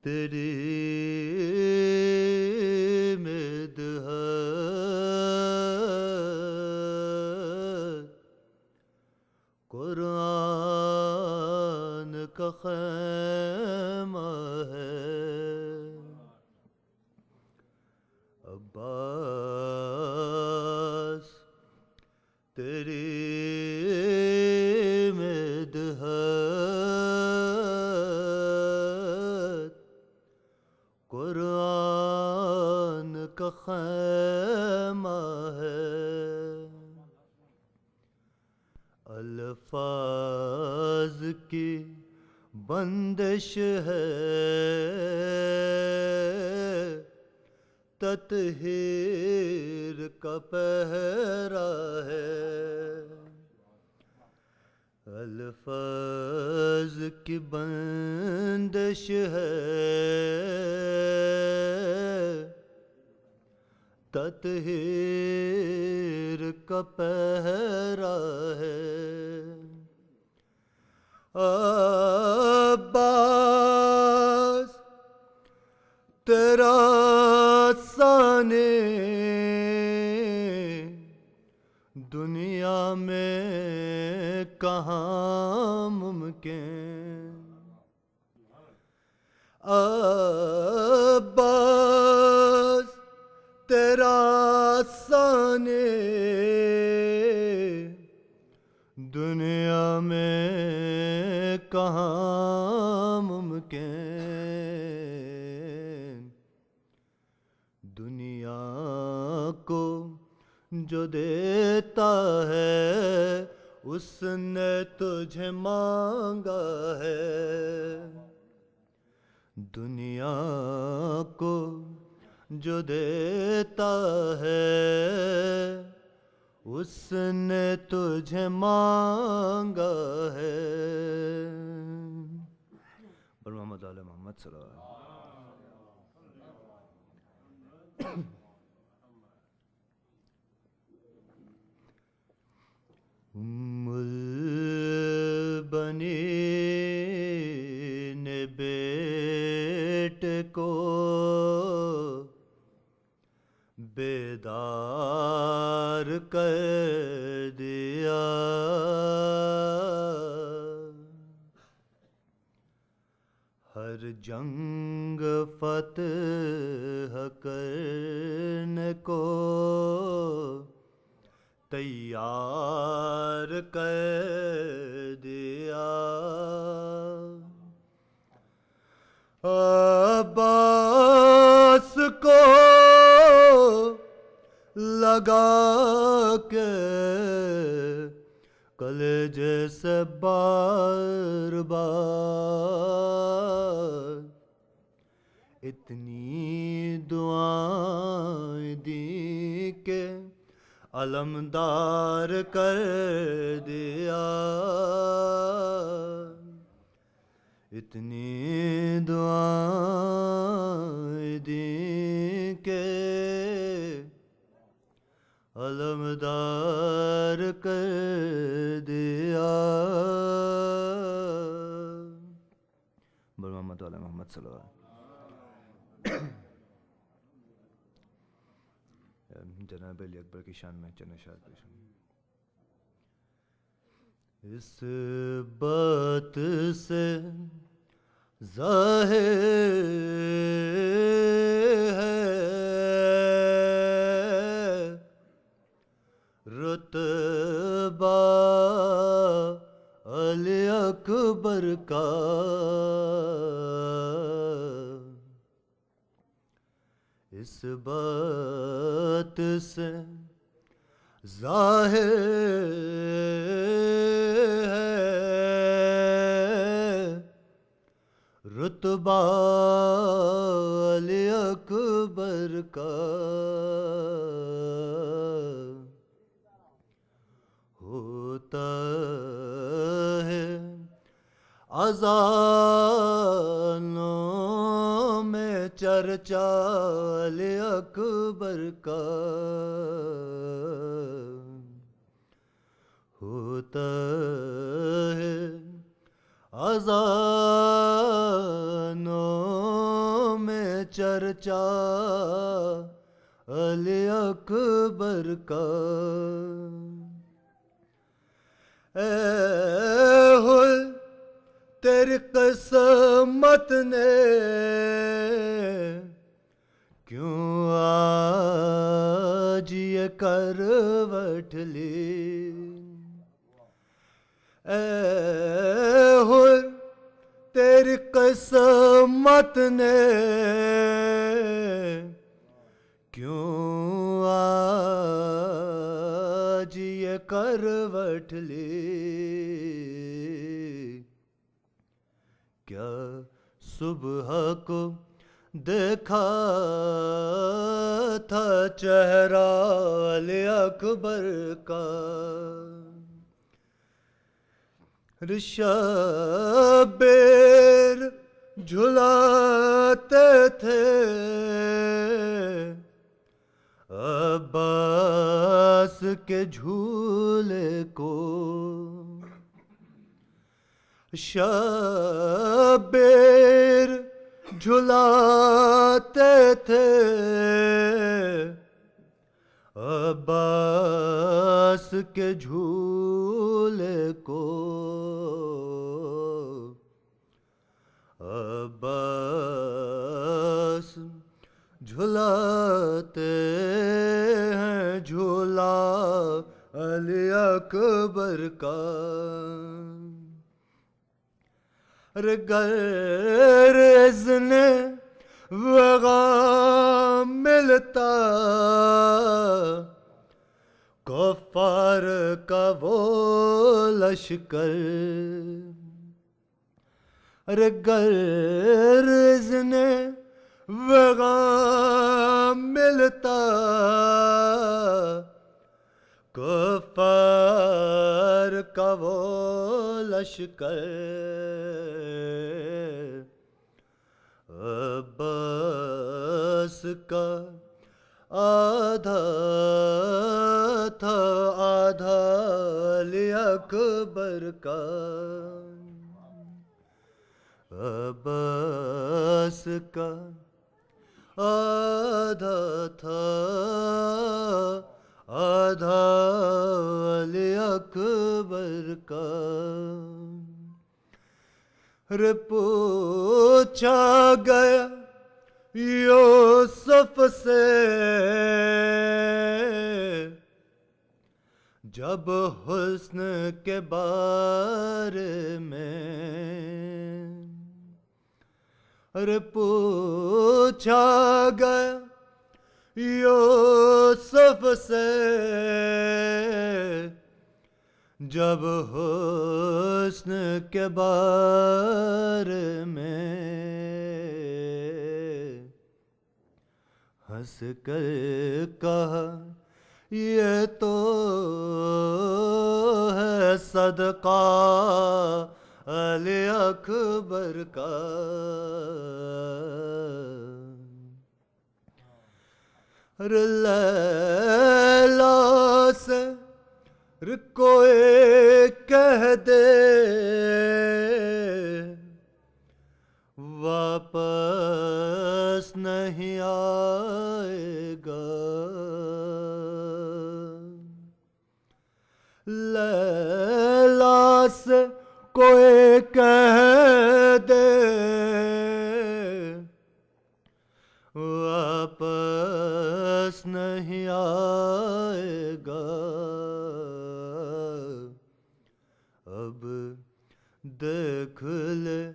تیری مدحت قرآن کا خیمہ ہے، عباس تیری مدحت قرآن کا خیمہ ہے، الفاظ کی بندش ہے، تطہیر کا پہرا ہے، الفاظ کی بندش ہے، تطہیر کا پہرا ہے، عباس تیرا ثانی دنیا میں کہاں ممکن، عباس تیرا ثانی دنیا میں کہاں ممکن، دنیا کو جو دیتا ہے اس نے تجھے مانگا ہے، دنیا کو جو دیتا ہے اس نے تجھے مانگا ہے، اور محمد آل محمد صلی اللہ علیہ وسلم. ام البنین نے بیٹے کو بیدار کر دیا، ہر جنگ فتح کرنے کو تیار کر دیا، عباس کو لگا کے کلیجے سے بار بار اتنی دعائیں دی کہ علمدار کر دیا، اتنی دعائیں دی کہ علمدار کر دیا، محمد علی محمد صلی اللہ علیہ وسلم. جناب علی اکبر کی شان میں چند اشعار پیش ہوں. اس بات سے ظاہر ہے رتبہ علی اکبر کا، اس بات سے ظاہر ہے رتبہ علی اکبر کا، ہوتا ہے اذانوں میں چرچا علی اکبر کا، ہوتا ہے اذانوں چرچا علی اکبر کا اے ہوئے تیری قسمت نے کیوں آج یہ کروٹ لی اے ہوئے تیری قسمت نے کیوں آج یہ کروٹ لی کیا صبح کو دیکھا تھا چہرہ علی اکبر کا شبیر جھلاتے تھے عباس کے جھولے کو شبیر جھلاتے تھے عباس کے جھولے کو عباس جھلاتے ہیں جھولا علی اکبر کا گر اذن وغا ملتا کفار کا وہ لشکر گر اذن وغا ملتا کفار کا وہ لشکر عباس کا آدھا تھا آدھا علی اکبر کا عباس کا آدھا تھا آدھا علی اکبر کا پوچھا گیا یوسف سے جب حسن کے بارے میں پوچھا گیا یوسف سے جب حسن کے بارے میں ہنس کر کہا یہ تو ہے صدقہ علی اکبر کا لیلا سے کوئی کہہ دے واپس نہیں آئے گا لیلا سے کوئی کہہ دے واپس نہیں آئے گا اب دیکھ لے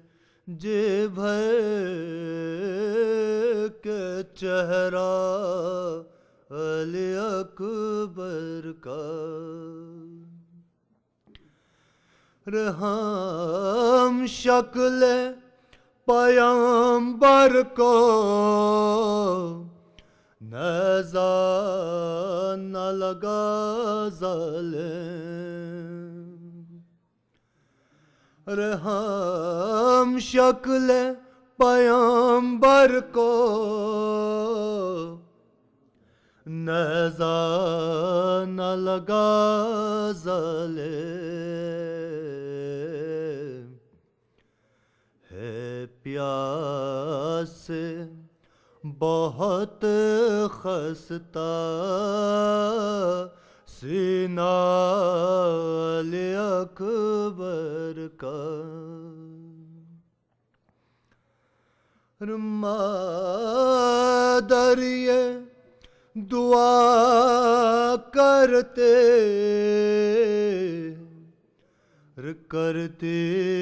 جی بھر کے چہرہ علی اکبر کا ہم شکل پیغمبر کو نیزہ نہ لگا ظالم ہم شکل پیغمبر کو نیزہ نہ لگا ظالم ہے پیاس سے بہت خستہ سینہ علی اکبر کا مادر یہ دعا کرتے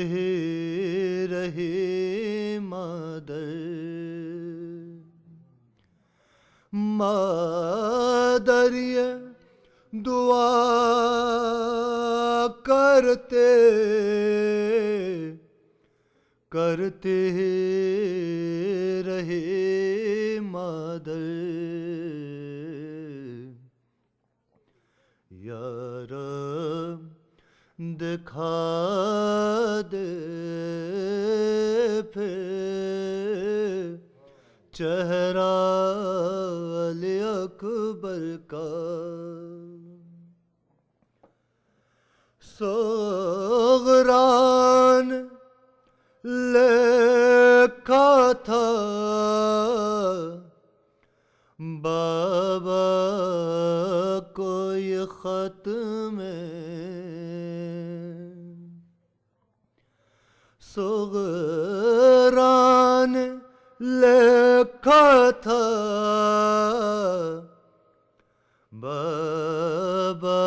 ہی رہی مادر یہ دعا کرتے ہی رہی مادر یا رب دکھا دے پھر چہرہ علی اکبر کا سغران لکھا تھا بابا کو یہ خط میں سغران لکھا تھا بابا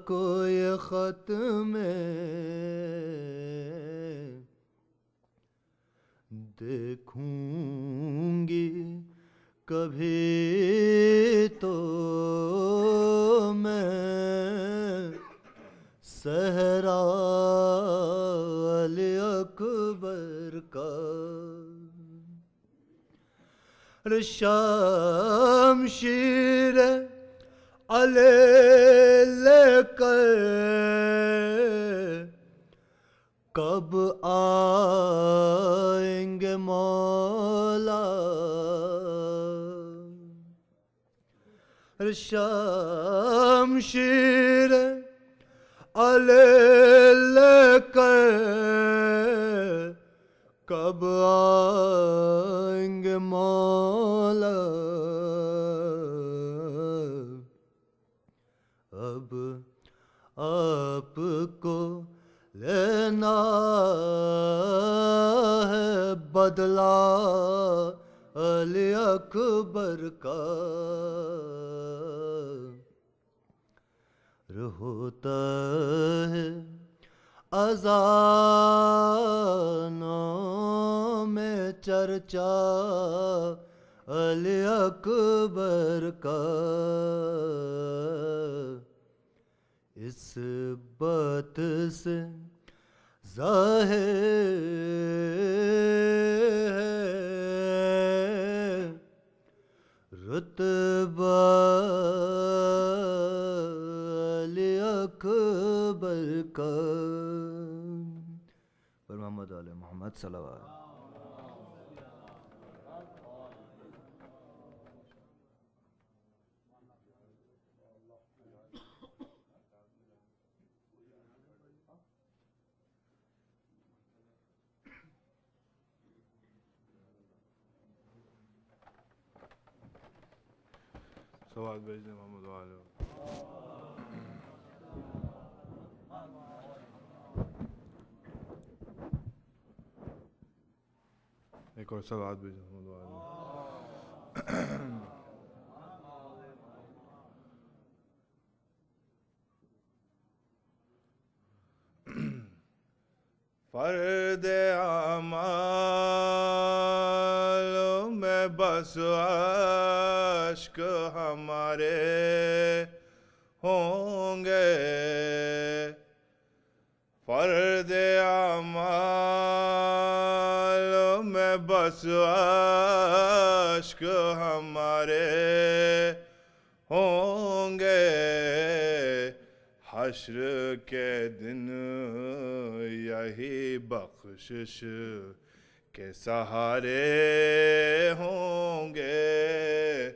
کو یہ خط میں دیکھوں گی کبھی تو میں صحرا علی اکبر کا شمشیر علی لے کر کب آئیں گے مولا شمشیر علی لے کر کب آئیں گے مولا اب آپ کو لینا ہے بدلہ علی اکبر کا ہوتا ہے اذانوں میں چرچا علی اکبر کا اس بات سے ظاہر ہے رتبہ علی اکبر کا پر محمد علی محمد صلوات سواد بھیج دیں محمد والے ایک اور سواد بھیج دیں محمد والے فرد اعمال میں بس عشق ہمارے ہوں گے فرد اعمال میں بس عشق ہمارے ہوں گے حشر کے دن یہی بخشش کے سہارے ہوں گے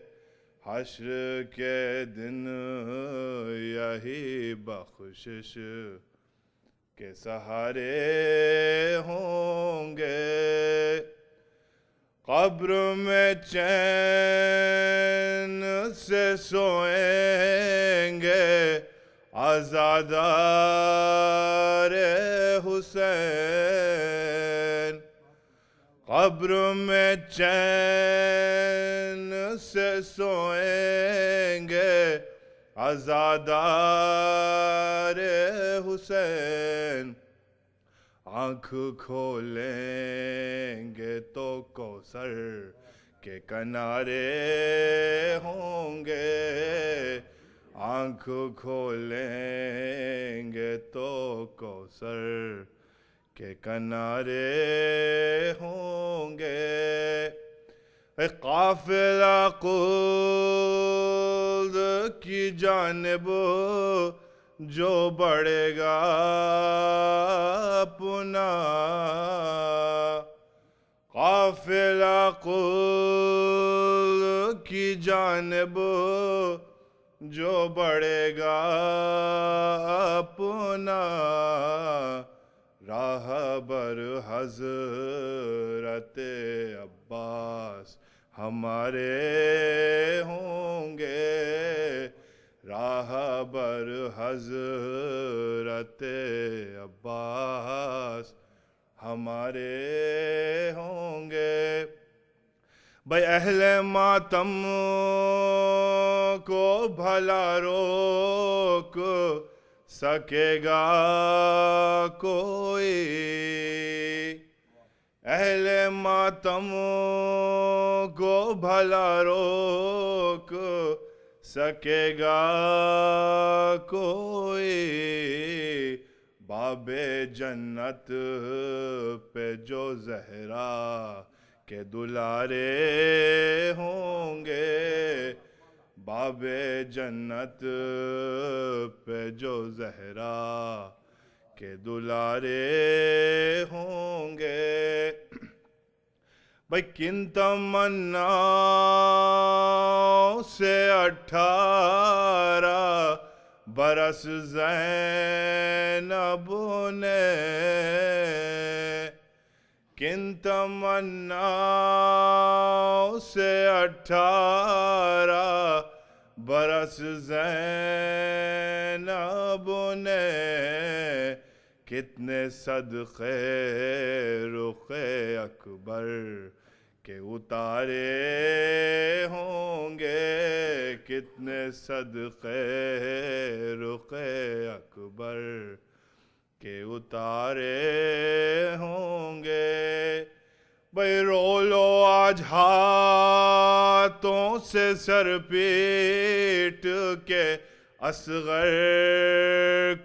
حشر کے دن یہی بخشش کے سہارے ہوں گے قبر میں چین سے سوئیں گے عزادار حسین، قبر میں چین سے سوئیں گے عزادار حسین، آنکھ کھولیں گے تو کوثر کے کنارے ہوں گے، آنکھ کھولیں گے تو کوثر کے کنارے ہوں گے، قافلہ قلد کی جانب جو بڑھے گا اپنا، قافلہ قلد کی جانب جو بڑھے گا اپنا، راہبر حضرت عباس ہمارے ہوں گے، راہبر حضرت عباس ہمارے ہوں گے، بھائی اہل ماتم کو بھلا روک سکے گا کوئی، اہل ماتم کو بھلا روک سکے گا کوئی، باب جنت پہ جو زہرا کے دلارے ہوں گے، باب جنت پہ جو زہرا کے دلارے ہوں گے، بھائی کن تمناؤں سے 18 برس زینب نے، کن تمناؤں سے 18 برس زینب نے، کتنے صدقے رخ اکبر کے اتارے ہوں گے، کتنے صدقے رخ اکبر کے اتارے ہوں گے، بھئی رو لو آج ہاتھوں سے سر پیٹ کے اصغر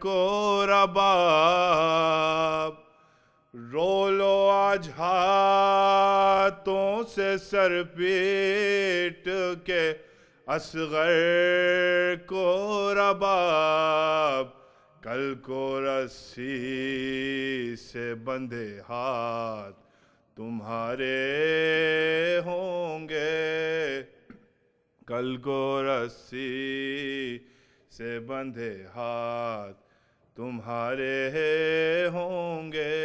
کو رباب، رو لو آج ہاتھوں سے سر پیٹ کے اصغر کو رباب، کل کو رسی سے بندھے ہاتھ تمہارے ہوں گے، کل کو رسی سے بندھے ہاتھ تمہارے ہوں گے،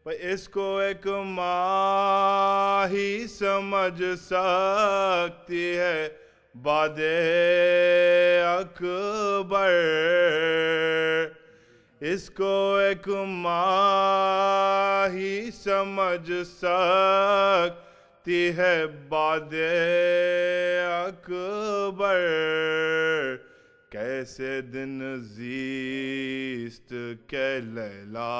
اس کو ایک ماں ہی سمجھ سکتی ہے باد اکبر، اس کو ایک ماں ہی سمجھ سکتی ہے باد اکبر، کیسے دن زیست کے لیلا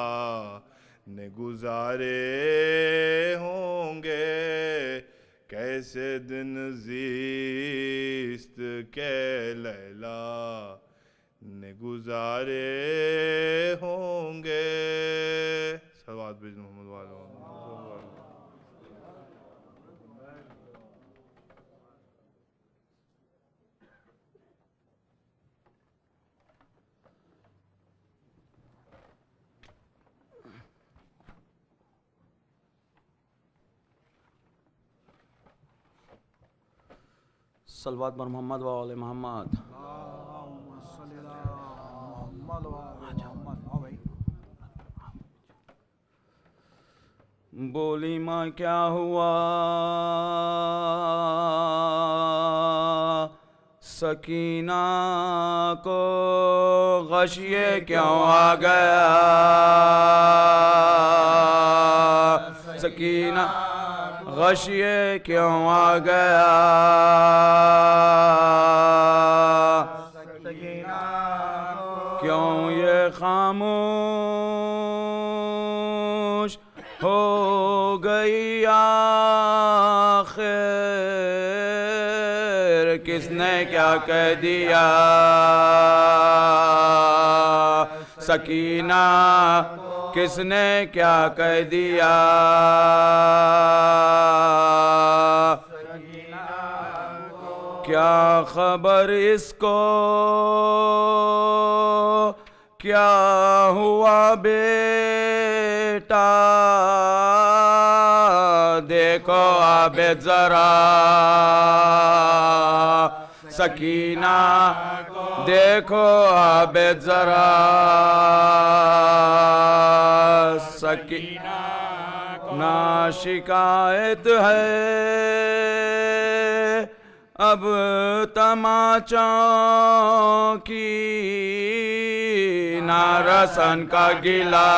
نے گزارے ہوں گے، کیسے دن زیست کے لیلا نے گزارے ہوں گے، صلوات بھیج محمد والے صلوات بر محمد و آل محمد۔ اللہم صلی اللہ محمد و آل محمد۔ آؤ بھائی۔ بولی ماں کیا ہوا؟ سکینہ کو غشیے کیوں آ گیا؟ سکینہ غشیے کیوں آ گیا؟ کیوں یہ خاموش ہو گئی آخر؟ کس نے کیا کہہ دیا؟ سکینہ کس نے کیا کہہ دیا؟ کیا خبر اس کو؟ کیا ہوا بیٹا؟ دیکھو عابد ذرا، سکینہ دیکھو عابد ذرا، سکینہ نا شکایت ہے اب تماچوں کی، نہ رسن کا گلا،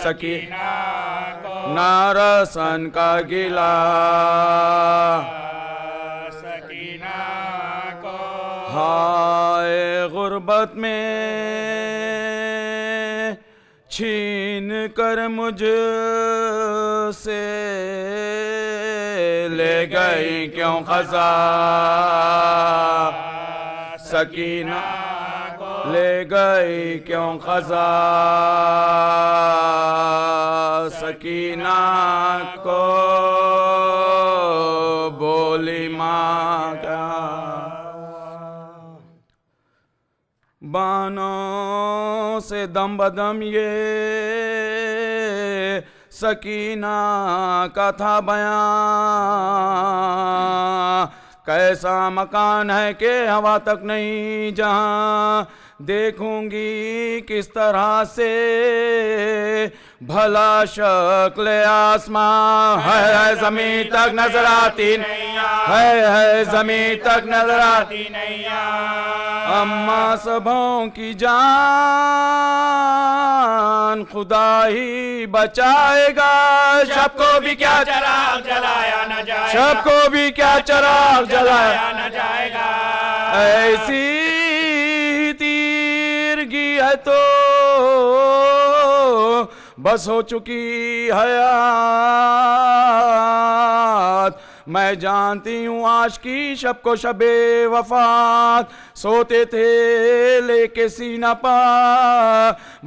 سکینہ نہ رسن کا گلا، سکینہ کو ہائے غربت میں چھین کر مجھ سے لے گئی کیوں خزاں؟ سکینہ لے گئی کیوں خزاں؟ سکینہ کو بولی ماں کیا؟ بانوں سے دم بدم یہ سکینہ کا تھا بیان، کیسا مکان ہے کہ ہوا تک نہیں، جہاں دیکھوں گی کس طرح سے بھلا شکل آسمان ہے زمین تک نظر آتی نہیں، ہے زمین تک نظر آتی نہیں، اما سبوں کی جان خدا ہی بچائے گا، شب کو بھی کیا چراغ جلایا نہ جائے گا، شب کو بھی کیا چراغ جلایا نہ جائے گا، ایسی تیرگی ہے تو بس ہو چکی حیات، میں جانتی ہوں آج کی شب کو شب وفات، سوتے تھے لے کے سینہ پا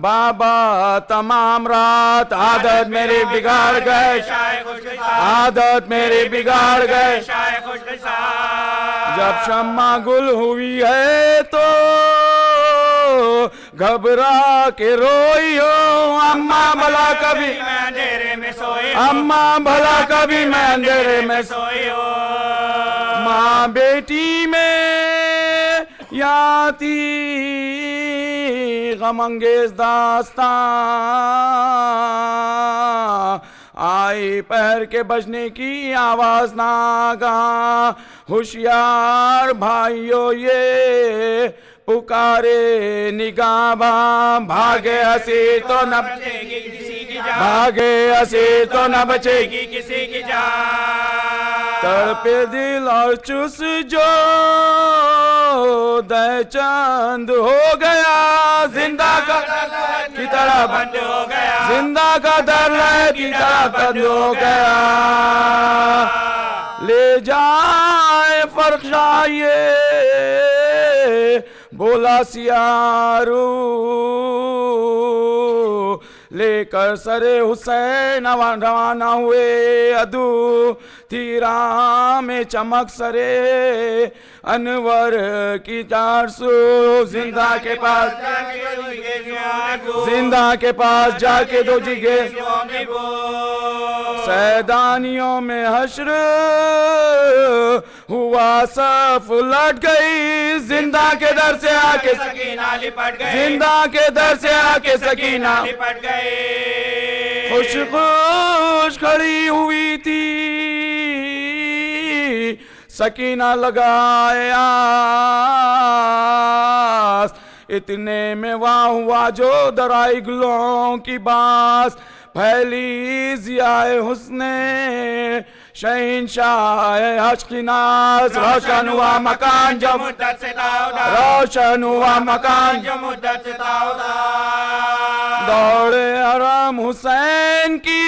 بابا تمام رات، عادت میری بگاڑ گئے، عادت میری بگاڑ گئے، جب شمع گل ہوئی ہے تو گھبرا کے روئی ہوں، اماں بھلا کبھی میں اندھیرے میں سوئی ہوں، اماں بھلا کبھی میں اندھیرے میں سوئی ہوں، ماں بیٹی میں یا تھی غم انگیز داستان، آئی پہر کے بجنے کی آواز ناگہاں، ہوشیار بھائیو یہ پکارے نگاہ بھاگے ہنسی تو نہ بچے گی کسی کی جان، بھاگے ہنسی تو نہ بچے گی کسی کی جان، تڑپے دل اور چس جو دے چند ہو گیا، زندہ کا کی طرح بند ہو گیا، زندہ کا در کی طرح بند ہو گیا، لے جائے فرق شائیے بولا سیارو، لے کر سر حسین روانہ ہوئے، عدو تیرا میں چمک سرے انور کی 400، زندہ کے پاس زندہ کے پاس جا کے دو جگے سیدانیوں میں حشر ہوا صف لٹ گئی زندہ کے در سے آ کے سکینہ لپٹ گئی زندہ کے در سے آ کے سکینہ لپٹ گئی خوش خوش کھڑی ہوئی تھی سکینہ لگائے آس اتنے میں وہاں ہوا جو درائی گلوں کی باس پھیلی ضیاء حسن شہنشاہ عشق کی ناز روشن ہوا مکان جو مدت سے داؤدا روشن ہوا مکان جو مدت سے داؤدا دوڑے حرم حسین کی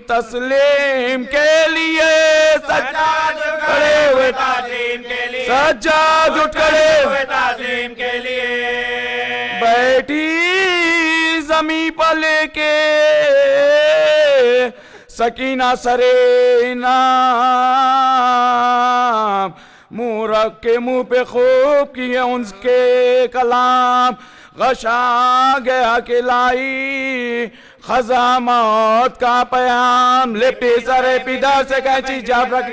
تسلیم کے لیے سجاد کھڑے ہوئے تعظیم کے لیے سجاد اٹھ کھڑے ہوئے تعظیم کے لیے بیٹھی زمیں پر لے کے سکینہ سرے انعام منہ رکھ کے منہ پہ خوب کیے ان کے کلام غشا گیا کہ لائی خزاں موت کا پیام لپٹی سرے پیدا سے کینچی جب رکھ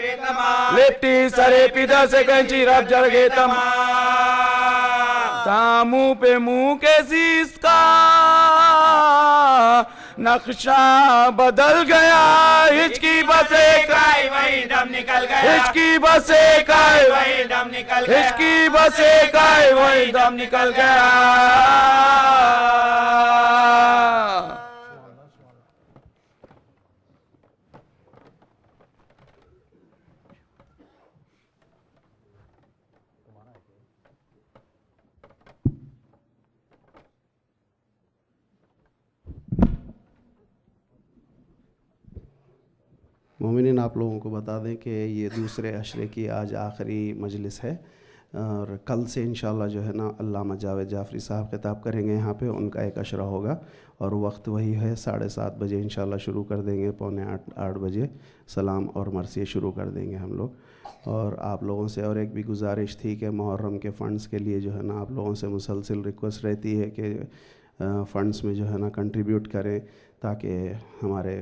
لپٹی سرے پیدا سے کینچی رب جڑ گئے تمام منہ پہ منہ کے زیس کا نقشہ بدل گیا ہچکی بس ایک آئی وہی دم نکل گیا ہچکی بس ایک آئے وہی دم نکل گیا ہچکی بس ایک آئے وہی دم نکل گیا مومنین آپ لوگوں کو بتا دیں کہ یہ دوسرے عشرے کی آج آخری مجلس ہے اور کل سے انشاءاللہ جو ہے نا علامہ جاوید جعفری صاحب خطاب کریں گے یہاں پہ ان کا ایک عشرہ ہوگا اور وقت وہی ہے 7:30 بجے انشاءاللہ شروع کر دیں گے 7:45 بجے سلام اور مرثیے شروع کر دیں گے ہم لوگ اور آپ لوگوں سے اور ایک بھی گزارش تھی کہ محرم کے فنڈز کے لیے جو ہے نا آپ لوگوں سے مسلسل ریکویسٹ رہتی ہے کہ فنڈز میں جو ہے نا کنٹریبیوٹ کریں تاکہ ہمارے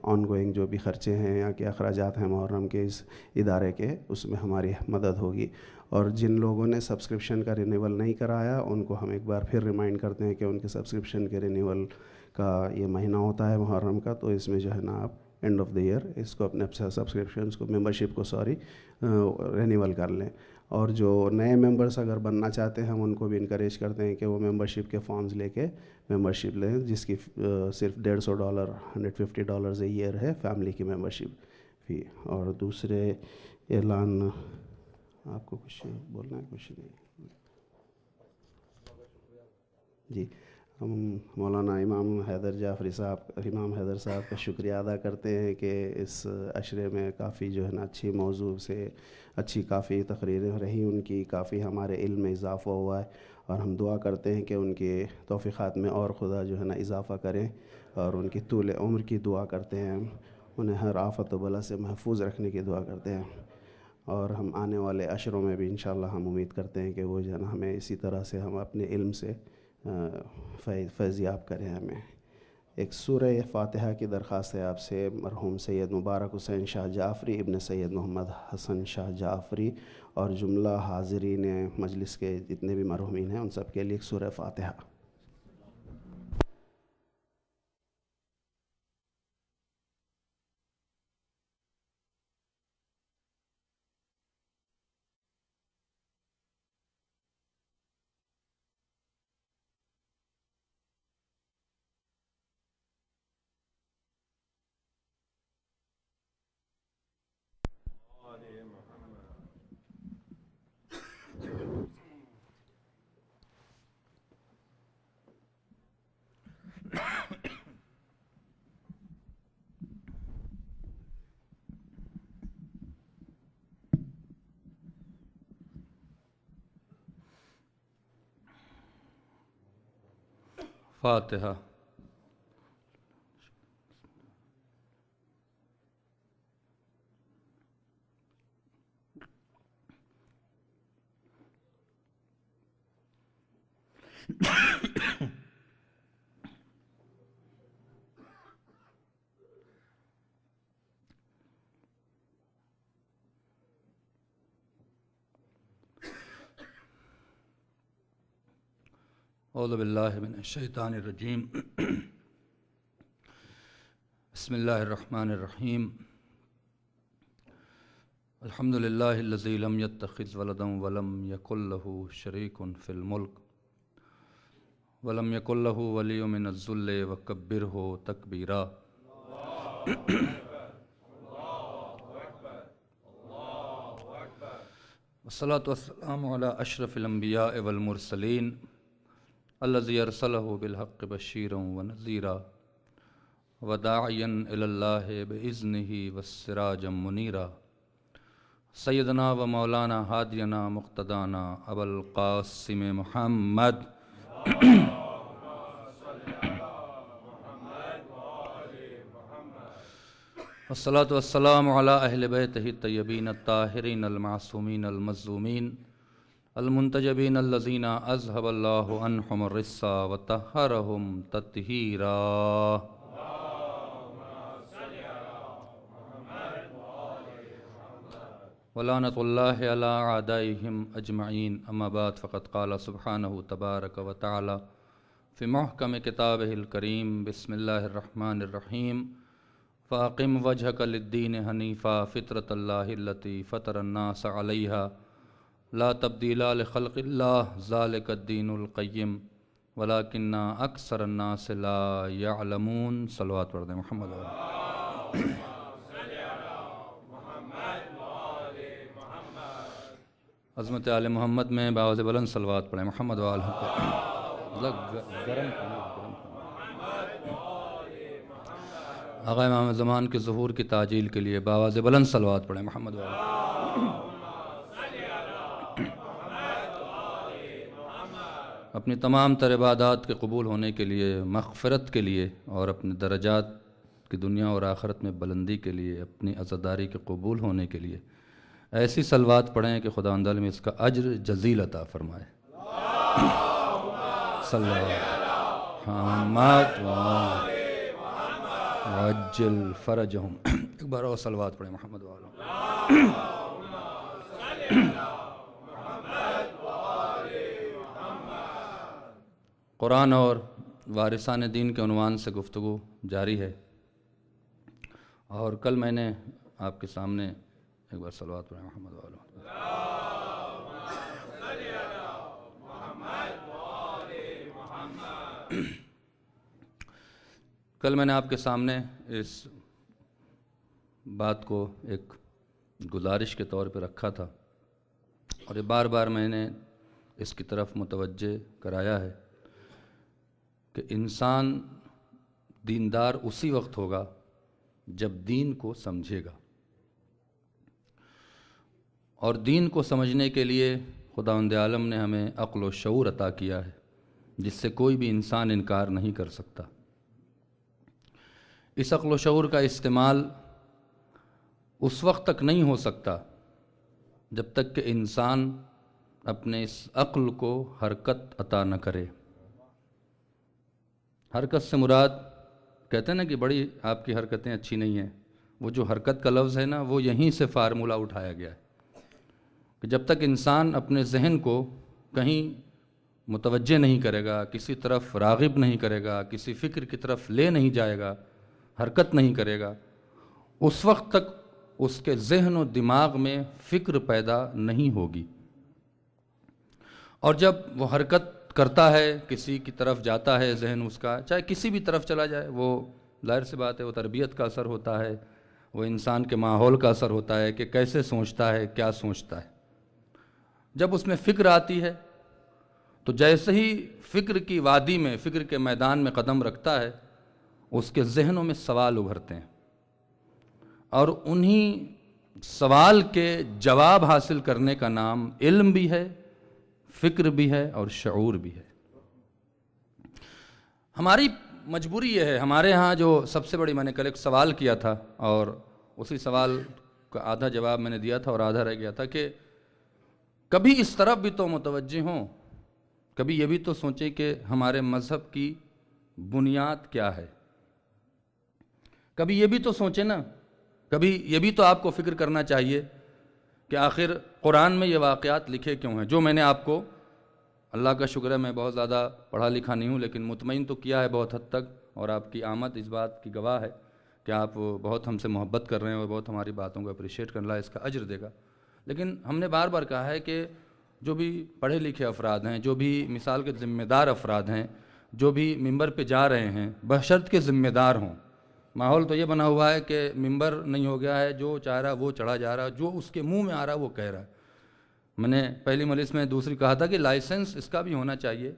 آن گوئنگ جو بھی خرچے ہیں یا کہ اخراجات ہیں محرم کے اس ادارے کے اس میں ہماری مدد ہوگی اور جن لوگوں نے سبسکرپشن کا رینیول نہیں کرایا ان کو ہم ایک بار پھر ریمائنڈ کرتے ہیں کہ ان کے سبسکرپشن کے رینیول کا یہ مہینہ ہوتا ہے محرم کا تو اس میں جو ہے نا آپ اینڈ آف دی ایئر اس کو اپنے سبسکرپشنس کو ممبرشپ کو رینیول کر لیں اور جو نئے ممبرس اگر بننا چاہتے ہیں ہم ان کو بھی انکریج کرتے ہیں کہ وہ ممبرشپ کے فارمز لے کے ممبرشپ لیں جس کی صرف $150 $150 اے ایئر ہے فیملی کی ممبرشپ فی اور دوسرے اعلان آپ کو کچھ بولنا ہے کچھ نہیں جی ہم مولانا امام حیدر صاحب کا شکریہ ادا کرتے ہیں کہ اس عشرے میں کافی جو ہے نا اچھی موضوع سے اچھی کافی تقریریں رہی ان کی کافی ہمارے علم میں اضافہ ہوا ہے اور ہم دعا کرتے ہیں کہ ان کے توفیقات میں اور خدا جو ہے نا اضافہ کریں اور ان کی طول عمر کی دعا کرتے ہیں انہیں ہر آفت و بلا سے محفوظ رکھنے کی دعا کرتے ہیں اور ہم آنے والے عشروں میں بھی انشاءاللہ ہم امید کرتے ہیں کہ وہ جو ہے نا ہمیں اسی طرح سے ہم اپنے علم سے فیضیاب کریں ہمیں ایک سورہ فاتحہ کی درخواست ہے آپ سے مرحوم سید مبارک حسین شاہ جعفری ابن سید محمد حسن شاہ جعفری اور جملہ حاضرین مجلس کے جتنے بھی مرحومین ہیں ان سب کے لیے ایک سورہ فاتحہ فاتحہ اعوذ باللہ من الشیطان الرجیم بسم اللہ الرحمن الرحیم الحمد للہ الذی لم یتخذ ولدا ولم یکن لہ شریک فی الملک ولم یکن لہ ولی من الذل وکبرہ تکبیرا والصلاة والسلام علی اشرف الانبیاء والمرسلین الذی ارسلہ بالحق بشیرا ونذیرا وداعیا الی اللہ باذنہ وسراجا منیرا سیدنا و مولانا ہادینا مقتدانا ابو القاسم محمد والصلاة والسلام علی اہل بیتہ الطیبین الطاہرین المعصومین المظلومین المنتجبین الذین اذهب اللہ عنہم الرجس وطہرہم تطہیرا ولعنۃ اللہ علی اعدائہم اجمعین اما بعد فقد قال سبحانہ تبارک وتعالی فی محکم کتابہ الکریم بسم اللہ الرحمن الرحیم فاقم وجہک للدین حنیفا فطرۃ اللہ التی فطر الناس علیہا لا تبدیل لخلق اللہ ذالک الدین القیم ولکن اکثر الناس لا یعلمون صلوات پڑھ دیں محمد علیہ عظمت آل محمد میں باوز بلند صلوات پڑھیں محمد وآلہ گرم آقا امام زمان کے ظہور کی تعجیل کے لیے باواز بلند صلوات پڑھیں محمد وآلہ اپنی تمام تر عبادات کے قبول ہونے کے لیے مغفرت کے لیے اور اپنے درجات کی دنیا اور آخرت میں بلندی کے لیے اپنی عزاداری کے قبول ہونے کے لیے ایسی صلوات پڑھیں کہ خدا اندل میں اس کا اجر جزیل عطا فرمائے صلی اللہ علیہ محمد وعجل فرجہم ایک بار اور صلوات پڑھیں محمد وآلہ قرآن اور وارثان دین کے عنوان سے گفتگو جاری ہے اور کل میں نے آپ کے سامنے ایک بار صلوات پڑھیں محمد وآلہ کل میں نے آپ کے سامنے اس بات کو ایک گزارش کے طور پہ رکھا تھا اور یہ بار بار میں نے اس کی طرف متوجہ کرایا ہے کہ انسان دیندار اسی وقت ہوگا جب دین کو سمجھے گا اور دین کو سمجھنے کے لیے خداوند عالم نے ہمیں عقل و شعور عطا کیا ہے جس سے کوئی بھی انسان انکار نہیں کر سکتا۔ اس عقل و شعور کا استعمال اس وقت تک نہیں ہو سکتا جب تک کہ انسان اپنے اس عقل کو حرکت عطا نہ کرے۔ حرکت سے مراد کہتے ہیں نا کہ بڑی آپ کی حرکتیں اچھی نہیں ہیں، وہ جو حرکت کا لفظ ہے نا وہ یہیں سے فارمولہ اٹھایا گیا ہے کہ جب تک انسان اپنے ذہن کو کہیں متوجہ نہیں کرے گا، کسی طرف راغب نہیں کرے گا، کسی فکر کی طرف لے نہیں جائے گا، حرکت نہیں کرے گا، اس وقت تک اس کے ذہن و دماغ میں فکر پیدا نہیں ہوگی۔ اور جب وہ حرکت کرتا ہے، کسی کی طرف جاتا ہے ذہن اس کا، چاہے کسی بھی طرف چلا جائے، وہ ظاہر سی بات ہے وہ تربیت کا اثر ہوتا ہے، وہ انسان کے ماحول کا اثر ہوتا ہے کہ کیسے سوچتا ہے، کیا سوچتا ہے۔ جب اس میں فکر آتی ہے تو جیسے ہی فکر کی وادی میں، فکر کے میدان میں قدم رکھتا ہے، اس کے ذہنوں میں سوال ابھرتے ہیں اور انہی سوال کے جواب حاصل کرنے کا نام علم بھی ہے، فکر بھی ہے اور شعور بھی ہے۔ ہماری مجبوری یہ ہے، ہمارے ہاں جو سب سے بڑی، میں نے کل ایک سوال کیا تھا اور اسی سوال کا آدھا جواب میں نے دیا تھا اور آدھا رہ گیا تھا کہ کبھی اس طرف بھی تو متوجہ ہوں، کبھی یہ بھی تو سوچیں کہ ہمارے مذہب کی بنیاد کیا ہے، کبھی یہ بھی تو سوچیں نا، کبھی یہ بھی تو آپ کو فکر کرنا چاہیے کہ آخر قرآن میں یہ واقعات لکھے کیوں ہیں جو میں نے آپ کو اللہ کا شکر ہے میں بہت زیادہ پڑھا لکھا نہیں ہوں، لیکن مطمئن تو کیا ہے بہت حد تک، اور آپ کی آمد اس بات کی گواہ ہے کہ آپ بہت ہم سے محبت کر رہے ہیں اور بہت ہماری باتوں کو اپریشیٹ کر رہا ہے، اس کا اجر دے گا۔ لیکن ہم نے بار بار کہا ہے کہ جو بھی پڑھے لکھے افراد ہیں، جو بھی مثال کے ذمہ دار افراد ہیں، جو بھی ممبر پہ جا رہے ہیں، بشرط کے ذمہ دار ہوں۔ ماحول تو یہ بنا ہوا ہے کہ ممبر نہیں ہو گیا ہے، جو چاہ رہا وہ چڑھا جا رہا، جو اس کے منہ میں آ رہا وہ کہہ رہا ہے۔ میں نے پہلی مجلس میں دوسری کہا تھا کہ لائسنس اس کا بھی ہونا چاہیے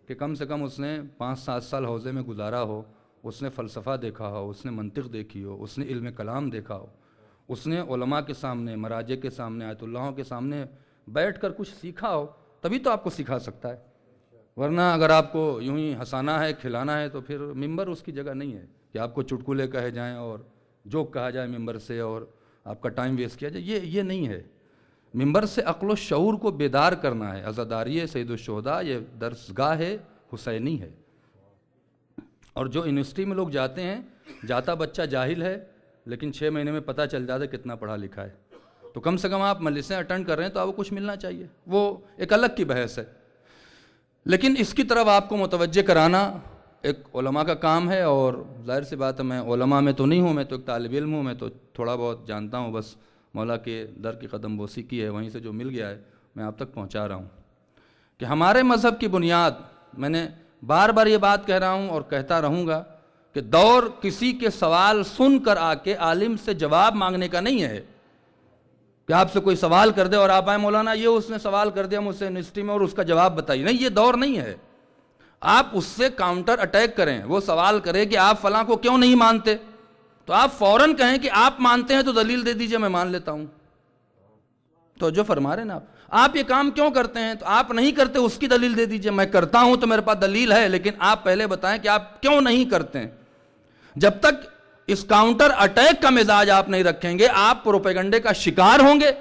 کہ کم سے کم اس نے 5-7 سال حوزے میں گزارا ہو، اس نے فلسفہ دیکھا ہو، اس نے منطق دیکھی ہو، اس نے علم کلام دیکھا ہو، اس نے علماء کے سامنے، مراجع کے سامنے، آیت اللہوں کے سامنے بیٹھ کر کچھ سیکھا ہو، تبھی تو آپ کو سکھا سکتا ہے۔ ورنہ اگر آپ کو یوں ہی ہنسانا ہے، کھلانا ہے، تو پھر ممبر اس کی جگہ نہیں ہے کہ آپ کو چٹکلے کہے جائیں اور جوک کہا جائے ممبر سے اور آپ کا ٹائم ویسٹ کیا جائے، یہ نہیں ہے۔ ممبر سے عقل و شعور کو بیدار کرنا ہے۔ عزاداری سید الشہداء یہ درسگاہ حسینی ہے، اور جو یونیورسٹی میں لوگ جاتے ہیں، جاتا بچہ جاہل ہے لیکن 6 مہینے میں پتہ چل جاتا ہے کتنا پڑھا لکھا ہے۔ تو کم سے کم آپ مجلسیں اٹینڈ کر رہے ہیں تو آپ کو کچھ ملنا چاہیے، وہ ایک الگ کی بحث ہے۔ لیکن اس کی طرف آپ کو متوجہ کرانا ایک علماء کا کام ہے، اور ظاہر سی بات ہے میں علماء میں تو نہیں ہوں، میں تو ایک طالب علم ہوں، میں تو تھوڑا بہت جانتا ہوں، بس مولا کے در کی قدم بوسی کی ہے، وہیں سے جو مل گیا ہے میں آپ تک پہنچا رہا ہوں۔ کہ ہمارے مذہب کی بنیاد، میں نے بار بار یہ بات کہہ رہا ہوں اور کہتا رہوں گا کہ دور کسی کے سوال سن کر آ کے عالم سے جواب مانگنے کا نہیں ہے کہ آپ سے کوئی سوال کر دے اور آپ آئے مولانا یہ اس نے سوال کر دیا مجھ سے یونیورسٹی میں اور اس کا جواب بتائیے، نہیں، یہ دور نہیں ہے۔ آپ اس سے کاؤنٹر اٹیک کریں، وہ سوال کرے کہ آپ فلاں کو کیوں نہیں مانتے، تو آپ فوراً کہیں کہ آپ مانتے ہیں تو دلیل دے دیجئے، میں مان لیتا ہوں۔ تو جو فرما رہے ہیں نا آپ یہ کام کیوں کرتے ہیں، تو آپ نہیں کرتے اس کی دلیل دے دیجئے، میں کرتا ہوں تو میرے پاس دلیل ہے، لیکن آپ پہلے بتائیں کہ آپ کیوں نہیں کرتے ہیں۔ جب تک اس کاؤنٹر اٹیک کا مزاج آپ نہیں رکھیں گے، آپ پروپیگنڈے کا شکار ہوں گے،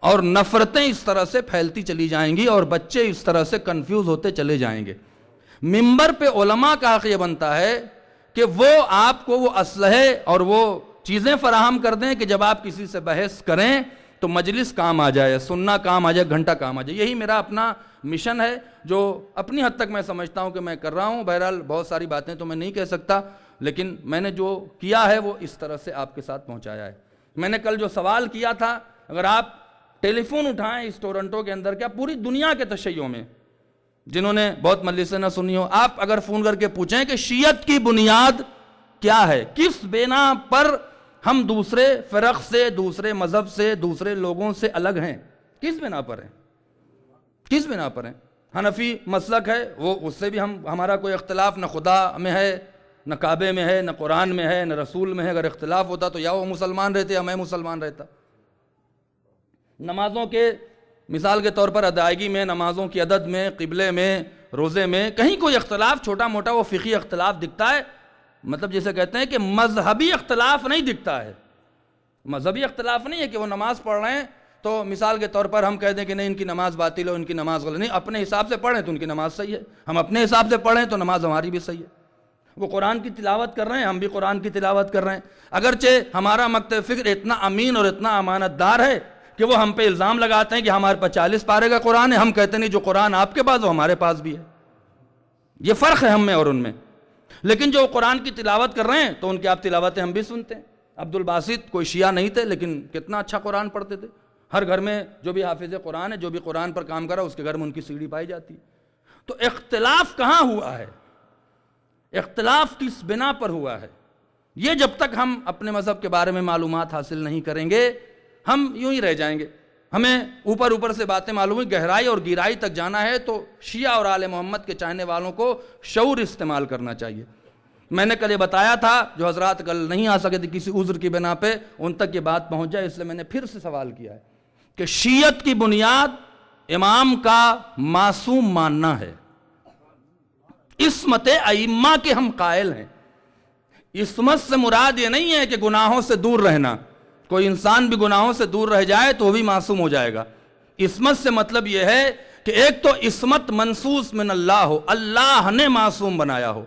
اور نفرتیں اس طرح سے پھیلتی چلی جائیں گی، اور بچے اس طرح سے کنفیوز ہوتے چلے جائیں گے۔ ممبر پہ علماء کا حق یہ بنتا ہے کہ وہ آپ کو وہ اسلحے اور وہ چیزیں فراہم کر دیں کہ جب آپ کسی سے بحث کریں تو مجلس کام آ جائے، سننا کام آ جائے، گھنٹہ کام آ جائے۔ یہی میرا اپنا مشن ہے، جو اپنی حد تک میں سمجھتا ہوں کہ میں کر رہا ہوں۔ بہرحال بہت ساری باتیں تو میں نہیں کہہ سکتا، لیکن میں نے جو کیا ہے وہ اس طرح سے آپ کے ساتھ پہنچایا ہے۔ میں نے کل جو سوال کیا تھا، اگر آپ ٹیلی فون اٹھائیں اس ٹورنٹو کے اندر، کیا پوری دنیا کے تشیعوں میں جنہوں نے بہت مجلسیں نہ سنی ہو، آپ اگر فون کر کے پوچھیں کہ شیعت کی بنیاد کیا ہے، کس بنا پر ہم دوسرے فرق سے، دوسرے مذہب سے، دوسرے لوگوں سے الگ ہیں، کس بنا پر ہیں، کس بنا پر ہیں؟ حنفی مسلک ہے، وہ اس سے بھی ہمارا کوئی اختلاف نہ خدا میں ہے، نہ کعبے میں ہے، نہ قرآن میں ہے، نہ رسول میں ہے۔ اگر اختلاف ہوتا تو یا وہ مسلمان رہتے یا میں مسلمان رہتا۔ نمازوں کے مثال کے طور پر ادائیگی میں، نمازوں کی عدد میں، قبلے میں، روزے میں کہیں کوئی اختلاف چھوٹا موٹا وہ فقہی اختلاف دکھتا ہے، مطلب جسے کہتے ہیں کہ مذہبی اختلاف نہیں دکھتا ہے۔ مذہبی اختلاف نہیں ہے کہ وہ نماز پڑھ رہے ہیں تو مثال کے طور پر ہم کہہ دیں کہ نہیں ان کی نماز باطل ہو، ان کی نماز غلط، نہیں، اپنے حساب سے پڑھیں تو ان کی نماز صحیح ہے، ہم اپنے حساب سے پڑھیں تو نماز ہماری بھی صحیح ہے۔ وہ قرآن کی تلاوت کر رہے ہیں، ہم بھی قرآن کی تلاوت کر رہے ہیں، اگرچہ ہمارا مکتب فکر اتنا امین اور اتنا امانت دار ہے کہ وہ ہم پہ الزام لگاتے ہیں کہ ہمارے پاس 40 پارے کا قرآن ہے، ہم کہتے نہیں جو قرآن آپ کے پاس وہ ہمارے پاس بھی ہے۔ یہ فرق ہے ہم میں اور ان میں۔ لیکن جو قرآن کی تلاوت کر رہے ہیں تو ان کی آپ تلاوتیں ہم بھی سنتے ہیں۔ عبد الباسط کوئی شیعہ نہیں تھے لیکن کتنا اچھا قرآن پڑھتے تھے، ہر گھر میں جو بھی حافظ قرآن ہے، جو بھی قرآن پر کام کرا اس کے گھر میں ان کی سیڑھی پائی جاتی ہے۔ تو اختلاف کہاں ہوا ہے، اختلاف کس بنا پر ہوا ہے، یہ جب تک ہم اپنے مذہب کے بارے میں معلومات حاصل نہیں کریں گے ہم یوں ہی رہ جائیں گے۔ ہمیں اوپر سے باتیں معلوم ہوئی، گہرائی اور گہرائی تک جانا ہے تو شیعہ اور آل محمد کے چاہنے والوں کو شعور استعمال کرنا چاہیے۔ میں نے کل یہ بتایا تھا، جو حضرات کل نہیں آ سکے تھے کسی عذر کی بنا پہ، ان تک یہ بات پہنچ جائے، اس لیے میں نے پھر سے سوال کیا ہے کہ شیعت کی بنیاد امام کا معصوم ماننا ہے۔ عصمت ائمہ کے ہم قائل ہیں۔ عصمت سے مراد یہ نہیں ہے کہ گناہوں سے دور رہنا، کوئی انسان بھی گناہوں سے دور رہ جائے تو وہ بھی معصوم ہو جائے گا۔ عصمت سے مطلب یہ ہے کہ ایک تو عصمت منصوص من اللہ ہو، اللہ نے معصوم بنایا ہو،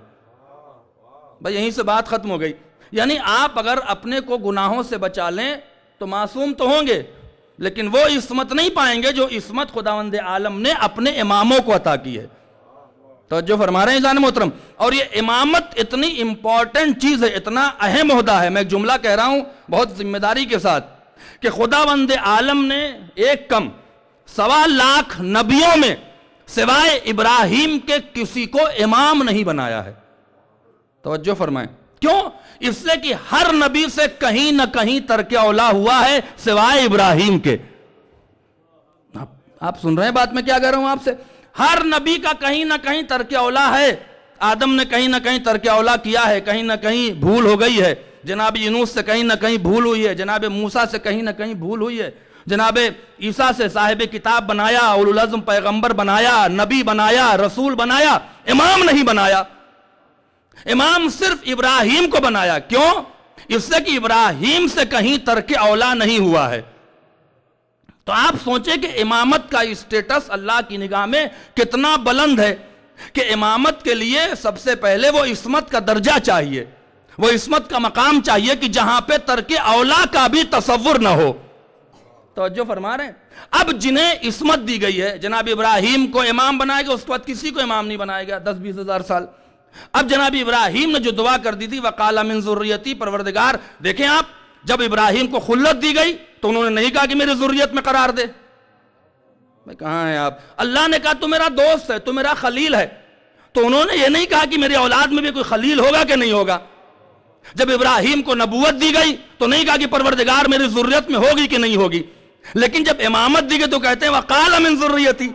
بھائی یہیں سے بات ختم ہو گئی۔ یعنی آپ اگر اپنے کو گناہوں سے بچا لیں تو معصوم تو ہوں گے، لیکن وہ عصمت نہیں پائیں گے جو عصمت خداوند عالم نے اپنے اماموں کو عطا کی ہے. توجہ فرما رہے ہیں جان محترم. اور یہ امامت اتنی امپورٹنٹ چیز ہے, اتنا اہم عہدہ ہے. میں ایک جملہ کہہ رہا ہوں بہت ذمہ داری کے ساتھ, کہ خداوند عالم نے ایک کم 1.25 لاکھ نبیوں میں سوائے ابراہیم کے کسی کو امام نہیں بنایا ہے. توجہ فرمائیں. کیوں؟ اس لیے کہ ہر نبی سے کہیں نہ کہیں ترک اولا ہوا ہے سوائے ابراہیم کے. آپ سن رہے ہیں بات میں کیا کہہ رہا ہوں آپ سے؟ ہر نبی کا کہیں نہ کہیں ترک اولا ہے. آدم نے کہیں نہ کہیں ترک اولا کیا ہے, کہیں نہ کہیں بھول ہو گئی ہے. جناب یونس سے کہیں نہ کہیں بھول ہوئی ہے. جناب موسیٰ سے کہیں نہ کہیں بھول ہوئی ہے. جناب عیسیٰ سے صاحب کتاب بنایا, اولو العزم پیغمبر بنایا, نبی بنایا, رسول بنایا, امام نہیں بنایا. امام صرف ابراہیم کو بنایا. کیوں؟ اس سے کہ ابراہیم سے کہیں ترک اولا نہیں ہوا ہے. تو آپ سوچیں کہ امامت کا اسٹیٹس اللہ کی نگاہ میں کتنا بلند ہے, کہ امامت کے لیے سب سے پہلے وہ عصمت کا درجہ چاہیے, وہ عصمت کا مقام چاہیے کہ جہاں پہ ترک اولا کا بھی تصور نہ ہو. توجہ فرما رہے ہیں. اب جنہیں عصمت دی گئی ہے, جناب ابراہیم کو امام بنائے گا, اس کے بعد کسی کو امام نہیں بنائے گا 10-20 ہزار سال. اب جناب ابراہیم نے جو دعا کر دی تھی وَقَالَ مِن ذُرِّيَّتِي, پروردگار دیکھیں آپ, جب ابراہیم کو خلت دی گئی تو انہوں نے نہیں کہا کہ میری ذریت میں قرار دے. میں کہاں ہیں آپ؟ اللہ نے کہا تو میرا دوست ہے, تو میرا خلیل ہے. تو انہوں نے یہ نہیں کہا کہ میری اولاد میں بھی کوئی خلیل ہوگا کہ نہیں ہوگا. جب ابراہیم کو نبوت دی گئی تو نہیں کہا کہ پروردگار میری ذریت میں ہوگی کہ نہیں ہوگی. لیکن جب امامت دی گئی تو کہتے ہیں وَقَالَ مِن ذُرِّيَّتِي,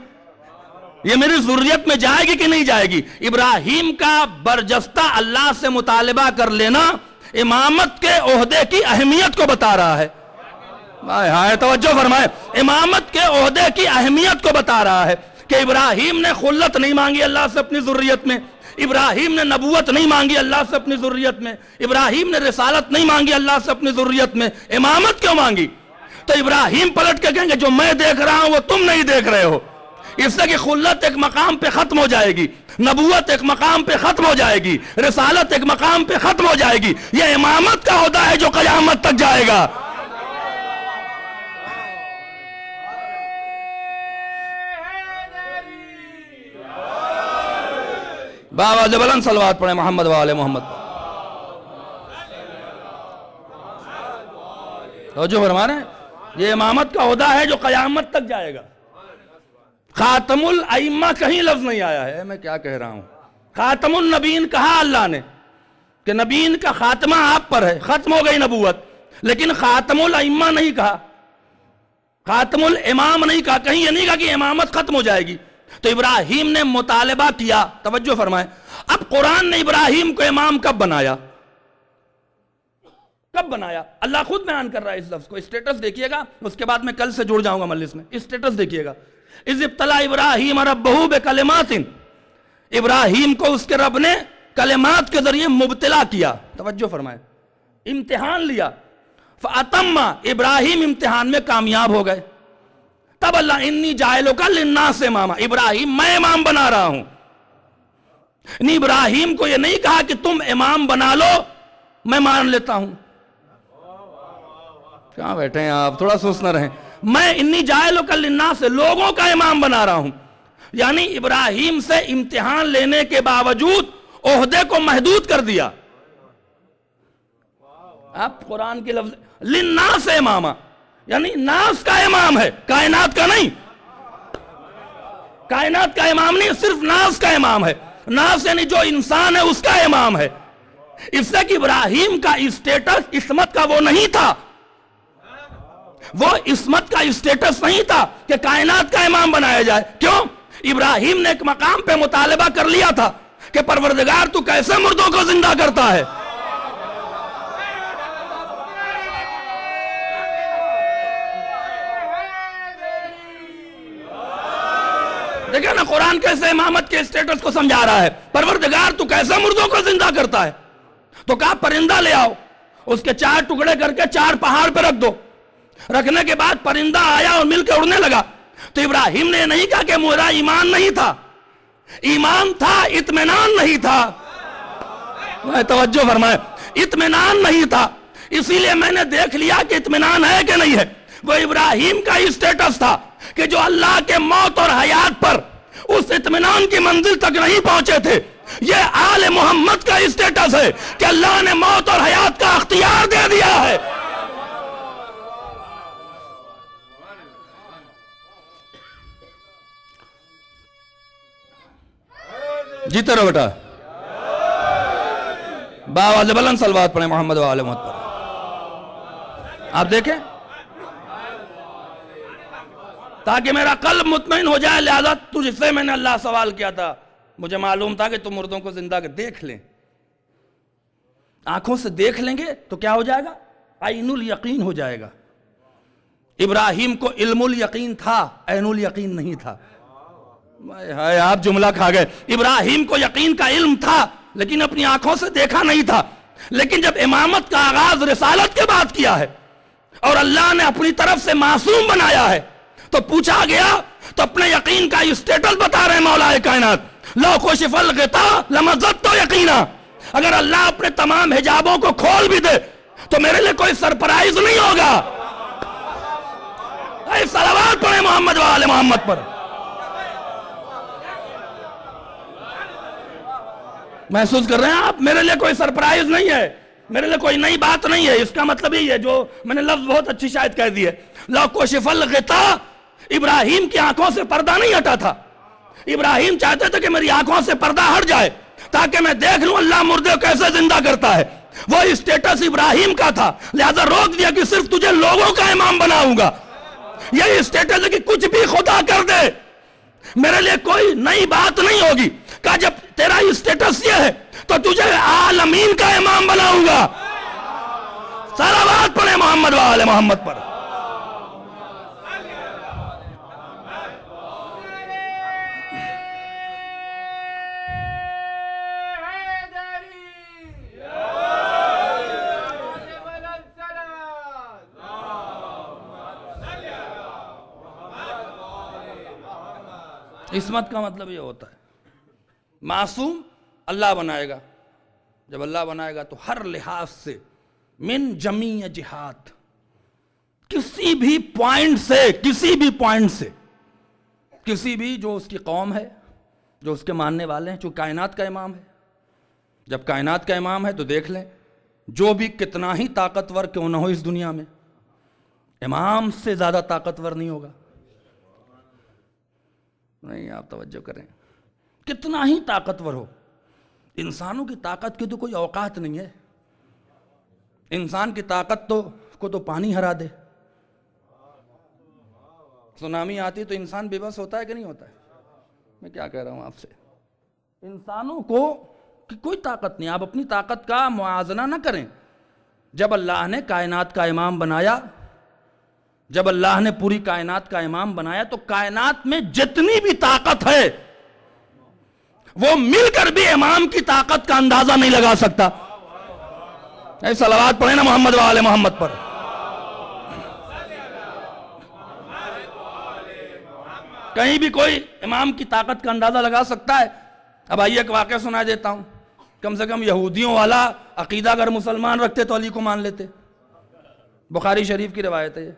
یہ میری ذریت میں جائے گی کہ نہیں جائے گی. ابراہیم کا برجستہ اللہ سے مطالبہ کر لینا امامت کے عہدے کی اہمیت کو بتا رہا ہے. ہائے توجہ فرمائے, امامت کے عہدے کی اہمیت کو بتا رہا ہے کہ ابراہیم نے خلت نہیں مانگی اللہ سے اپنی ذریت میں, ابراہیم نے نبوت نہیں مانگی اللہ سے اپنی ذریت میں, ابراہیم نے رسالت نہیں مانگی اللہ سے اپنی ذریت میں. امامت کیوں مانگی؟ تو ابراہیم پلٹ کے کہیں گے جو میں دیکھ رہا ہوں وہ تم نہیں دیکھ رہے ہو. اس سے کہ خلت ایک مقام پہ ختم ہو جائے گی, نبوت ایک مقام پہ ختم ہو جائے گی, رسالت ایک مقام پہ ختم ہو جائے گی. یہ امامت کا عہدہ ہے جو قیامت تک جائے گا. بابا بلند صلوات پڑھیں محمد وآل محمد. توجہ فرما رہے ہیں, یہ امامت کا عہدہ ہے جو قیامت تک جائے گا. خاتم الائمہ کہیں لفظ نہیں آیا ہے, میں کیا کہہ رہا ہوں. خاتم النبین کہا اللہ نے کہ نبین کا خاتمہ آپ پر ہے, ختم ہو گئی نبوت. لیکن خاتم الائمہ نہیں کہا, خاتم الامام نہیں کہا, کہیں یہ نہیں کہا کہ امامت ختم ہو جائے گی. تو ابراہیم نے مطالبہ کیا. توجہ فرمائیں. اب قرآن نے ابراہیم کو امام کب بنایا؟ کب بنایا؟ اللہ خود بیان کر رہا ہے اس لفظ کو. اسٹیٹس دیکھیے گا, اس کے بعد میں کل سے جڑ جاؤں گا مجلس میں. اسٹیٹس دیکھیے گا. اِذِ ابْتَلَىٰ إِبْرَاهِيمَ رَبَّهُ بِكَلِمَاتٍ, ابراہیم کو اس کے رب نے کلمات کے ذریعے مبتلا کیا. توجہ فرمائیں, امتحان لیا. فَأَتَمَّ, ابراہیم امتحان میں کامیاب ہو گئے. تب اللہ انی جَاعِلُكَ لِلنَّاسِ اماما, ابراہیم میں امام بنا رہا ہوں. نہیں, ابراہیم کو یہ نہیں کہا کہ تم امام بنا لو میں مان لیتا ہوں. کہاں بیٹھے ہیں آپ؟ تھوڑا سوچ نہ رہیں. میں انی جَاعِلُكَ لِلنَّاسِ, لوگوں کا امام بنا رہا ہوں. یعنی ابراہیم سے امتحان لینے کے باوجود عہدے کو محدود کر دیا. آپ قرآن کے لفظ للناس اماما, یعنی ناس کا امام ہے, کائنات کا نہیں. کائنات کا امام نہیں, صرف ناس کا امام ہے. ناس یعنی جو انسان ہے اس کا امام ہے. اس سے کہ ابراہیم کا اسٹیٹس عصمت کا وہ نہیں تھا, وہ عصمت کا اسٹیٹس نہیں تھا کہ کائنات کا امام بنایا جائے. کیوں؟ ابراہیم نے ایک مقام پہ مطالبہ کر لیا تھا کہ پروردگار تو کیسے مردوں کو زندہ کرتا ہے. دیکھیں نا قرآن کیسے امامت کے اسٹیٹس کو سمجھا رہا ہے. پروردگار تو کیسے مردوں کو زندہ کرتا ہے. تو کہا پرندہ لے آؤ, اس کے 4 ٹکڑے کر کے 4 پہاڑ پہ رکھ دو. رکھنے کے بعد پرندہ آیا اور مل کے اڑنے لگا. تو ابراہیم نے نہیں کہا کہ میرا ایمان نہیں تھا, ایمان تھا, اطمینان نہیں تھا. توجہ فرمائے, اطمینان نہیں تھا. اسی لیے میں نے دیکھ لیا کہ اطمینان ہے کہ نہیں ہے. وہ ابراہیم کا ہی سٹیٹس تھا کہ جو اللہ کے موت اور حیات پر اس اطمینان کی منزل تک نہیں پہنچے تھے. یہ آل محمد کا سٹیٹس ہے کہ اللہ نے موت اور حیات کا اختیار دے دیا ہے. جیتے رہو بیٹا. باواز بلند صلوات پڑھیں محمد و آل محمد پر. آپ دیکھیں تاکہ میرا قلب مطمئن ہو جائے. لہذا تجھ سے میں نے اللہ سوال کیا تھا, مجھے معلوم تھا کہ تم مردوں کو زندہ دیکھ لیں. آنکھوں سے دیکھ لیں گے تو کیا ہو جائے گا؟ عین الیقین ہو جائے گا. ابراہیم کو علم الیقین تھا, عین الیقین نہیں تھا. آپ جملہ کھا گئے. ابراہیم کو یقین کا علم تھا لیکن اپنی آنکھوں سے دیکھا نہیں تھا. لیکن جب امامت کا آغاز رسالت کے بعد کیا ہے اور اللہ نے اپنی طرف سے معصوم بنایا ہے تو پوچھا گیا تو اپنے یقین کا اسٹیٹس بتا رہے ہیں مولا کائنات. لو کشف الغطاء لمزدت یقینا. اگر اللہ اپنے تمام حجابوں کو کھول بھی دے تو میرے لیے کوئی سرپرائز نہیں ہوگا. اے صلوات پڑھیں محمد و آل محمد پر. محسوس کر رہے ہیں آپ؟ میرے لیے کوئی سرپرائز نہیں ہے, میرے لیے کوئی نئی بات نہیں ہے. اس کا مطلب یہی ہے جو میں نے لفظ بہت اچھی شاید کہہ دی ہے. لو کشف الغطاء, ابراہیم کی آنکھوں سے پردہ نہیں ہٹا تھا. ابراہیم چاہتے تھے کہ میری آنکھوں سے پردہ ہٹ جائے تاکہ میں دیکھ لوں اللہ مردے کیسے زندہ کرتا ہے. وہ اسٹیٹس ابراہیم کا تھا, لہذا روک دیا کہ صرف تجھے لوگوں کا امام بناؤں گا. یہی اسٹیٹس ہے کہ کچھ بھی خدا کر دے میرے لیے کوئی نئی بات نہیں ہوگی. کہا جب تیرا اسٹیٹس یہ ہے تو تجھے عالمین کا امام بناؤں گا. صلوات پڑھیں محمد و آل محمد پر. عصمت کا مطلب یہ ہوتا ہے معصوم اللہ بنائے گا. جب اللہ بنائے گا تو ہر لحاظ سے من جمیع جہات, کسی بھی پوائنٹ سے کسی بھی جو اس کی قوم ہے, جو اس کے ماننے والے ہیں, جو کائنات کا امام ہے. جب کائنات کا امام ہے تو دیکھ لیں جو بھی کتنا ہی طاقتور کیوں نہ ہو اس دنیا میں, امام سے زیادہ طاقتور نہیں ہوگا. نہیں, آپ توجہ کریں. کتنا ہی طاقتور ہو, انسانوں کی طاقت کی تو کوئی اوقات نہیں ہے. انسان کی طاقت کو تو پانی ہرا دے. سونامی آتی تو انسان بے بس ہوتا ہے کہ نہیں ہوتا ہے؟ میں کیا کہہ رہا ہوں آپ سے, انسانوں کو کوئی طاقت نہیں. آپ اپنی طاقت کا موازنہ نہ کریں. جب اللہ نے کائنات کا امام بنایا, جب اللہ نے پوری کائنات کا امام بنایا تو کائنات میں جتنی بھی طاقت ہے وہ مل کر بھی امام کی طاقت کا اندازہ نہیں لگا سکتا. اے صلوات پڑھیں نا محمد و آل محمد پر. کہیں بھی کوئی امام کی طاقت کا اندازہ لگا سکتا ہے؟ اب آئیے ایک واقعہ سنا دیتا ہوں. کم سے کم یہودیوں والا عقیدہ اگر مسلمان رکھتے تو علی کو مان لیتے. بخاری شریف کی روایت ہے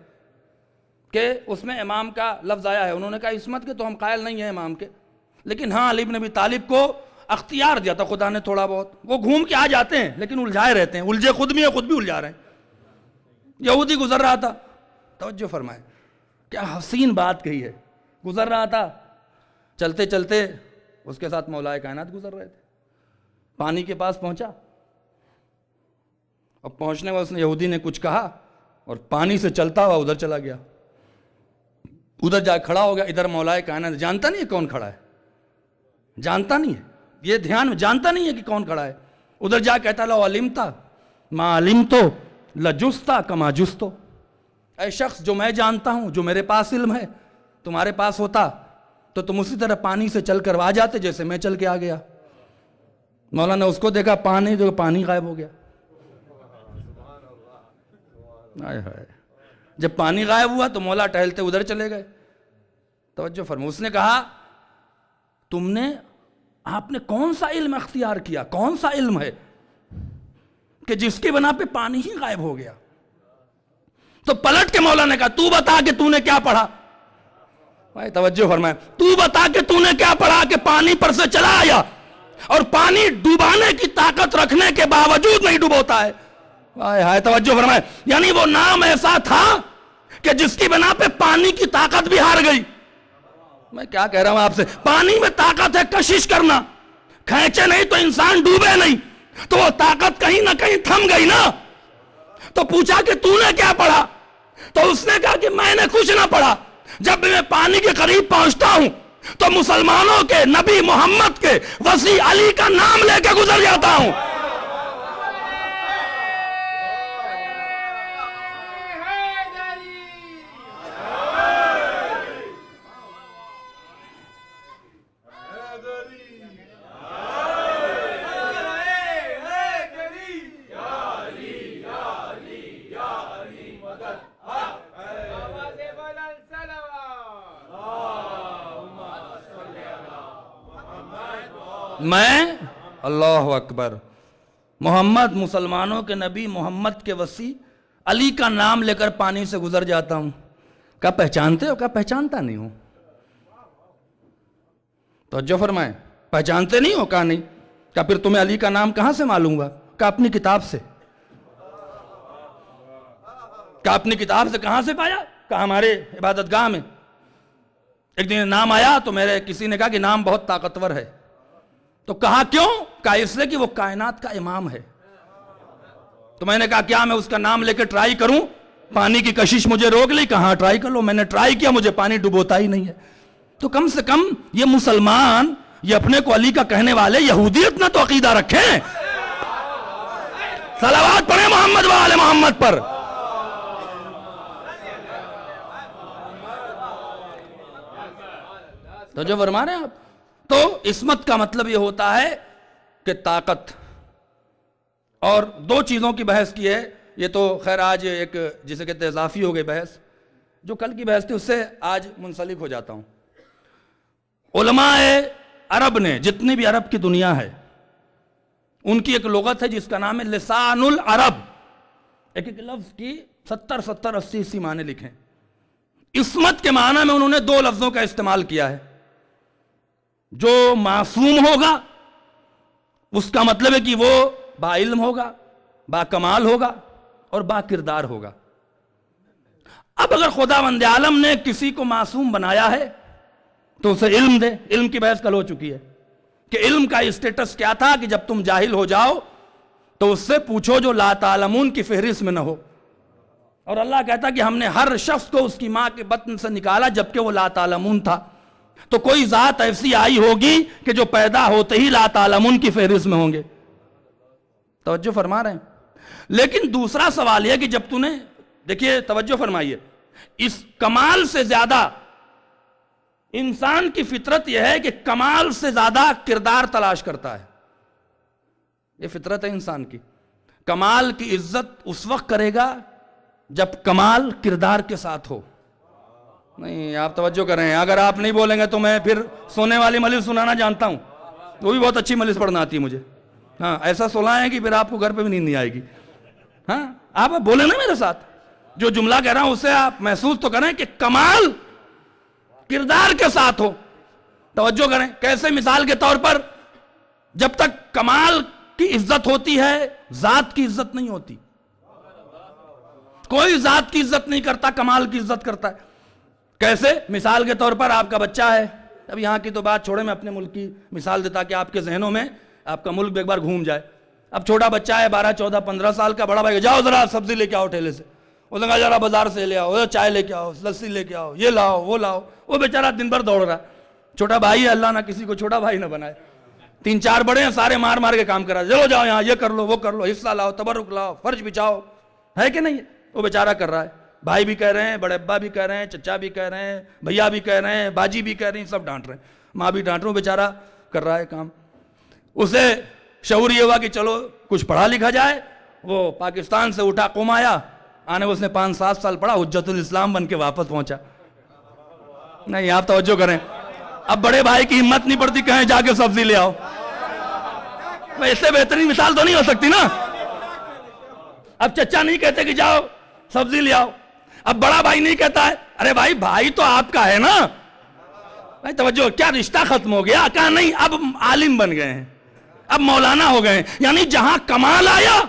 کہ اس میں امام کا لفظ آیا ہے. انہوں نے کہا عصمت کے تو ہم قائل نہیں ہیں امام کے, لیکن ہاں علی بن ابی طالب کو اختیار دیا تھا خدا نے تھوڑا بہت. وہ گھوم کے آ جاتے ہیں لیکن الجھائے رہتے ہیں, الجھے خود بھی ہیں, خود بھی الجھا رہے ہیں. یہودی گزر رہا تھا, توجہ فرمائے کیا حسین بات کہی ہے. گزر رہا تھا, چلتے چلتے اس کے ساتھ مولا کائنات گزر رہے تھے. پانی کے پاس پہنچا اور پہنچنے میں اس نے یہودی نے کچھ کہا اور پانی سے چلتا ہوا ادھر چلا گیا. ادھر جا کھڑا ہو گیا. ادھر مولا کائنات جانتا نہیں ہے کون کھڑا ہے, جانتا نہیں ہے, یہ دھیان میں جانتا نہیں ہے کہ کون کھڑا ہے. ادھر جا کہتا لو علمتا ما علمتو لجستا کما جستو. اے شخص جو میں جانتا ہوں, جو میرے پاس علم ہے, تمہارے پاس ہوتا تو تم اسی طرح پانی سے چل کر آ جاتے جیسے میں چل کے آ گیا. مولا نے اس کو دیکھا, پانی غائب ہو گیا. جب پانی غائب ہوا تو مولا ٹہلتے ادھر چلے گئے. توجہ فرمو, اس نے کہا آپ نے کون سا علم اختیار کیا, کون سا علم ہے کہ جس کی بنا پہ پانی ہی غائب ہو گیا. تو پلٹ کے مولا نے کہا تو بتا کہ تو نے کیا پڑھا. بھائی توجہ فرمائے, تو بتا کہ تو نے کیا پڑھا کہ پانی پر سے چلا آیا اور پانی ڈوبانے کی طاقت رکھنے کے باوجود نہیں ڈوبوتا ہے. ہائے توجہ فرمائے, یعنی وہ نام ایسا تھا کہ جس کی بنا پہ پانی کی طاقت بھی ہار گئی. میں کیا کہہ رہا ہوں آپ سے, پانی میں طاقت ہے کشش کرنا, کھینچے نہیں تو انسان ڈوبے نہیں, تو وہ طاقت کہیں نہ کہیں تھم گئی نا. تو پوچھا کہ تو نے کیا پڑھا, تو اس نے کہا کہ میں نے کچھ نہ پڑھا, جب بھی میں پانی کے قریب پہنچتا ہوں تو مسلمانوں کے نبی محمد کے وسیع علی کا نام لے کے گزر جاتا ہوں. میں اللہ اکبر محمد مسلمانوں کے نبی محمد کے وسیع علی کا نام لے کر پانی سے گزر جاتا ہوں. کیا پہچانتے ہو؟ کیا پہچانتا نہیں ہوں؟ توجہ فرمائیں, پہچانتے نہیں ہو؟ کہا نہیں. کیا پھر تمہیں علی کا نام کہاں سے معلوم ہوا؟ کہا اپنی کتاب سے. کہا اپنی کتاب سے کہاں سے پایا؟ کہا ہمارے عبادت گاہ میں ایک دن نام آیا تو میرے کسی نے کہا کہ نام بہت طاقتور ہے. تو کہا کیوں؟ کہا اس لیے کہ وہ کائنات کا امام ہے. تو میں نے کہا کیا میں اس کا نام لے کے ٹرائی کروں؟ پانی کی کشش مجھے روک لی. کہاں ٹرائی کر لو. میں نے ٹرائی کیا, مجھے پانی ڈبوتا ہی نہیں ہے. تو کم سے کم یہ مسلمان, یہ اپنے کو علی کا کہنے والے یہودیت نہ تو عقیدہ رکھیں. صلوات پڑھیں محمد و آل محمد پر. تو جو فرما رہے ہیں آپ, تو عصمت کا مطلب یہ ہوتا ہے کہ طاقت. اور دو چیزوں کی بحث کی ہے. یہ تو خیر آج ایک جسے کہتے ہیں اضافی ہو گئی بحث, جو کل کی بحث تھی اس سے آج منسلک ہو جاتا ہوں. علماء عرب نے, جتنی بھی عرب کی دنیا ہے, ان کی ایک لغت ہے جس کا نام ہے لسان العرب. ایک ایک لفظ کی 70 80 معنی لکھیں. عصمت کے معنی میں انہوں نے دو لفظوں کا استعمال کیا ہے. جو معصوم ہوگا اس کا مطلب ہے کہ وہ با علم ہوگا, با کمال ہوگا اور با کردار ہوگا. اب اگر خداوند عالم نے کسی کو معصوم بنایا ہے تو اسے علم دے. علم کی بحث کل ہو چکی ہے کہ علم کا اسٹیٹس کیا تھا کہ جب تم جاہل ہو جاؤ تو اس سے پوچھو جو لا تعلمون کی فہرست میں نہ ہو. اور اللہ کہتا کہ ہم نے ہر شخص کو اس کی ماں کے بطن سے نکالا جبکہ وہ لا تعلمون تھا. تو کوئی ذات ایسی آئی ہوگی کہ جو پیدا ہوتے ہی لا تعلمون کی فہرست میں ہوں گے. توجہ فرما رہے ہیں. لیکن دوسرا سوال یہ کہ جب تو نے, دیکھیے توجہ فرمائیے, اس کمال سے زیادہ انسان کی فطرت یہ ہے کہ کمال سے زیادہ کردار تلاش کرتا ہے. یہ فطرت ہے انسان کی. کمال کی عزت اس وقت کرے گا جب کمال کردار کے ساتھ ہو. نہیں آپ توجہ کر رہے ہیں, اگر آپ نہیں بولیں گے تو میں پھر سونے والی مجلس سنانا جانتا ہوں, وہ بھی بہت اچھی مجلس پڑھنا آتی ہے مجھے. ہاں ایسا سنائیں کہ پھر آپ کو گھر پہ بھی نیند نہیں آئے گی. ہاں آپ بولیں نا میرے ساتھ, جو جملہ کہہ رہا ہوں اسے آپ محسوس تو کریں کہ کمال کردار کے ساتھ ہو. توجہ کریں کیسے, مثال کے طور پر جب تک کمال کی عزت ہوتی ہے ذات کی عزت نہیں ہوتی. کوئی ذات کی عزت نہیں کرتا, کمال کی عزت کرتا ہے. کیسے؟ مثال کے طور پر آپ کا بچہ ہے, اب یہاں کی تو بات چھوڑے, میں اپنے ملک کی مثال دیتا کہ آپ کے ذہنوں میں آپ کا ملک بھی ایک بار گھوم جائے. اب چھوٹا بچہ ہے 12 14 15 سال کا, بڑا بھائی جاؤ ذرا سبزی لے کے آؤ ٹھیلے سے, وہ لگا ذرا بازار سے لے آؤ, چائے لے کے آؤ, لسی لے کے آؤ, یہ لاؤ وہ لاؤ. وہ بیچارہ دن بھر دوڑ رہا ہے. چھوٹا بھائی ہے, اللہ نہ کسی کو چھوٹا بھائی نہ بنائے. 3 4 بڑے ہیں, سارے مار مار کے کام کرا, چلو جاؤ یہاں یہ کر لو وہ کر لو, حصہ لاؤ, تبرک لاؤ, فرض بچاؤ, ہے کہ نہیں؟ وہ بیچارہ کر رہا ہے. بھائی بھی کہہ رہے ہیں, بڑے ابا بھی کہہ رہے ہیں, چچا بھی کہہ رہے ہیں, بھیا بھی کہہ رہے ہیں, باجی بھی کہہ رہی ہیں, سب ڈانٹ رہے ہیں, ماں بھی ڈانٹ رہے ہیں. بیچارہ کر رہا ہے کام. اسے شعور یہ ہوا کہ چلو کچھ پڑھا لکھا جائے. وہ پاکستان سے اٹھا, قوم آیا, آنے اس نے 5 7 سال پڑھا, حجت الاسلام بن کے واپس پہنچا. نہیں آپ توجہ کریں, اب بڑے بھائی کی ہمت نہیں پڑتی کہیں جا کے سبزی لے آؤ. اس سے بہترین مثال تو نہیں ہو سکتی نا. اب چچا نہیں کہتے کہ جاؤ سبزی لے آؤ, اب بڑا بھائی نہیں کہتا ہے ارے بھائی بھائی تو آپ کا ہے نا بھائی توجہ کیا رشتہ ختم ہو گیا کہا نہیں اب عالم بن گئے ہیں اب مولانا ہو گئے ہیں یعنی جہاں کمال آیا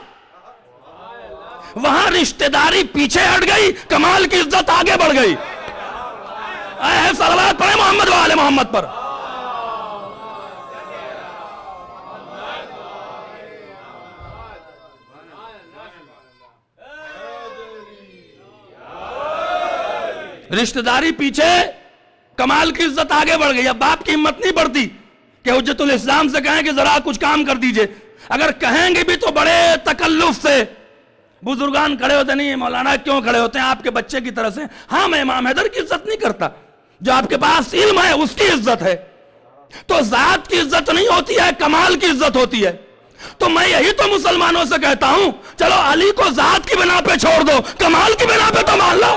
وہاں رشتہ داری پیچھے ہٹ گئی کمال کی عزت آگے بڑھ گئی صلوات پڑھیں محمد و آل محمد پر رشتہ داری پیچھے کمال کی عزت آگے بڑھ گئی اب باپ کی ہمت نہیں بڑھتی کہ حجت الاسلام سے کہیں کہ ذرا کچھ کام کر دیجئے اگر کہیں گے بھی تو بڑے تکلف سے بزرگان کھڑے ہوتے نہیں مولانا کیوں کھڑے ہوتے ہیں آپ کے بچے کی طرح سے ہاں میں امام حیدر کی عزت نہیں کرتا جو آپ کے پاس علم ہے اس کی عزت ہے تو ذات کی عزت نہیں ہوتی ہے کمال کی عزت ہوتی ہے تو میں یہی تو مسلمانوں سے کہتا ہوں چلو علی کو ذات کی بنا پہ چھوڑ دو کمال کی بنا پہ تو مان لو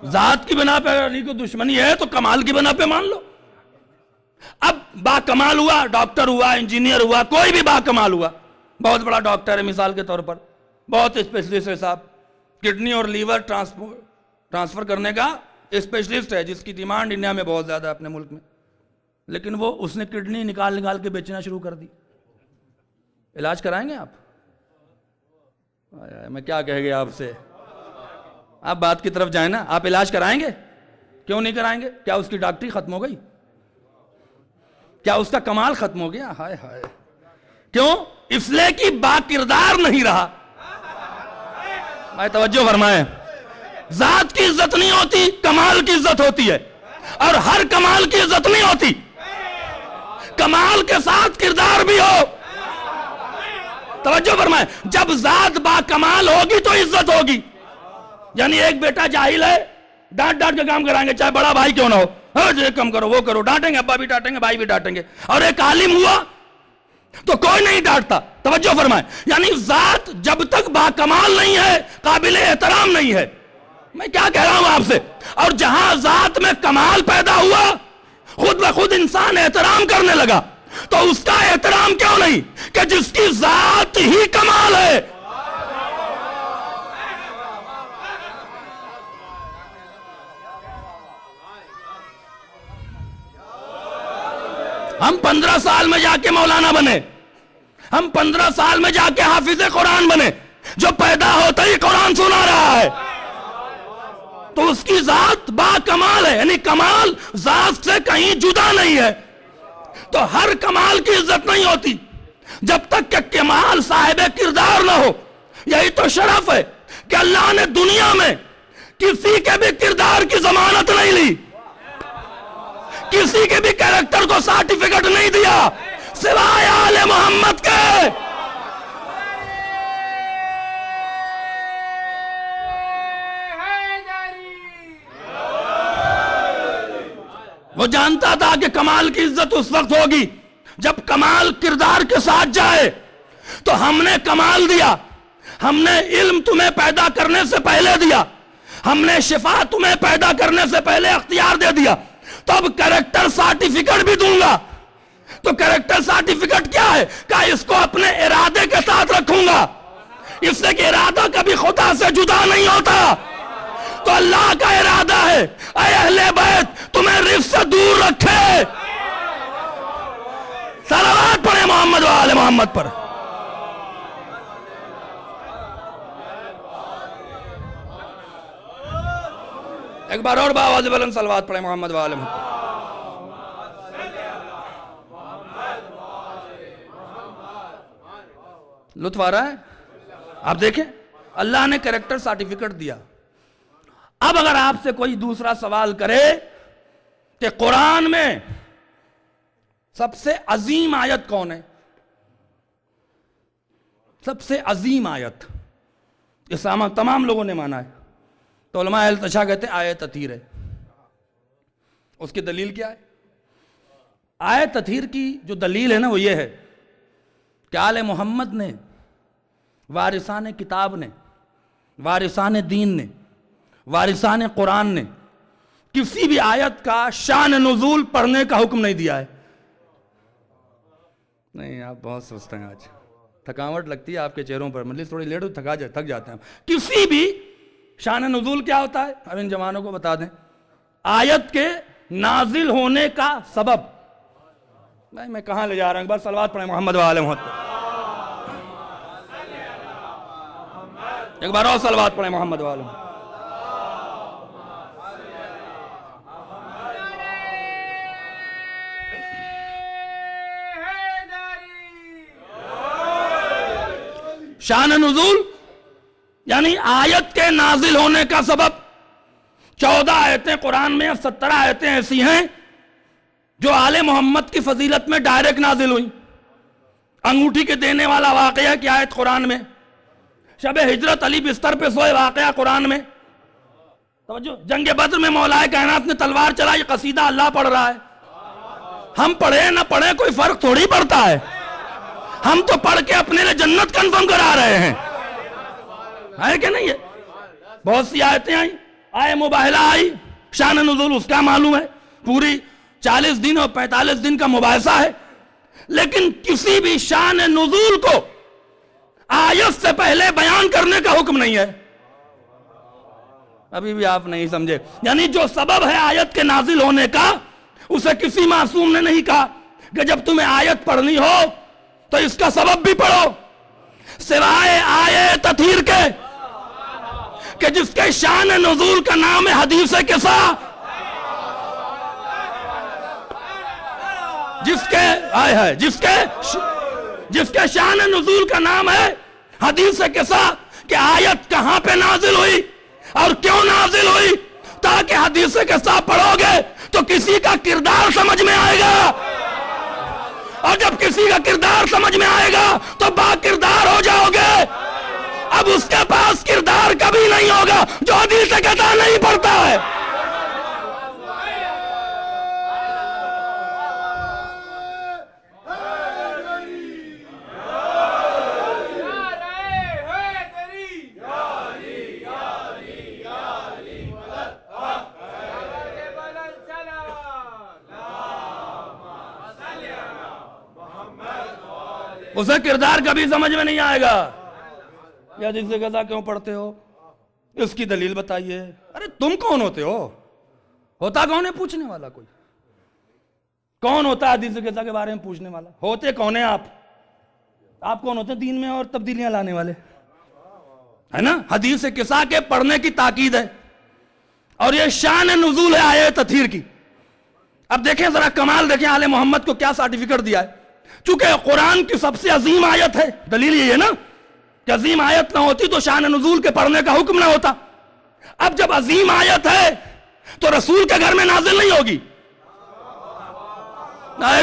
ذات کی بنا پہ علی کو دشمنی ہے تو کمال کی بنا پہ مان لو اب با کمال ہوا ڈاکٹر ہوا انجینئر ہوا کوئی بھی با کمال ہوا بہت بڑا ڈاکٹر ہے مثال کے طور پر بہت اسپیشلسٹ ہے صاحب کڈنی اور لیور ٹرانسفر کرنے کا اسپیشلسٹ ہے جس کی ڈیمانڈ انڈیا میں بہت زیادہ ہے اپنے ملک میں لیکن وہ اس نے کڈنی نکال کے بیچنا شروع کر دی علاج کرائیں گے آپ میں کیا کہہ گیا آپ سے آپ بات کی طرف جائیں نا آپ علاج کرائیں گے کیوں نہیں کرائیں گے کیا اس کی ڈاکٹری ختم ہو گئی کیا اس کا کمال ختم ہو گیا ہائے ہائے کیوں اس لیے کہ با کردار نہیں رہا بھائی توجہ فرمائیں ذات کی عزت نہیں ہوتی کمال کی عزت ہوتی ہے اور ہر کمال کی عزت نہیں ہوتی کمال کے ساتھ کردار بھی ہو توجہ فرمائیں جب ذات با کمال ہوگی تو عزت ہوگی یعنی ایک بیٹا جاہل ہے ڈانٹ کے کام کرائیں گے چاہے بڑا بھائی کیوں نہ ہو جو کم کرو وہ کرو ڈانٹیں گے ابا بھی ڈانٹیں گے بھائی بھی ڈانٹیں گے اور ایک عالم ہوا تو کوئی نہیں ڈانٹتا توجہ فرمائیں یعنی ذات جب تک با کمال نہیں ہے قابل احترام نہیں ہے میں کیا کہہ رہا ہوں آپ سے اور جہاں ذات میں کمال پیدا ہوا خود بخود انسان احترام کرنے لگا تو اس کا احترام کیوں نہیں کہ جس کی ذات ہی کمال ہے ہم 15 سال میں جا کے مولانا بنے ہم 15 سال میں جا کے حافظ قرآن بنے جو پیدا ہوتا ہی قرآن سنا رہا ہے تو اس کی ذات با کمال ہے یعنی کمال ذات سے کہیں جدا نہیں ہے تو ہر کمال کی عزت نہیں ہوتی جب تک کہ کمال صاحب کردار نہ ہو یہی تو شرف ہے کہ اللہ نے دنیا میں کسی کے بھی کردار کی ضمانت نہیں لی کسی کے بھی کریکٹر کو سرٹیفکیٹ نہیں دیا سوائے آل محمد کے وہ جانتا تھا کہ کمال کی عزت اس وقت ہوگی جب کمال کردار کے ساتھ جائے تو ہم نے کمال دیا ہم نے علم تمہیں پیدا کرنے سے پہلے دیا ہم نے شفا تمہیں پیدا کرنے سے پہلے اختیار دے دیا تو اب کریکٹر سرٹیفکیٹ بھی دوں گا تو کریکٹر سرٹیفکیٹ کیا ہے کہ اس کو اپنے ارادے کے ساتھ رکھوں گا اس سے کہ ارادہ کبھی خدا سے جدا نہیں ہوتا تو اللہ کا ارادہ ہے اے اہل بیت تمہیں رزق سے دور رکھے صلوات پڑھیں محمد و آل محمد پر ایک بار اور باواز بلند صلوات پڑھیں محمد و آل محمد لطف آ رہا ہے آپ دیکھیں اللہ نے کریکٹر سرٹیفکیٹ دیا اب اگر آپ سے کوئی دوسرا سوال کرے کہ قرآن میں سب سے عظیم آیت کون ہے سب سے عظیم آیت یہ تمام لوگوں نے مانا ہے تو علماء اہل تشیع کہتے ہیں آیت تطہیر ہے اس کی دلیل کیا ہے آیت تطہیر کی جو دلیل ہے نا وہ یہ ہے کہ آل محمد نے، وارثان کتاب نے، وارثان دین نے، وارثان قرآن نے کسی بھی آیت کا شان نزول پڑھنے کا حکم نہیں دیا ہے. نہیں آپ بہت سست ہیں، آج تھکاوٹ لگتی ہے آپ کے چہروں پر، مجلس تھوڑی لیٹ ہو تھک جاتے ہیں. کسی بھی شان نزول کیا ہوتا ہے اب ان جوانوں کو بتا دیں، آیت کے نازل ہونے کا سبب. نہیں میں کہاں لے جا رہا ہوں، بس صلوات پڑھیں محمد وآل محمد. ایک بار اور صلوات پڑھیں محمد وآل محمد. شان نزول یعنی آیت کے نازل ہونے کا سبب. 14 آیتیں قرآن میں، 17 آیتیں ایسی ہیں جو آل محمد کی فضیلت میں ڈائریکٹ نازل ہوئی. انگوٹھی کے دینے والا واقعہ کی آیت قرآن میں، شب ہجرت علی بستر پہ سوئے واقعہ قرآن میں. توجہ، جنگ بدر میں مولا کائنات نے تلوار چلائی، قصیدہ اللہ پڑھ رہا ہے. ہم پڑھیں نہ پڑھیں کوئی فرق تھوڑی پڑتا ہے، ہم تو پڑھ کے اپنے لیے جنت کنفرم کرا رہے ہیں، ہے کہ نہیں ہے؟ بہت سی آیتیں آئیں، آئے مباہلہ آئی، شان نزول اس کا معلوم ہے، پوری 40 دن اور 45 دن کا مباحثہ ہے. لیکن کسی بھی شان نزول کو آیت سے پہلے بیان کرنے کا حکم نہیں ہے. ابھی بھی آپ نہیں سمجھے. یعنی جو سبب ہے آیت کے نازل ہونے کا، اسے کسی معصوم نے نہیں کہا کہ جب تمہیں آیت پڑھنی ہو تو اس کا سبب بھی پڑھو، سوائے آیت تطہیر کے کہ جس کے شان نزول کا نام ہے حدیث قصہ، جس کے شان نزول کا نام ہے حدیث قصہ، کہ آیت کہاں پہ نازل ہوئی اور کیوں نازل ہوئی، تاکہ حدیث قصہ پڑھو گے تو کسی کا کردار سمجھ میں آئے گا، اور جب کسی کا کردار سمجھ میں آئے گا تو با کردار ہو جاؤ گے. اب اس کے پاس کردار کبھی نہیں ہوگا جو حدیث قصہ نہیں پڑھتا ہے. اسے کردار کبھی سمجھ میں نہیں آئے گا. یا حدیث قصہ کیوں پڑھتے ہو، اس کی دلیل بتائیے. ارے تم کون ہوتے ہو؟ ہوتا کون ہے پوچھنے والا؟ کوئی کون ہوتا ہے حدیث قصہ کے بارے میں پوچھنے والا؟ ہوتے کون ہیں آپ؟ آپ کون ہوتے ہیں دین میں اور تبدیلیاں لانے والے؟ ہے نا، حدیث قصہ کے پڑھنے کی تاکید ہے، اور یہ شان نزول ہے آیت تطہیر کی. اب دیکھیں ذرا کمال، دیکھیں آل محمد کو کیا سرٹیفکیٹ دیا ہے. چونکہ قرآن کی سب سے عظیم آیت ہے، دلیل یہ ہے نا کہ عظیم آیت نہ ہوتی تو شان نزول کے پڑھنے کا حکم نہ ہوتا. اب جب عظیم آیت ہے تو رسول کے گھر میں نازل نہیں ہوگی.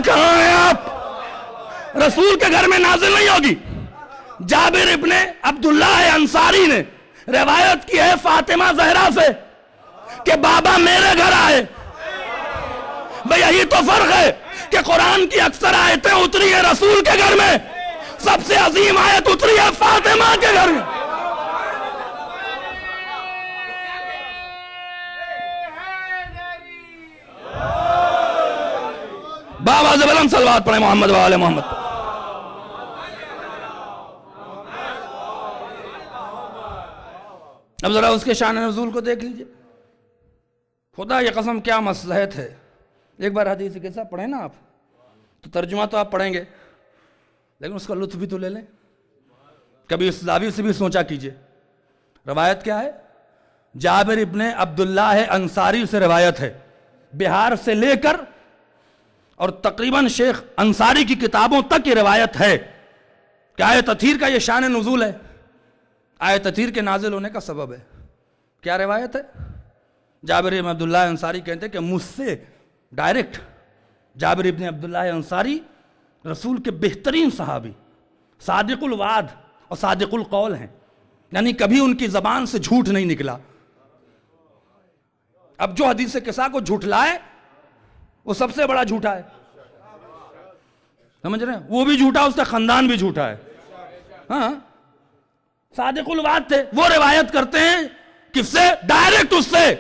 کہاں ہیں آپ؟ رسول کے گھر میں نازل نہیں ہوگی. جابر ابن عبداللہ انصاری نے روایت کی ہے فاطمہ زہرا سے کہ بابا میرے گھر آئے. بھئی یہی تو فرق ہے کہ قرآن کی اکثر آیتیں اتری ہیں رسول کے گھر میں، سب سے عظیم آیت اتری ہے فاطمہ کے گھر میں. بابا سے بلند صلوات پڑھیں محمد وآل محمد. اب ذرا اس کے شان نزول کو دیکھ لیجئے. خدا یہ قسم کیا مصلحت ہے. ایک بار حدیث قصہ پڑھیں نا آپ، تو ترجمہ تو آپ پڑھیں گے لیکن اس کا لطف بھی تو لے لیں. کبھی اس زاویے سے بھی سوچا کیجئے. روایت کیا ہے؟ جابر ابن عبداللہ انصاری سے روایت ہے، بہار سے لے کر اور تقریباً شیخ انصاری کی کتابوں تک یہ روایت ہے کہ آیت تطہیر کا یہ شان نزول ہے، آیت تطہیر کے نازل ہونے کا سبب ہے. کیا روایت ہے؟ جابر ابن عبداللہ انصاری کہتے ہیں کہ مجھ سے ڈائریکٹ جابر ابن عبداللہ انصاری رسول کے بہترین صحابی، صادق الوعد اور صادق القول ہیں، یعنی کبھی ان کی زبان سے جھوٹ نہیں نکلا. اب جو حدیث قصہ کو جھوٹلائے وہ سب سے بڑا جھوٹا ہے. سمجھ رہے ہیں؟ وہ بھی جھوٹا، اس کا خاندان بھی جھوٹا ہے. ہاں صادق الوعد تھے. وہ روایت کرتے ہیں کس سے؟ ڈائریکٹ اس سے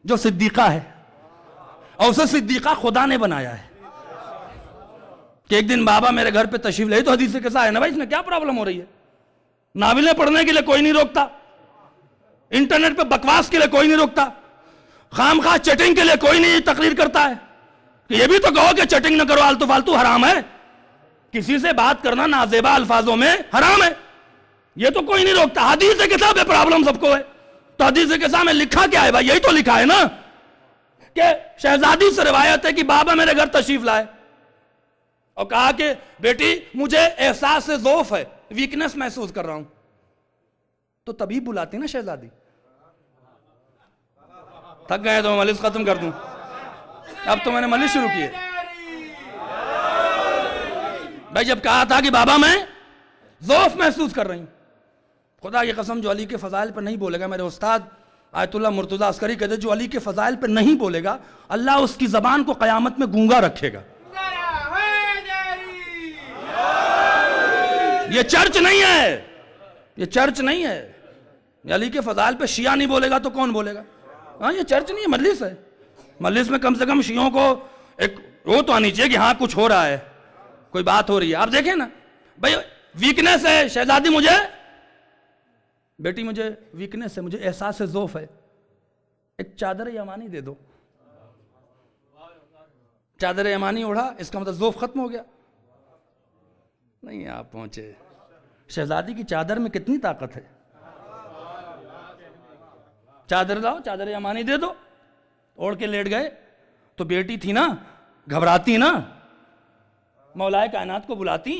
جو صدیقہ ہے، اور اسے صدیقہ خدا نے بنایا ہے. کہ ایک دن بابا میرے گھر پہ تشریف لے تو حدیث کے ساتھ ہے نا بھائی اس میں کیا پرابلم ہو رہی ہے؟ ناولیں پڑھنے کے لیے کوئی نہیں روکتا، انٹرنیٹ پہ بکواس کے لیے کوئی نہیں روکتا، خام خواہ چیٹنگ کے لیے کوئی نہیں تقریر کرتا ہے کہ یہ بھی تو کہو کہ چیٹنگ نہ کرو، آلتو فالتو حرام ہے، کسی سے بات کرنا نازیبا الفاظوں میں حرام ہے، یہ تو کوئی نہیں روکتا. حدیث کے ساتھ پرابلم سب کو ہے. تو حدیث کے ساتھ میں لکھا کیا ہے بھائی؟ یہی تو لکھا ہے نا کہ شہزادی سے روایت ہے کہ بابا میرے گھر تشریف لائے اور کہا کہ بیٹی مجھے احساس ضعف ہے، ویکنس محسوس کر رہا ہوں. تو طبیب بلاتی نا شہزادی. تھک گئے تو ملس ختم کر دوں، اب تو میں نے ملس شروع کی ہے. بھائی جب کہا تھا کہ بابا میں ضعف محسوس کر رہی ہوں، خدا کی قسم جو علی کے فضائل پر نہیں بولے گا، میرے استاد آیت اللہ مرتضی عسکری کہتے جو علی کے فضائل پر نہیں بولے گا اللہ اس کی زبان کو قیامت میں گونگا رکھے گا. یہ چرچ نہیں ہے، یہ چرچ نہیں ہے. علی کے فضائل پہ شیعہ نہیں بولے گا تو کون بولے گا؟ ہاں یہ چرچ نہیں ہے، مجلس ہے. مجلس میں کم سے کم شیعوں کو ایک وہ تو آنی چاہیے کہ ہاں کچھ ہو رہا ہے، کوئی بات ہو رہی ہے. آپ دیکھیں نا بھائی ویکنس ہے، شہزادی مجھے بیٹی مجھے ویکنس ہے، مجھے احساس ضعف ہے، ایک چادر یمانی دے دو. چادر یمانی اوڑھا، اس کا مطلب ضعف ختم ہو گیا؟ نہیں آپ پہنچے. شہزادی کی چادر میں کتنی طاقت ہے. چادر لاؤ، چادر یمانی دے دو، اوڑھ کے لیٹ گئے. تو بیٹی تھی نا، گھبراتی نا، مولا کائنات کو بلاتی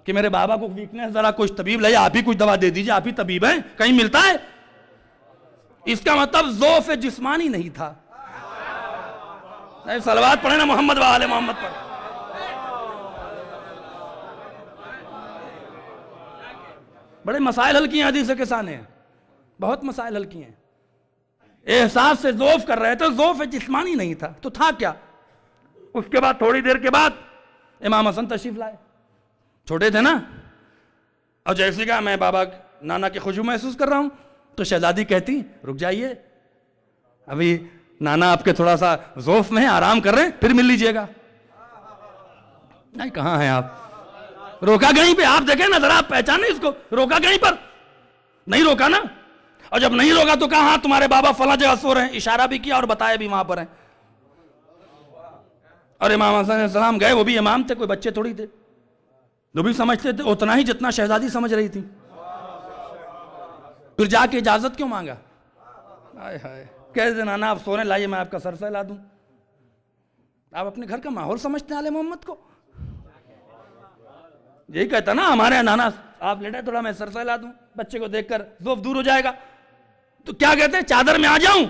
کہ میرے بابا کو ویکنس، ذرا کچھ طبیب لائے، آپ ہی کچھ دوا دے دیجئے، آپ ہی طبیب ہیں، کہیں ملتا ہے؟ اس کا مطلب ضعف جسمانی نہیں تھا. صلوات پڑھیں نا محمد و آل محمد پر. بڑے مسائل حل کیے ہیں حدیث کے سانے، بہت مسائل حل کیے ہیں. احساس سے ضعف کر رہے تھے، ضعف جسمانی نہیں تھا. تو تھا کیا؟ اس کے بعد تھوڑی دیر کے بعد امام حسن تشریف لائے، چھوٹے تھے نا، اور جیسے کہا میں بابا نانا کی خوشبو محسوس کر رہا ہوں. تو شہزادی کہتی رک جائیے، ابھی نانا آپ کے تھوڑا سا ضعف میں ہیں، آرام کر رہے ہیں، پھر مل لیجئے گا. نہیں کہاں ہیں آپ؟ روکا کہیں پہ؟ آپ دیکھیں نا ذرا، آپ پہچانے اس کو، روکا کہیں پر؟ نہیں روکا نا. اور جب نہیں روکا تو کہا ہاں تمہارے بابا فلاں جگہ سو رہے ہیں، اشارہ بھی کیا اور بتایا بھی وہاں پر ہیں. اور امام حسن علیہ السلام گئے، وہ بھی امام تھے، کوئی بچے تھوڑی تھے، وہ بھی سمجھتے تھے اتنا ہی جتنا شہزادی سمجھ رہی تھی. پھر جا کے اجازت کیوں مانگا؟ ہائے ہائے، کہہ دے نانا آپ سو رہے ہیں، لائیے میں آپ کا سر سہلا دوں. آپ اپنے گھر کا ماحول سمجھتے ہیں آل محمد کو؟ یہی کہتا نا ہمارے نانا آپ لیٹے تھوڑا میں سر سہلا دوں، بچے کو دیکھ کر ضعف دور ہو جائے گا. تو کیا کہتے ہیں؟ چادر میں آ جاؤں.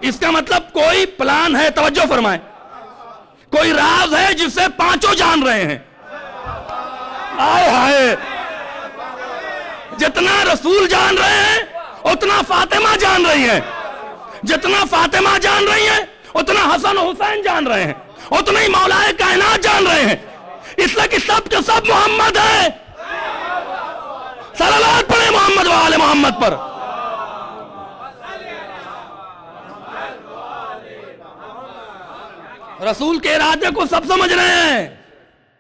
اس کا مطلب کوئی پلان ہے، توجہ فرمائیں، کوئی راز ہے جسے پانچوں جان رہے ہیں. آئے ہائے، جتنا رسول جان رہے ہیں اتنا فاطمہ جان رہی ہیں، جتنا فاطمہ جان رہی ہیں اتنا حسن و حسین جان رہے ہیں، اتنا ہی مولا کائنات جان رہے ہیں. اس لیے کہ سب کے سب محمد ہیں. صلوات پڑھیں محمد و آل محمد پر. رسول کے ارادے کو سب سمجھ رہے ہیں.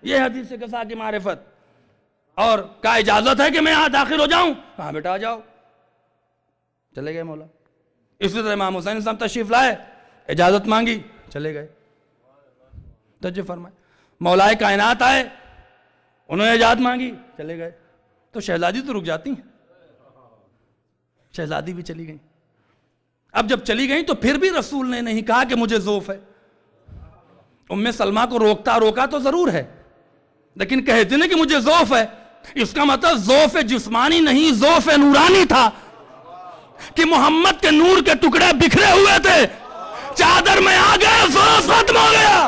یہ حدیث کے ساتھ کی معرفت. اور کیا اجازت ہے کہ میں یہاں داخل ہو جاؤں؟ کہاں بیٹا آ جاؤ. چلے گئے مولا. اسی طرح امام حسین صاحب تشریف لائے، اجازت مانگی، چلے گئے. توجہ فرمائے. مولا کائنات آئے، انہوں نے اجازت مانگی، چلے گئے. تو شہزادی تو رک جاتی ہیں، شہزادی بھی چلی گئیں. اب جب چلی گئیں تو پھر بھی رسول نے نہیں کہا کہ مجھے ضعف ہے. ام سلمہ کو روکا تو ضرور ہے، لیکن کہتے نا کہ مجھے ضعف ہے. اس کا مطلب ضعف جسمانی نہیں، ضعف نورانی تھا کہ محمد کے نور کے ٹکڑے بکھرے ہوئے تھے، چادر میں آ گئے، ضعف ختم ہو گیا.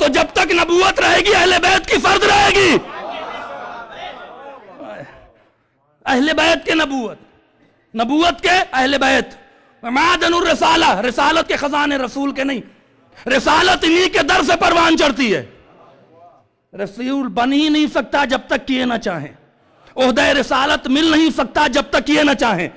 تو جب تک نبوت رہے گی اہل بیت کی فرد رہے گی. اہل بیت کے نبوت کے اہل بیت. معدن الرسالہ، رسالت کے خزانے رسول کے نہیں. رسالت انہی کے در سے پروان چڑھتی ہے. رسول بن ہی نہیں سکتا جب تک کہ یہ نہ چاہیں. عہدہ رسالت مل نہیں سکتا جب تک یہ نہ چاہیں.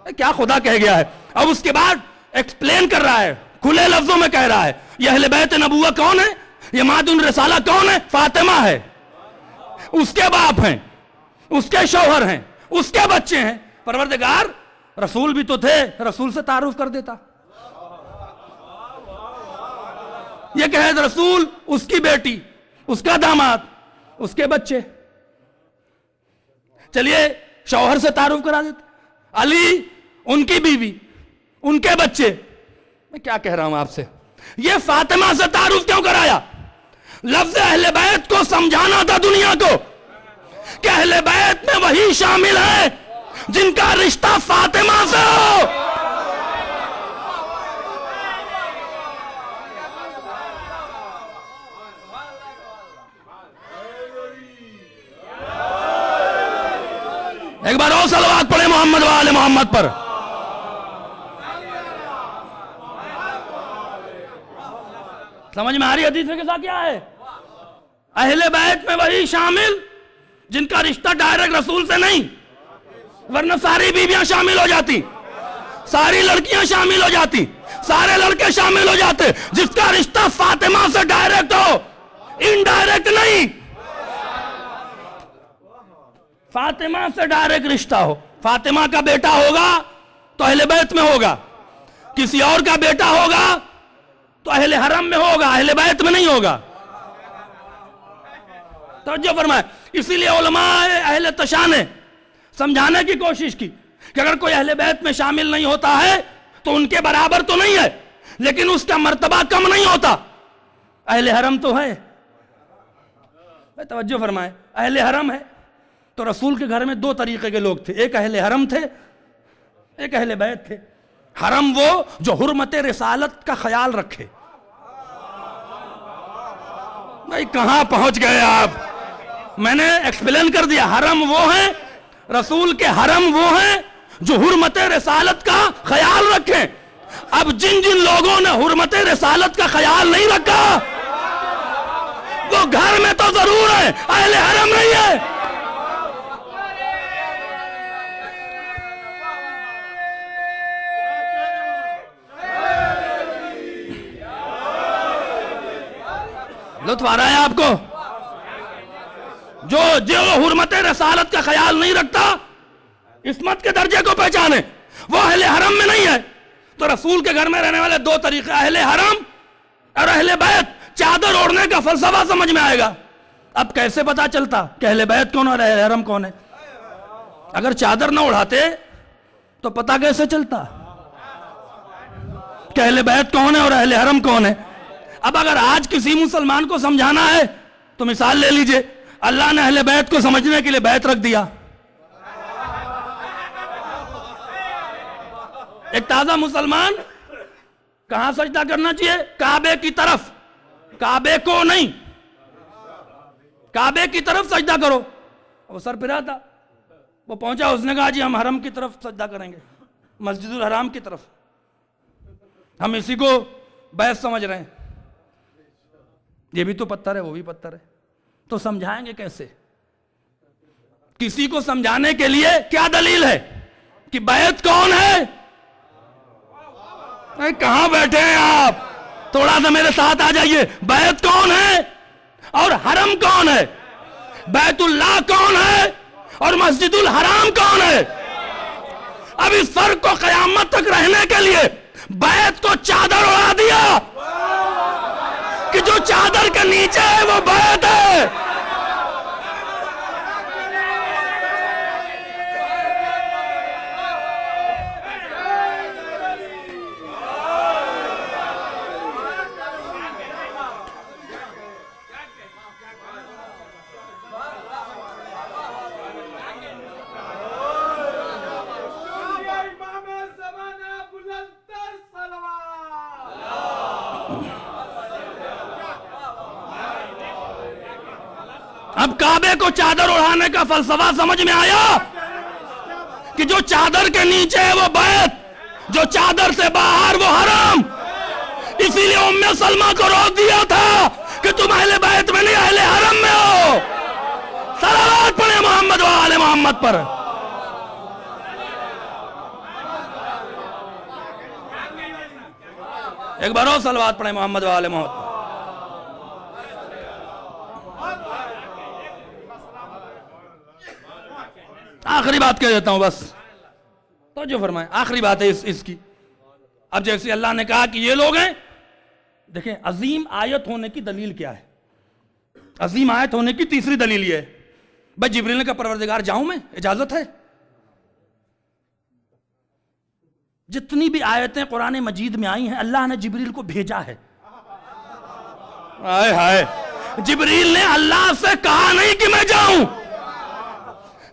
کیا خدا کہہ گیا ہے. اب اس کے بعد ایکسپلین کر رہا ہے، کھلے لفظوں میں کہہ رہا ہے. یہ اہل بیت نبوہ کون ہے؟ یہ معدن رسالہ کون ہے؟ فاطمہ ہے. اس کے باپ ہیں، اس کے شوہر ہیں، اس کے بچے ہیں. پروردگار رسول بھی تو تھے، رسول سے تعارف کر دیتا. یہ کہے رسول، اس کی بیٹی، اس کا داماد، اس کے بچے. چلیے شوہر سے تعارف کرا دیتے. علی، ان کی بیوی، ان کے بچے. میں کیا کہہ رہا ہوں آپ سے. یہ فاطمہ سے تعارف کیوں کرایا؟ لفظ اہل بیت کو سمجھانا تھا دنیا کو کہ اہل بیت میں وہی شامل ہے جن کا رشتہ فاطمہ سے ہو. ایک بار اور صلوات پڑھیں محمد و آل محمد پر. سمجھ میں آ رہی حدیث میں کیسا کیا ہے؟ اہل بیت میں وہی شامل جن کا رشتہ ڈائریکٹ رسول سے نہیں، ورنہ ساری بیویاں شامل ہو جاتی، ساری لڑکیاں شامل ہو جاتی، سارے لڑکے شامل ہو جاتے. جس کا رشتہ فاطمہ سے ڈائریکٹ ہو، انڈائریکٹ نہیں. فاطمہ سے ڈائریکٹ رشتہ ہو. فاطمہ کا بیٹا ہوگا تو اہل بیت میں ہوگا، کسی اور کا بیٹا ہوگا تو اہل حرم میں ہوگا، اہل بیت میں نہیں ہوگا. توجہ فرمائے. اسی لیے علماء اہل تشیع نے سمجھانے کی کوشش کی کہ اگر کوئی اہل بیت میں شامل نہیں ہوتا ہے تو ان کے برابر تو نہیں ہے، لیکن اس کا مرتبہ کم نہیں ہوتا. اہل حرم تو ہے. توجہ فرمائے. اہل حرم ہے تو رسول کے گھر میں دو طریقے کے لوگ تھے. ایک اہل حرم تھے، ایک اہل بیت تھے. حرم وہ جو حرمت رسالت کا خیال رکھے. بھائی کہاں پہنچ گئے آپ؟ میں نے ایکسپلین کر دیا. حرم وہ ہیں، رسول کے حرم وہ ہیں جو حرمت رسالت کا خیال رکھیں. اب جن جن لوگوں نے حرمت رسالت کا خیال نہیں رکھا وہ گھر میں تو ضرور ہے، اہل حرم نہیں ہے. لطف آ رہا ہے آپ کو؟ جو حرمت رسالت کا خیال نہیں رکھتا، عصمت کے درجے کو پہچانے، وہ اہل حرم میں نہیں ہے. تو رسول کے گھر میں رہنے والے دو طریقے، اہل حرم اور اہل بیت. چادر اوڑھنے کا فلسفہ سمجھ میں آئے گا. اب کیسے پتا چلتا کہ اہل بیت کون اور اہل حرم کون ہے؟ اگر چادر نہ اڑھاتے تو پتا کیسے چلتا کہ اہل بیت کون ہے اور اہل حرم کون ہے؟ اب اگر آج کسی مسلمان کو سمجھانا ہے تو مثال لے لیجئے. اللہ نے اہل بیت کو سمجھنے کے لیے بیت رکھ دیا. ایک تازہ مسلمان کہاں سجدہ کرنا چاہیے؟ کعبے کی طرف. کعبے کو نہیں، کعبے کی طرف سجدہ کرو. وہ سر پھرا تھا، وہ پہنچا، اس نے کہا جی ہم حرم کی طرف سجدہ کریں گے، مسجد الحرام کی طرف. ہم اسی کو بیت سمجھ رہے ہیں. یہ بھی تو پتھر ہے، وہ بھی پتھر ہے. تو سمجھائیں گے کیسے؟ کسی کو سمجھانے کے لیے کیا دلیل ہے کہ بیت کون ہے؟ کہاں بیٹھے ہیں آپ؟ تھوڑا سا میرے ساتھ آ جائیے. بیت کون ہے اور حرم کون ہے؟ بیت اللہ کون ہے اور مسجد الحرام کون ہے؟ اب اس فرق کو قیامت تک رہنے کے لیے بیت کو چادر اڑا دیا کہ جو چادر کے نیچے ہے وہ بیت ہے. اب کعبے کو چادر اڑانے کا فلسفہ سمجھ میں آیا کہ جو چادر کے نیچے ہے وہ بیت، جو چادر سے باہر وہ حرم. اسی لیے ام سلمہ کو روک دیا تھا کہ تم اہل بیت میں نہیں اہل حرم میں ہو. صلوات پڑھیں محمد و آل محمد پر. ایک بار اور صلوات پڑھیں محمد و آل محمد پر. آخری بات کہہ دیتا ہوں بس، توجہ فرمائیں، آخری بات ہے اس کی. اب جیسے اللہ نے کہا کہ یہ لوگ ہیں، دیکھیں عظیم آیت ہونے کی دلیل کیا ہے؟ عظیم آیت ہونے کی تیسری دلیل یہ ہے، بھائی جبریل نے کہا پروردگار جاؤں میں، اجازت ہے؟ جتنی بھی آیتیں قرآن مجید میں آئی ہیں اللہ نے جبریل کو بھیجا ہے. آئے ہائے، جبریل نے اللہ سے کہا نہیں کہ میں جاؤں.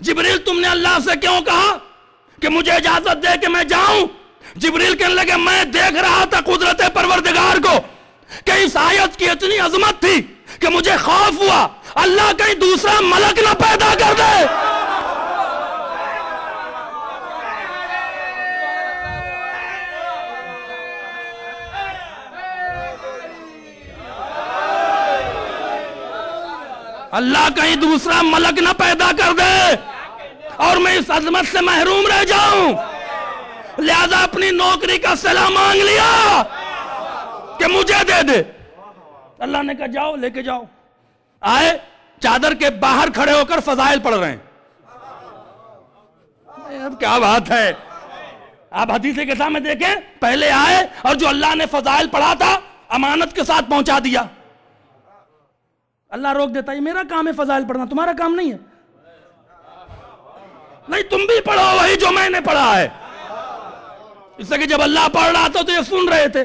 جبریل تم نے اللہ سے کیوں کہا کہ مجھے اجازت دے کہ میں جاؤں؟ جبریل کہنے لگے میں دیکھ رہا تھا قدرت پروردگار کو کہ اس آیت کی اتنی عظمت تھی کہ مجھے خوف ہوا اللہ کہیں دوسرا ملک نہ پیدا کر دے. اللہ کہیں دوسرا ملک نہ پیدا کر دے اور میں اس عظمت سے محروم رہ جاؤں. لہذا اپنی نوکری کا صلہ مانگ لیا کہ مجھے دے دے. اللہ نے کہا جاؤ، لے کے جاؤ. آئے، چادر کے باہر کھڑے ہو کر فضائل پڑھ رہے ہیں. اب کیا بات ہے، آپ حدیث کے سامنے دیکھیں، پہلے آئے اور جو اللہ نے فضائل پڑھا تھا امانت کے ساتھ پہنچا دیا. اللہ روک دیتا ہے، یہ میرا کام ہے فضائل پڑھنا، تمہارا کام نہیں ہے. نہیں، تم بھی پڑھو وہی جو میں نے پڑھا ہے. اس سے کہ جب اللہ پڑھ رہا تھا تو یہ سن رہے تھے.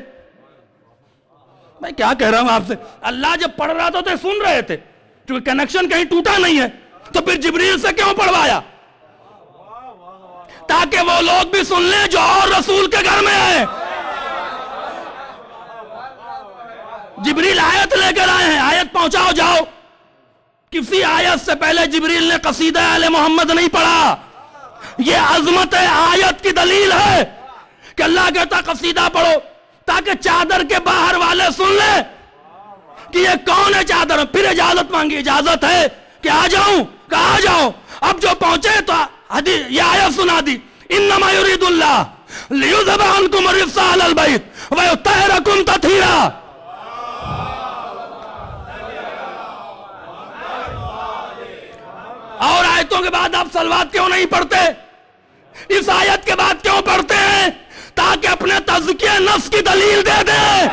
میں کیا کہہ رہا ہوں آپ سے، اللہ جب پڑھ رہا تھا تو یہ سن رہے تھے، کیونکہ کنیکشن کہیں ٹوٹا نہیں ہے. تو پھر جبریل سے کیوں پڑھوایا؟ تاکہ وہ لوگ بھی سن لیں جو اور رسول کے گھر میں ہیں. جبریل آیت لے کر آئے ہیں، آیت پہنچاؤ جاؤ. کسی آیت سے پہلے جبریل نے قصیدہ آل محمد نہیں پڑھا. یہ عظمت آیت کی دلیل ہے کہ اللہ کہتا قصیدہ پڑھو تاکہ چادر کے باہر والے سن لیں کہ یہ کون ہے چادر. پھر اجازت مانگی، اجازت ہے کہ آ جاؤں، کہا آ جاؤ. اب جو پہنچے تو یہ آیت سنا دی، انما یرید اللہ لیذھب عنکم الرجس اہل البیت ویطہرکم تطہیرا. اور آیتوں کے بعد آپ صلوات کیوں نہیں پڑھتے؟ اس آیت کے بعد کیوں پڑھتے ہیں؟ تاکہ اپنے تزکیہ نفس کی دلیل دے دیں.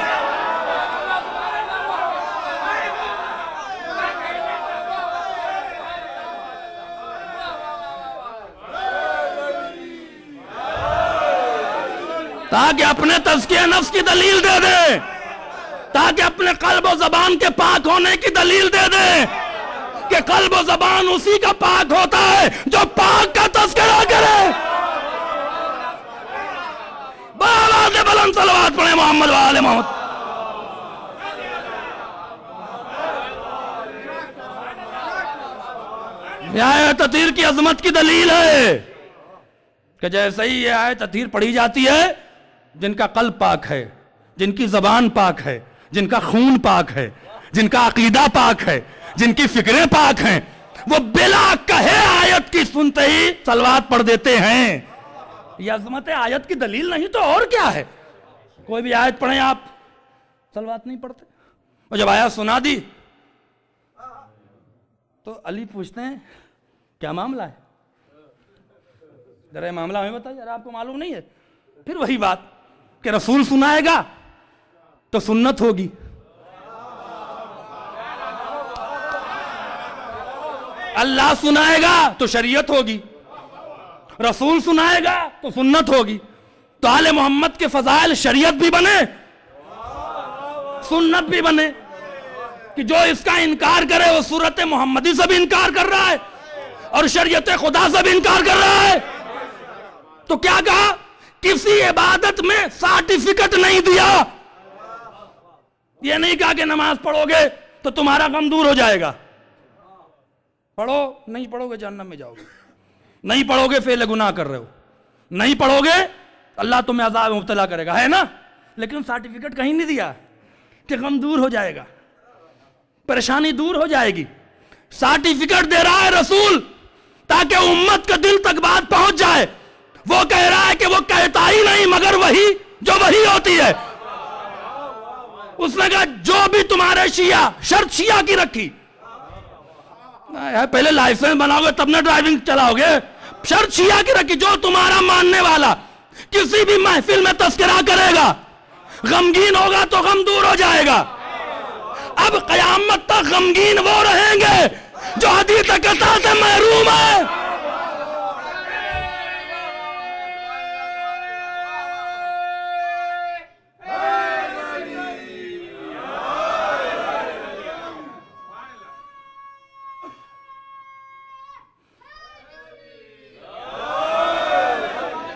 تاکہ اپنے تزکیہ نفس کی دلیل دے دیں، تاکہ اپنے قلب و زبان کے پاک ہونے کی دلیل دے دیں کہ قلب و زبان اسی کا پاک ہوتا ہے جو پاک کا تذکرہ کرے. بآواز بلند صلوات پڑھیں محمد و آل محمد. یہ آیت تطہیر کی عظمت کی دلیل ہے کہ جیسے ہی یہ آیت تطہیر پڑھی جاتی ہے، جن کا قلب پاک ہے، جن کی زبان پاک ہے، جن کا خون پاک ہے، جن کا عقیدہ پاک ہے، جن کی فکریں پاک ہیں، وہ بلا کہے آیت کی سنتے ہی صلوات پڑھ دیتے ہیں. یہ عظمت آیت کی دلیل نہیں تو اور کیا ہے؟ کوئی بھی آیت پڑھیں آپ، صلوات نہیں پڑھتے. اور جب آیت سنا دی تو علی پوچھتے ہیں کیا معاملہ ہے؟ ذرا معاملہ ہمیں بتائیے، ذرا آپ کو معلوم نہیں ہے. پھر وہی بات کہ رسول سنائے گا تو سنت ہوگی، اللہ سنائے گا تو شریعت ہوگی، رسول سنائے گا تو سنت ہوگی. تو آل محمد کے فضائل شریعت بھی بنے، سنت بھی بنے. کہ جو اس کا انکار کرے وہ سورت محمدی سے بھی انکار کر رہا ہے اور شریعت خدا سے بھی انکار کر رہا ہے. تو کیا کہا؟ کسی عبادت میں سرٹیفکیٹ نہیں دیا. یہ نہیں کہا کہ نماز پڑھو گے تو تمہارا غم دور ہو جائے گا. پڑھو، نہیں پڑھو گے جہنم میں جاؤ گے، نہیں پڑھو گے فعل گناہ کر رہے ہو، نہیں پڑھو گے اللہ تمہیں عذاب میں مبتلا کرے گا، ہے نا؟ لیکن سرٹیفکیٹ کہیں نہیں دیا کہ غم دور ہو جائے گا، پریشانی دور ہو جائے گی. سرٹیفکیٹ دے رہا ہے رسول تاکہ امت کے دل تک بات پہنچ جائے. وہ کہہ رہا ہے کہ وہ کہتا ہی نہیں مگر وہی جو وہی ہوتی ہے. اس نے کہا جو بھی تمہارے شیعہ، شرط شیعہ کی رکھی، پہلے لائسنس بناؤ گے تب نہ ڈرائیونگ چلاؤ گے. شرط شیعہ کی رکھی، جو تمہارا ماننے والا کسی بھی محفل میں تذکرہ کرے گا، غمگین ہوگا تو غم دور ہو جائے گا. اب قیامت تک غمگین وہ رہیں گے جو حدیث قطع سے محروم ہے.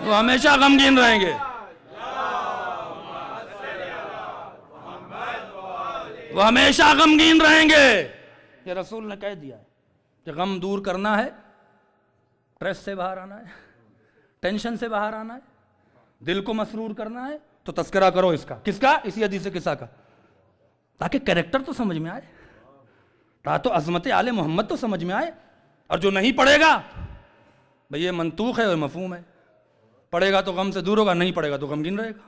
وہ ہمیشہ غمگین رہیں گے، وہ ہمیشہ غمگین رہیں گے. یہ رسول نے کہہ دیا ہے کہ غم دور کرنا ہے، سٹریس سے باہر آنا ہے، ٹینشن سے باہر آنا ہے، دل کو مسرور کرنا ہے تو تذکرہ کرو اس کا. کس کا؟ اسی حدیث قصہ کا، تاکہ کریکٹر تو سمجھ میں آئے، تو عظمت آل محمد تو سمجھ میں آئے. اور جو نہیں پڑھے گا بھئی یہ منطوق ہے اور مفہوم ہے، پڑھے گا تو غم سے دور ہوگا، نہیں پڑھے گا تو غمگین رہے گا.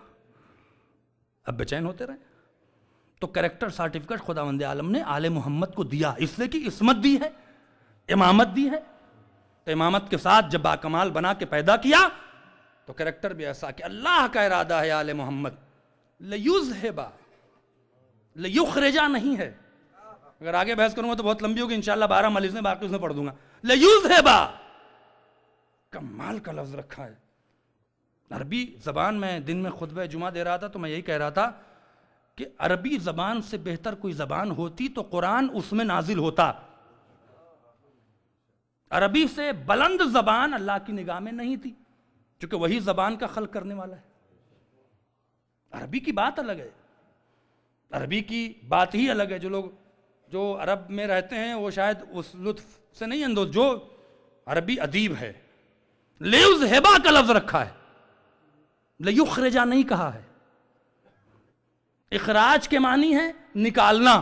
اب بے چین ہوتے رہے. تو کریکٹر سرٹیفکیٹ خداوند عالم نے آل محمد کو دیا، اس لیے کہ عصمت دی ہے، امامت دی ہے. تو امامت کے ساتھ جب باکمال بنا کے پیدا کیا تو کریکٹر بھی ایسا کہ اللہ کا ارادہ ہے آل محمد لیذہبا، لیخرجا نہیں ہے. اگر آگے بحث کروں گا تو بہت لمبی ہوگی، انشاءاللہ 12 مجلس میں باقی اس میں پڑھ دوں گا. لیذہبا، کمال کا لفظ رکھا ہے. عربی زبان میں دن میں خطبہ جمعہ دے رہا تھا تو میں یہی کہہ رہا تھا کہ عربی زبان سے بہتر کوئی زبان ہوتی تو قرآن اس میں نازل ہوتا. عربی سے بلند زبان اللہ کی نگاہ میں نہیں تھی، چونکہ وہی زبان کا خلق کرنے والا ہے. عربی کی بات الگ ہے، عربی کی بات ہی الگ ہے. جو لوگ جو عرب میں رہتے ہیں وہ شاید اس لطف سے نہیں اندوز. جو عربی ادیب ہے، لیذہبا کا لفظ رکھا ہے، لیخرجا نہیں کہا ہے. اخراج کے معنی ہے نکالنا.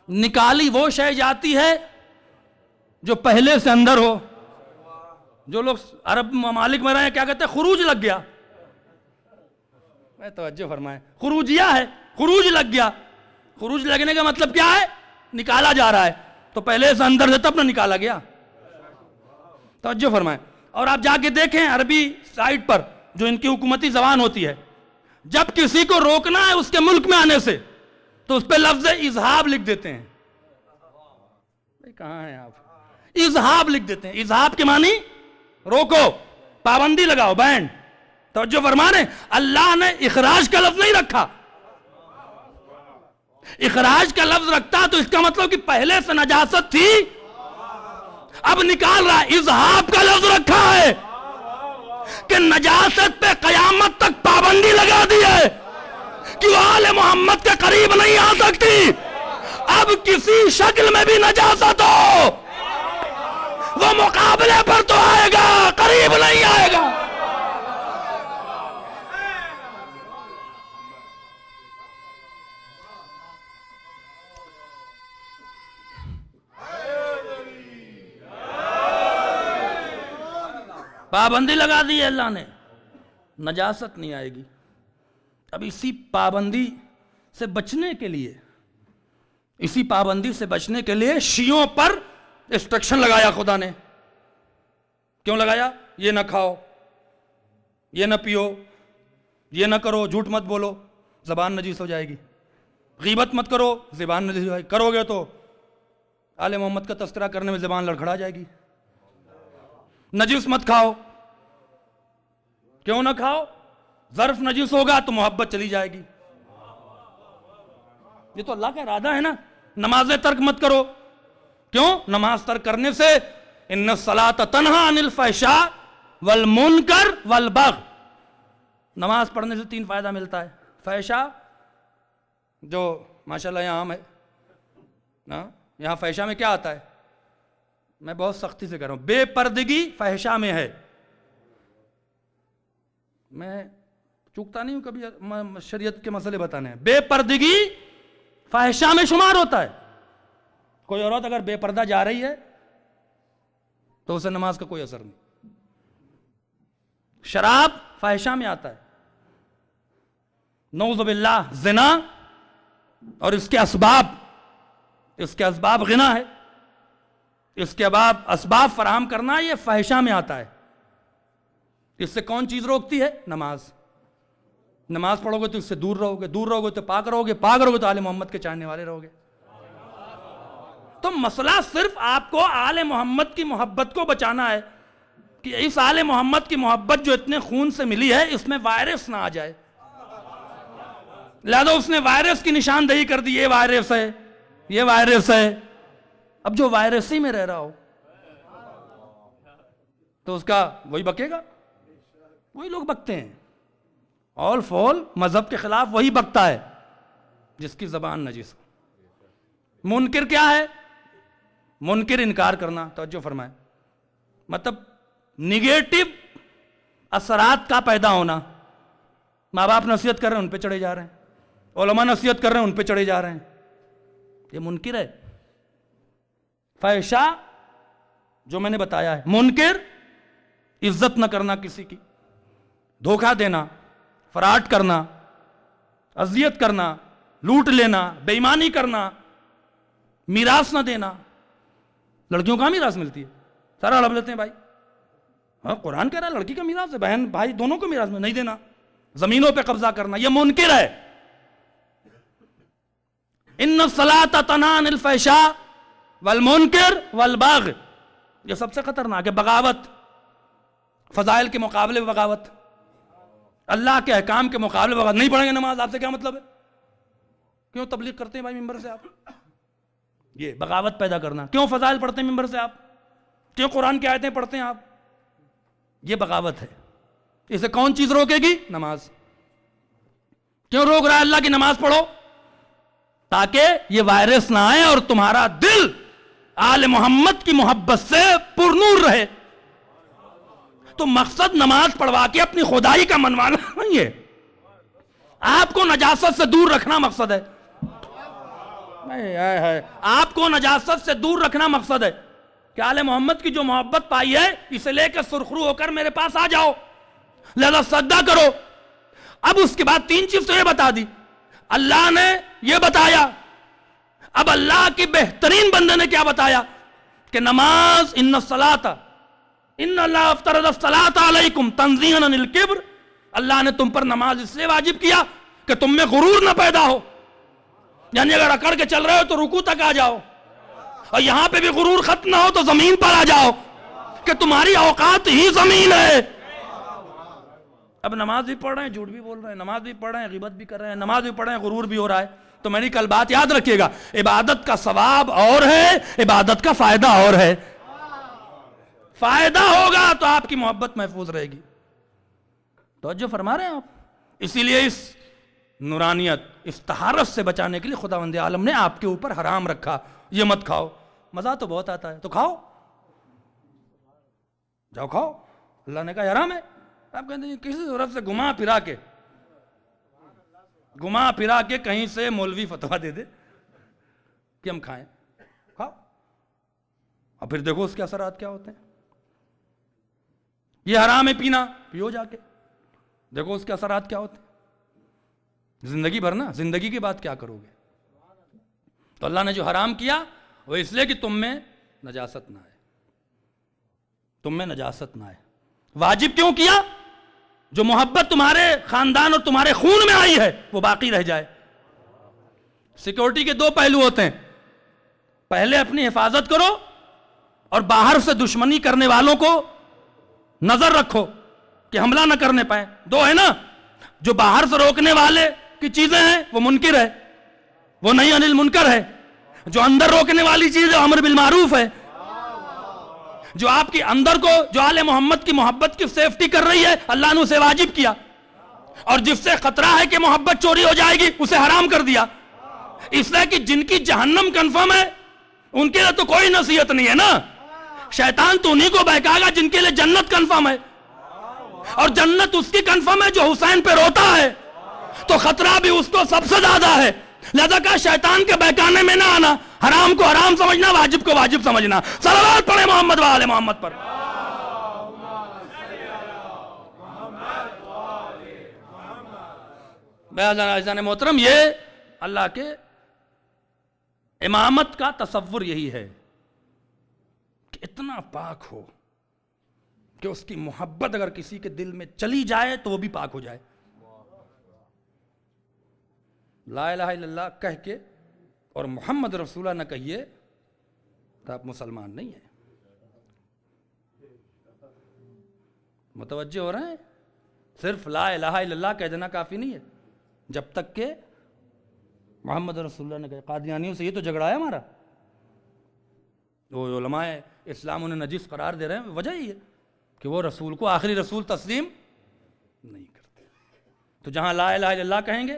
نکالی وہ شے جاتی ہے جو پہلے سے اندر ہو. جو لوگ عرب ممالک میں رہے ہیں کیا کہتے ہیں؟ خروج لگ گیا. میں توجہ فرمائیں، خروجیہ ہے، خروج لگ گیا. خروج لگنے کا مطلب کیا ہے؟ نکالا جا رہا ہے. تو پہلے سے اندر سے تب نہ نکالا گیا. توجہ فرمائیں. اور آپ جا کے دیکھیں عربی سائٹ پر جو ان کی حکومتی زبان ہوتی ہے، جب کسی کو روکنا ہے اس کے ملک میں آنے سے تو اس پہ لفظ اذہاب لکھ دیتے ہیں. کہاں ہیں آپ؟ اذہاب لکھ دیتے ہیں. اذہاب کے معنی روکو، پابندی لگاؤ، بین. توجہ فرمانے، اللہ نے اخراج کا لفظ نہیں رکھا. اخراج کا لفظ رکھتا تو اس کا مطلب کہ پہلے سے نجاست تھی، اب نکال رہا. اذہاب کا لفظ رکھا ہے کہ نجاست پہ قیامت تک پابندی لگا دی ہے کہ وہ آل محمد کے قریب نہیں آ سکتی. اب کسی شکل میں بھی نجاست ہو وہ مقابلے پر تو آئے گا، قریب نہیں آئے گا. پابندی لگا دی ہے اللہ نے، نجاست نہیں آئے گی. اب اسی پابندی سے بچنے کے لیے، اسی پابندی سے بچنے کے لیے شیعوں پر انسٹرکشن لگایا خدا نے. کیوں لگایا؟ یہ نہ کھاؤ، یہ نہ پیو، یہ نہ کرو، جھوٹ مت بولو، زبان نجیس ہو جائے گی. غیبت مت کرو، زبان نجیس ہو جائے گی. کرو گے تو آل محمد کا تذکرہ کرنے میں زبان لڑکھڑا جائے گی. نجیس مت کھاؤ. کیوں نہ کھاؤ؟ ظرف نجیس ہوگا تو محبت چلی جائے گی. یہ تو اللہ کا ارادہ ہے نا. نمازیں ترک مت کرو. کیوں؟ نماز ترک کرنے سے ان الصلاۃ تنہی عن الفحشاء والمنکر والبغی. نماز پڑھنے سے 3 فائدہ ملتا ہے. فحشاء جو ماشاءاللہ یہاں عام ہے، یہاں فحشہ میں کیا آتا ہے؟ میں بہت سختی سے کہہ رہا ہوں، بے پردگی فحشہ میں ہے. میں چوکتا نہیں ہوں کبھی شریعت کے مسئلے بتانے ہیں. بے پردگی فحشہ میں شمار ہوتا ہے. کوئی عورت اگر بے پردہ جا رہی ہے تو اسے نماز کا کوئی اثر نہیں. شراب فحشہ میں آتا ہے. نعوذ باللہ زنا اور اس کے اسباب غنا ہے. اس کے اسباب فراہم کرنا یہ فحشہ میں آتا ہے. اس سے کون چیز روکتی ہے؟ نماز. نماز پڑھو گے تو اس سے دور رہو گے، دور رہو گے تو پاک رہو گے، پاک رہو گے تو آل محمد کے چاہنے والے رہو گے. تو مسئلہ صرف آپ کو آل محمد کی محبت کو بچانا ہے کہ اس آل محمد کی محبت جو اتنے خون سے ملی ہے اس میں وائرس نہ آ جائے. لہذا اس نے وائرس کی نشاندہی کر دی، یہ وائرس ہے، یہ وائرس ہے. اب جو وائرس ہی میں رہ رہا ہو تو اس کا وہی بکے گا. وہی لوگ بکتے ہیں. آل فول مذہب کے خلاف وہی بکتا ہے جس کی زبان نجس. منکر کیا ہے؟ منکر انکار کرنا. توجہ فرمائیں. مطلب نگیٹو اثرات کا پیدا ہونا. ماں باپ نصیحت کر رہے ہیں ان پہ چڑھے جا رہے ہیں، علماء نصیحت کر رہے ہیں ان پہ چڑھے جا رہے ہیں. یہ منکر ہے. فحشہ جو میں نے بتایا ہے. منکر عزت نہ کرنا کسی کی، دھوکہ دینا، فراڈ کرنا، اذیت کرنا، لوٹ لینا، بے ایمانی کرنا، میراث نہ دینا. لڑکیوں کا میراث ملتی ہے، سارا ہڑپ لیتے ہیں بھائی. ہاں قرآن کہہ رہا ہے لڑکی کا میراث ہے، بہن بھائی دونوں کو میراث میں نہیں دینا. زمینوں پہ قبضہ کرنا، یہ منکر ہے. ان الصلاۃ تنہی عن الفحشاء والمنکر والبغی. یہ سب سے خطرناک ہے. بغاوت، فضائل کے مقابلے میں بغاوت، اللہ کے احکام کے مقابلے میں بغاوت. نہیں پڑھیں گے نماز، آپ سے کیا مطلب ہے؟ کیوں تبلیغ کرتے ہیں بھائی ممبر سے آپ؟ یہ بغاوت پیدا کرنا. کیوں فضائل پڑھتے ہیں ممبر سے آپ؟ کیوں قرآن کی آیتیں پڑھتے ہیں آپ؟ یہ بغاوت ہے. اسے کون چیز روکے گی؟ نماز. کیوں روک رہا ہے اللہ کی نماز پڑھو؟ تاکہ یہ وائرس نہ آئے اور تمہارا دل آل محمد کی محبت سے پرنور رہے. تو مقصد نماز پڑھوا کے اپنی خدائی کا منوانا نہیں ہے. آپ کو نجاست سے دور رکھنا مقصد ہے. آپ کو نجاست سے دور رکھنا مقصد ہے کہ آل محمد کی جو محبت پائی ہے اسے لے کے سرخرو ہو کر میرے پاس آ جاؤ، لہذا سجدہ کرو. اب اس کے بعد 3 چیز تو یہ بتا دی، اللہ نے یہ بتایا. اب اللہ کی بہترین بندے نے کیا بتایا کہ نماز ان اللہ افترض الصلاۃ علیکم تنزیہا عن الکبر. اللہ نے تم پر نماز اس لیے واجب کیا کہ تم میں غرور نہ پیدا ہو. یعنی اگر اکڑ کے چل رہے ہو تو رکوع تک آ جاؤ، اور یہاں پہ بھی غرور ختم نہ ہو تو زمین پر آ جاؤ کہ تمہاری اوقات ہی زمین ہے. اب نماز بھی پڑھ رہے ہیں، جھوٹ بھی بول رہے ہیں، نماز بھی پڑھ رہے ہیں، غیبت بھی کر رہے ہیں، نماز بھی پڑھ رہے ہیں، غرور بھی ہو رہا ہے. تو میری کل بات یاد رکھیے گا، عبادت کا ثواب اور ہے، عبادت کا فائدہ اور ہے. فائدہ ہوگا تو آپ کی محبت محفوظ رہے گی. توجہ فرما رہے ہیں آپ. اسی لیے اس نورانیت، اس طہارت سے بچانے کے لیے خداوند عالم نے آپ کے اوپر حرام رکھا. یہ مت کھاؤ. مزہ تو بہت آتا ہے تو کھاؤ، جاؤ کھاؤ. اللہ نے کہا حرام ہے. آپ کہتے ہیں کسی طرف سے گھما پھرا کے کہیں سے مولوی فتویٰ دے دے کہ ہم کھائیں. کھاؤ اور پھر دیکھو اس کے اثرات کیا ہوتے ہیں. یہ حرام ہے پینا، پیو جا کے، دیکھو اس کے اثرات کیا ہوتے ہیں. زندگی بھر نا، زندگی کے بعد کیا کرو گے. تو اللہ نے جو حرام کیا وہ اس لیے کہ تم میں نجاست نہ آئے، تم میں نجاست نہ آئے. واجب کیوں کیا؟ جو محبت تمہارے خاندان اور تمہارے خون میں آئی ہے وہ باقی رہ جائے. سیکورٹی کے 2 پہلو ہوتے ہیں. پہلے اپنی حفاظت کرو اور باہر سے دشمنی کرنے والوں کو نظر رکھو کہ حملہ نہ کرنے پائیں. 2 ہے نا، جو باہر سے روکنے والے کی چیزیں ہیں وہ منکر ہے، وہ نہیں عن المنکر ہے. جو اندر روکنے والی چیز ہے امر بالمعروف ہے. جو آپ کی اندر کو، جو آل محمد کی محبت کی سیفٹی کر رہی ہے، اللہ نے اسے واجب کیا. اور جس سے خطرہ ہے کہ محبت چوری ہو جائے گی اسے حرام کر دیا. اس لیے کہ جن کی جہنم کنفرم ہے ان کے لیے تو کوئی نصیحت نہیں ہے نا. شیطان تو انہی کو بہکائے گا جن کے لیے جنت کنفرم ہے, اور جنت اس کی کنفرم ہے جو حسین پہ روتا ہے, تو خطرہ بھی اس کو سب سے زیادہ ہے. لہذا کہا شیطان کے بہکانے میں نہ آنا, حرام کو حرام سمجھنا, واجب کو واجب سمجھنا. صلوات پڑھیں محمد و آل محمد پر. عزیزان محترم, یہ اللہ کے امامت کا تصور یہی ہے کہ اتنا پاک ہو کہ اس کی محبت اگر کسی کے دل میں چلی جائے تو وہ بھی پاک ہو جائے. لا الہ الا اللہ کہہ کے اور محمد رسول اللہ نہ کہیے تو آپ مسلمان نہیں ہیں. متوجہ ہو رہے ہیں؟ صرف لا الہ الا اللہ کہہ دینا کافی نہیں ہے جب تک کہ محمد رسول اللہ نے کہا. قادیانیوں سے یہ تو جھگڑا ہے ہمارا, وہ علماء اسلام انہیں نجس قرار دے رہے ہیں, وجہ یہ ہے کہ وہ رسول کو آخری رسول تسلیم نہیں کرتے. تو جہاں لا الہ الا اللہ کہیں گے,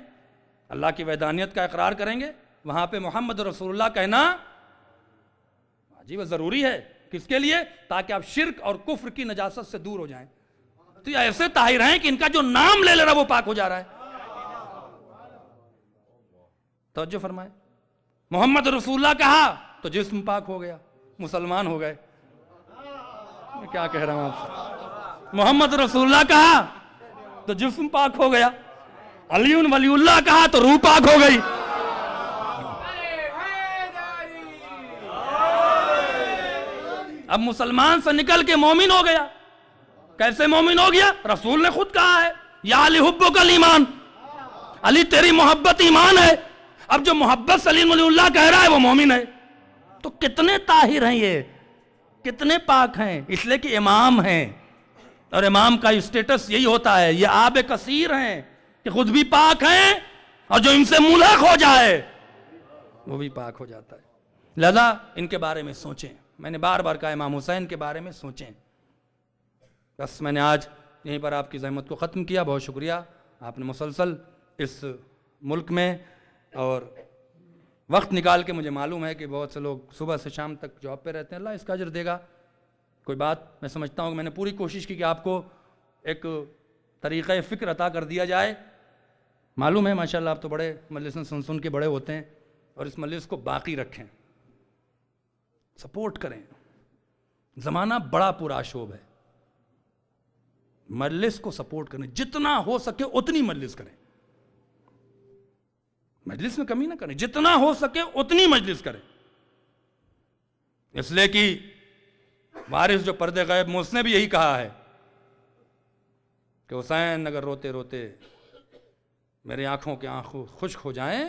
اللہ کی وحدانیت کا اقرار کریں گے, وہاں پہ محمد رسول اللہ کہنا واجب ضروری ہے. کس کے لیے؟ تاکہ آپ شرک اور کفر کی نجاست سے دور ہو جائیں. تو یہ ایسے طاہر ہیں کہ ان کا جو نام لے رہا وہ پاک ہو جا رہا ہے. توجہ فرمائے. محمد رسول اللہ کہا تو جسم پاک ہو گیا, مسلمان ہو گئے. میں کیا کہہ رہا ہوں آپ سے. محمد رسول اللہ کہا تو جسم پاک ہو گیا. علی ولی اللہ کہا تو روح پاک ہو گئی. اب مسلمان سے نکل کے مومن ہو گیا. کیسے مومن ہو گیا؟ رسول نے خود کہا ہے یا علی حبک الایمان, علی تیری محبت ایمان ہے. اب جو محبت سے علی ولی اللہ کہہ رہا ہے وہ مومن ہے. تو کتنے طاہر ہیں یہ, کتنے پاک ہیں, اس لیے کہ امام ہیں, اور امام کا اسٹیٹس یہی ہوتا ہے. یہ آب کثیر ہیں کہ خود بھی پاک ہیں, اور جو ان سے ملحق ہو جائے وہ بھی پاک ہو جاتا ہے. لہذا ان کے بارے میں سوچیں. میں نے بار بار کہا امام حسین کے بارے میں سوچیں. بس میں نے آج یہیں پر آپ کی زحمت کو ختم کیا. بہت شکریہ, آپ نے مسلسل اس ملک میں اور وقت نکال کے, مجھے معلوم ہے کہ بہت سے لوگ صبح سے شام تک جاب پہ رہتے ہیں, اللہ اس کا اجر دے گا. کوئی بات میں سمجھتا ہوں کہ میں نے پوری کوشش کی کہ آپ کو ایک طریقہ فکر عطا کر دیا جائے. معلوم ہے ماشاءاللہ آپ تو بڑے مجلس میں سن کے بڑے ہوتے ہیں, اور اس مجلس کو باقی رکھیں, سپورٹ کریں. زمانہ بڑا پرآشوب ہے, مجلس کو سپورٹ کریں, جتنا ہو سکے اتنی مجلس کریں. مجلس میں کمی نہ کریں, جتنا ہو سکے اتنی مجلس کریں. اس لیے کہ وارث جو پردے غیب میں, اس نے بھی یہی کہا ہے کہ حسین اگر روتے روتے میرے آنکھوں کے آنکھوں خشک ہو جائیں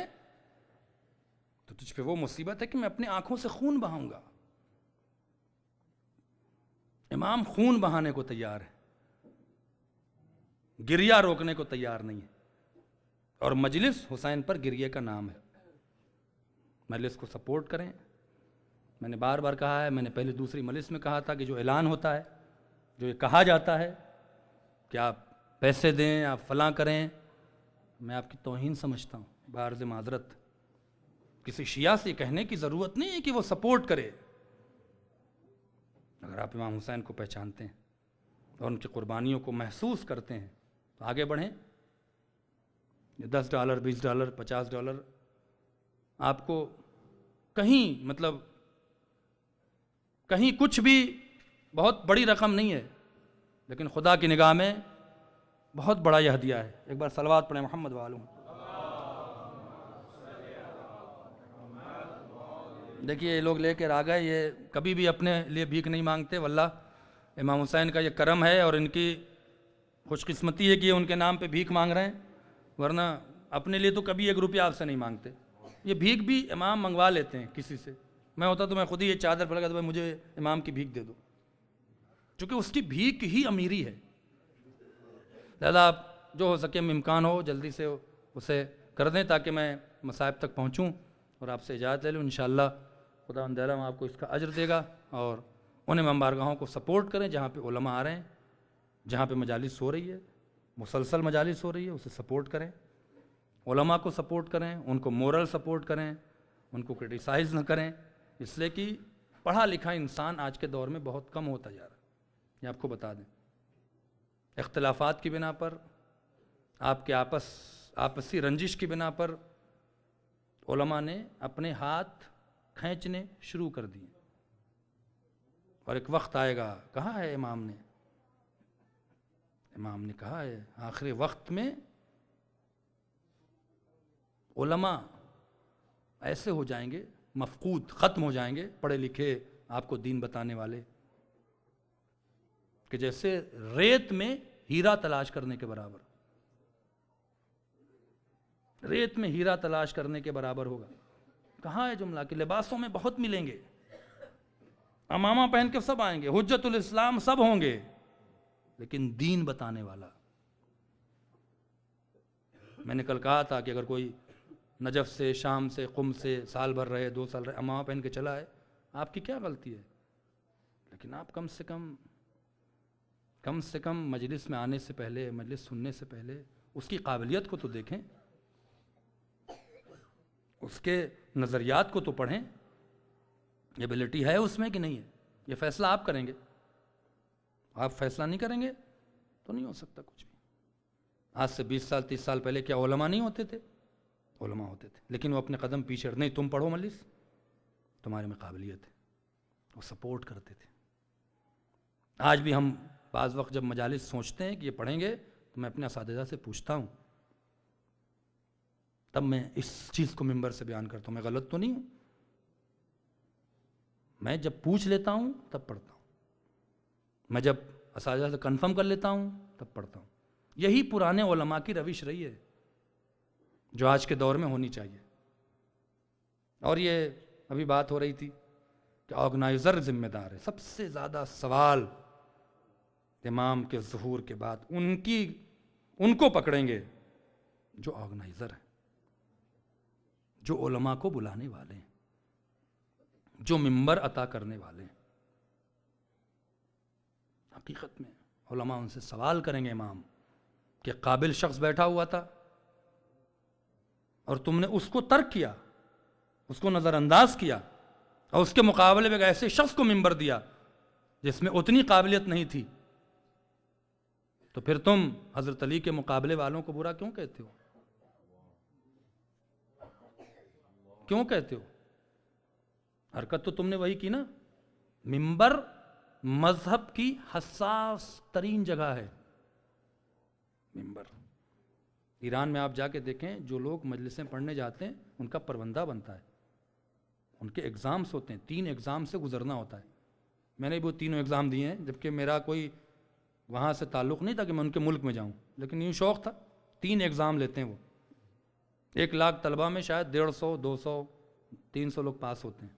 تو تجھ پہ وہ مصیبت ہے کہ میں اپنی آنکھوں سے خون بہاؤں گا. امام خون بہانے کو تیار ہے, گریہ روکنے کو تیار نہیں ہے, اور مجلس حسین پر گریے کا نام ہے. مجلس کو سپورٹ کریں. میں نے بار بار کہا ہے, میں نے پہلے دوسری مجلس میں کہا تھا کہ جو اعلان ہوتا ہے, جو یہ کہا جاتا ہے کہ آپ پیسے دیں, آپ فلاں کریں, میں آپ کی توہین سمجھتا ہوں. بعرض معذرت, کسی شیعہ سے کہنے کی ضرورت نہیں ہے کہ وہ سپورٹ کرے. اگر آپ امام حسین کو پہچانتے ہیں اور ان کی قربانیوں کو محسوس کرتے ہیں تو آگے بڑھیں. $10, $20, $50 آپ کو کہیں مطلب کہیں کچھ بھی بہت بڑی رقم نہیں ہے, لیکن خدا کی نگاہ میں بہت بڑا یہ ہدیہ ہے. ایک بار صلوات پڑھیں محمد والوں. دیکھیے یہ لوگ لے کے آ گئے, یہ کبھی بھی اپنے لیے بھیک نہیں مانگتے. واللہ امام حسین کا یہ کرم ہے اور ان کی خوش قسمتی ہے کہ یہ ان کے نام پہ بھیک مانگ رہے ہیں, ورنہ اپنے لیے تو کبھی $1 آپ سے نہیں مانگتے. یہ بھیک بھی امام منگوا لیتے ہیں کسی سے. میں ہوتا تو میں خود ہی یہ چادر پڑ گیا تو مجھے امام کی بھیک دے دو, چونکہ اس کی بھیک ہی امیری ہے. لہذا آپ جو ہو سکے امکان ہو جلدی سے اسے کر دیں تاکہ میں مصائب تک پہنچوں اور آپ سے اجازت لے لوں. انشاءاللہ خدا اندرم آپ کو اس کا اجر دے گا. اور ان امام بارگاہوں کو سپورٹ کریں جہاں پہ علماء آ رہے ہیں, جہاں پہ مجالس ہو رہی ہے, مسلسل مجالس ہو رہی ہے, اسے سپورٹ کریں. علماء کو سپورٹ کریں, ان کو مورل سپورٹ کریں, ان کو کرٹیسائز نہ کریں. اس لیے کہ پڑھا لکھا انسان آج کے دور میں بہت کم ہوتا جا رہا ہے، یہ آپ کو بتا دیں۔ اختلافات کی بنا پر، آپ کے آپسی رنجش کی بنا پر علماء نے اپنے ہاتھ کھینچنے شروع کر دیے، اور ایک وقت آئے گا، کہا ہے امام نے کہا ہے آخری وقت میں علماء ایسے ہو جائیں گے، مفقود، ختم ہو جائیں گے، پڑھے لکھے آپ کو دین بتانے والے، کہ جیسے ریت میں ہیرا تلاش کرنے کے برابر، ریت میں ہیرا تلاش کرنے کے برابر ہوگا۔ کہاں ہے جملہ کہ لباسوں میں بہت ملیں گے، امامہ پہن کے سب آئیں گے، حجت الاسلام سب ہوں گے، لیکن دین بتانے والا۔ میں نے کل کہا تھا کہ اگر کوئی نجف سے، شام سے، قم سے سال بھر رہے، 2 سال رہے، امامہ پہن کے چلا ہے، آپ کی کیا غلطی ہے؟ لیکن آپ کم سے کم مجلس میں آنے سے پہلے، مجلس سننے سے پہلے اس کی قابلیت کو تو دیکھیں، اس کے نظریات کو تو پڑھیں، ایبلٹی ہے اس میں کہ نہیں ہے؟ یہ فیصلہ آپ کریں گے، آپ فیصلہ نہیں کریں گے تو نہیں ہو سکتا کچھ بھی۔ آج سے 20 سال 30 سال پہلے کیا علماء نہیں ہوتے تھے؟ علماء ہوتے تھے، لیکن وہ اپنے قدم پیچھے نہیں، تم پڑھو مجلس، تمہارے میں قابلیت ہے، وہ سپورٹ کرتے تھے۔ آج بھی ہم بعض وقت جب مجالس سوچتے ہیں کہ یہ پڑھیں گے، تو میں اپنے اساتذہ سے پوچھتا ہوں، تب میں اس چیز کو ممبر سے بیان کرتا ہوں، میں غلط تو نہیں ہوں؟ میں جب پوچھ لیتا ہوں تب پڑھتا ہوں، میں جب اساتذہ سے کنفرم کر لیتا ہوں تب پڑھتا ہوں۔ یہی پرانے علماء کی روش رہی ہے، جو آج کے دور میں ہونی چاہیے۔ اور یہ ابھی بات ہو رہی تھی کہ آرگنائزر ذمہ دار ہے، سب سے زیادہ سوال امام کے ظہور کے بعد ان کو پکڑیں گے جو آرگنائزر ہیں، جو علماء کو بلانے والے ہیں، جو ممبر عطا کرنے والے ہیں۔ حقیقت میں علماء ان سے سوال کریں گے امام کہ قابل شخص بیٹھا ہوا تھا اور تم نے اس کو ترک کیا، اس کو نظر انداز کیا، اور اس کے مقابلے میں ایک ایسے شخص کو ممبر دیا جس میں اتنی قابلیت نہیں تھی، تو پھر تم حضرت علی کے مقابلے والوں کو برا کیوں کہتے ہو؟ کیوں کہتے ہو؟ حرکت تو تم نے وہی کی نا۔ ممبر مذہب کی حساس ترین جگہ ہے، ممبر۔ ایران میں آپ جا کے دیکھیں، جو لوگ مجلسیں پڑھنے جاتے ہیں ان کا پروندہ بنتا ہے، ان کے ایگزامز ہوتے ہیں، 3 ایگزام سے گزرنا ہوتا ہے۔ میں نے بھی وہ 3 ایگزام دیے ہیں، جبکہ میرا کوئی وہاں سے تعلق نہیں تھا کہ میں ان کے ملک میں جاؤں، لیکن یوں شوق تھا۔ 3 ایگزام لیتے ہیں وہ، 1 لاکھ طلبہ میں شاید 150 200 300 لوگ پاس ہوتے ہیں۔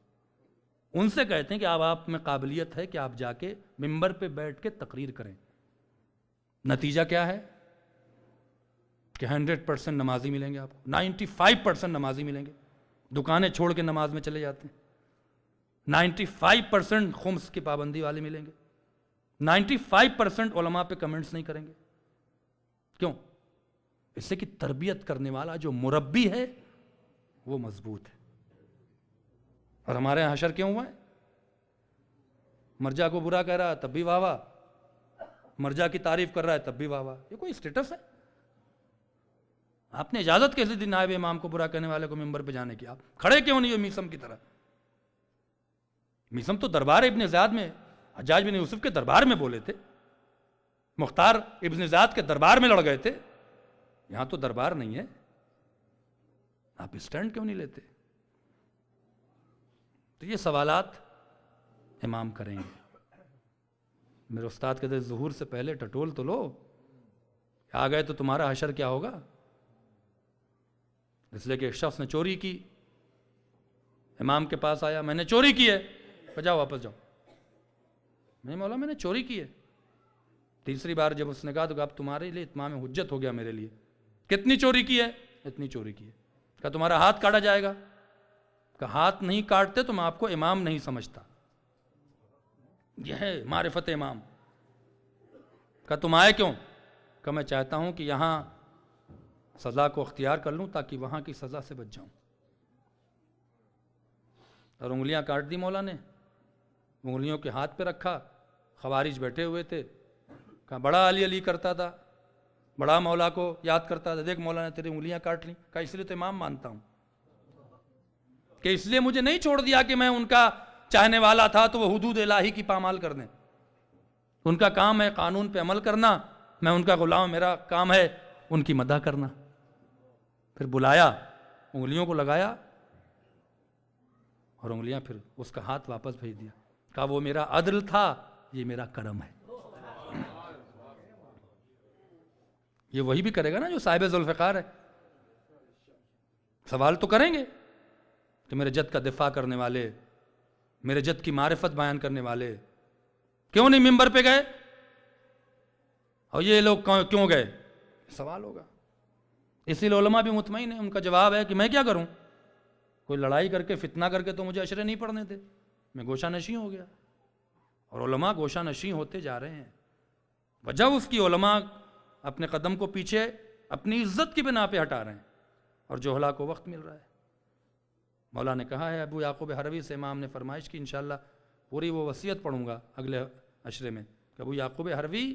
ان سے کہتے ہیں کہ آپ میں قابلیت ہے کہ آپ جا کے ممبر پہ بیٹھ کے تقریر کریں۔ نتیجہ کیا ہے کہ 100% نمازی ملیں گے آپ کو، 95% نمازی ملیں گے، دکانیں چھوڑ کے نماز میں چلے جاتے ہیں، 95% خمس کی پابندی والے ملیں گے، 95% علماء پہ کمنٹس نہیں کریں گے۔ کیوں؟ اس سے کہ تربیت کرنے والا جو مربی ہے وہ مضبوط ہے۔ اور ہمارے یہاں حشر کیوں ہوا ہے؟ مرجع کو برا کہہ رہا ہے تب بھی واہ واہ، مرجع کی تعریف کر رہا ہے تب بھی واہ واہ۔ یہ کوئی اسٹیٹس ہے؟ آپ نے اجازت کیسے دی نائب امام کو برا کہنے والے کو ممبر پہ جانے کی؟ آپ کھڑے کیوں نہیں ہو میسم کی طرح؟ میسم تو دربار ابن زیاد میں، حجاج بن یوسف کے دربار میں بولے تھے، مختار ابن زیاد کے دربار میں لڑ گئے تھے، یہاں تو دربار نہیں ہے، آپ اسٹینڈ کیوں نہیں لیتے؟ تو یہ سوالات امام کریں گے۔ میرے استاد کہتے ہیں ظہور سے پہلے ٹٹول تو لو، آ گئے تو تمہارا حشر کیا ہوگا؟ اس لیے کہ ایک شخص نے چوری کی، امام کے پاس آیا، میں نے چوری کی ہے، جاؤ واپس جاؤ، میں مولا میں نے چوری کی ہے۔ تیسری بار جب اس نے کہا تو اب تمہارے لیے اتمام حجت ہو گیا میرے لیے، کتنی چوری کی ہے؟ اتنی چوری کی ہے۔ کہا تمہارا ہاتھ کاٹا جائے گا؟ کہا ہاتھ نہیں کاٹتے تو میں آپ کو امام نہیں سمجھتا، یہ ہے معرفت امام۔ کہا تم آئے کیوں؟ کہا میں چاہتا ہوں کہ یہاں سزا کو اختیار کر لوں تاکہ وہاں کی سزا سے بچ جاؤں۔ اور انگلیاں کاٹ دی مولا نے، انگلیوں کے ہاتھ پہ رکھا، خوارج بیٹھے ہوئے تھے، کہا بڑا علی علی کرتا تھا، بڑا مولا کو یاد کرتا تھا، دیکھ مولا نے تیری انگلیاں کاٹ لیں، کہا اس لیے تو امام مانتا ہوں کہ اس لیے مجھے نہیں چھوڑ دیا کہ میں ان کا چاہنے والا تھا تو وہ حدود الہی کی پامال کر دیں، ان کا کام ہے قانون پہ عمل کرنا، میں ان کا غلام، میرا کام ہے ان کی مدح کرنا۔ پھر بلایا، انگلیوں کو لگایا اور انگلیاں پھر اس کا ہاتھ واپس بھیج دیا، کہا وہ میرا عدل تھا، یہ میرا کرم ہے۔ یہ وہی بھی کرے گا نا جو صاحب ذوالفقار ہے، سوال تو کریں گے کہ میرے جد کا دفاع کرنے والے، میرے جد کی معرفت بیان کرنے والے کیوں نہیں ممبر پہ گئے، اور یہ لوگ کیوں گئے، سوال ہوگا۔ اسی لیے علماء بھی مطمئن ہیں، ان کا جواب ہے کہ میں کیا کروں، کوئی لڑائی کر کے فتنہ کر کے تو مجھے عشرے نہیں پڑھنے تھے، میں گوشہ نشین ہو گیا، اور علماء گوشہ نشین ہوتے جا رہے ہیں۔ وجہ اس کی علماء اپنے قدم کو پیچھے اپنی عزت کی بنا پہ ہٹا رہے ہیں، اور جوہلا کو وقت مل رہا ہے۔ مولا نے کہا ہے، ابو یعقوب حروی سے امام نے فرمائش کی، انشاءاللہ پوری وہ وصیت پڑھوں گا اگلے عشرے میں، کہ ابو یعقوب حروی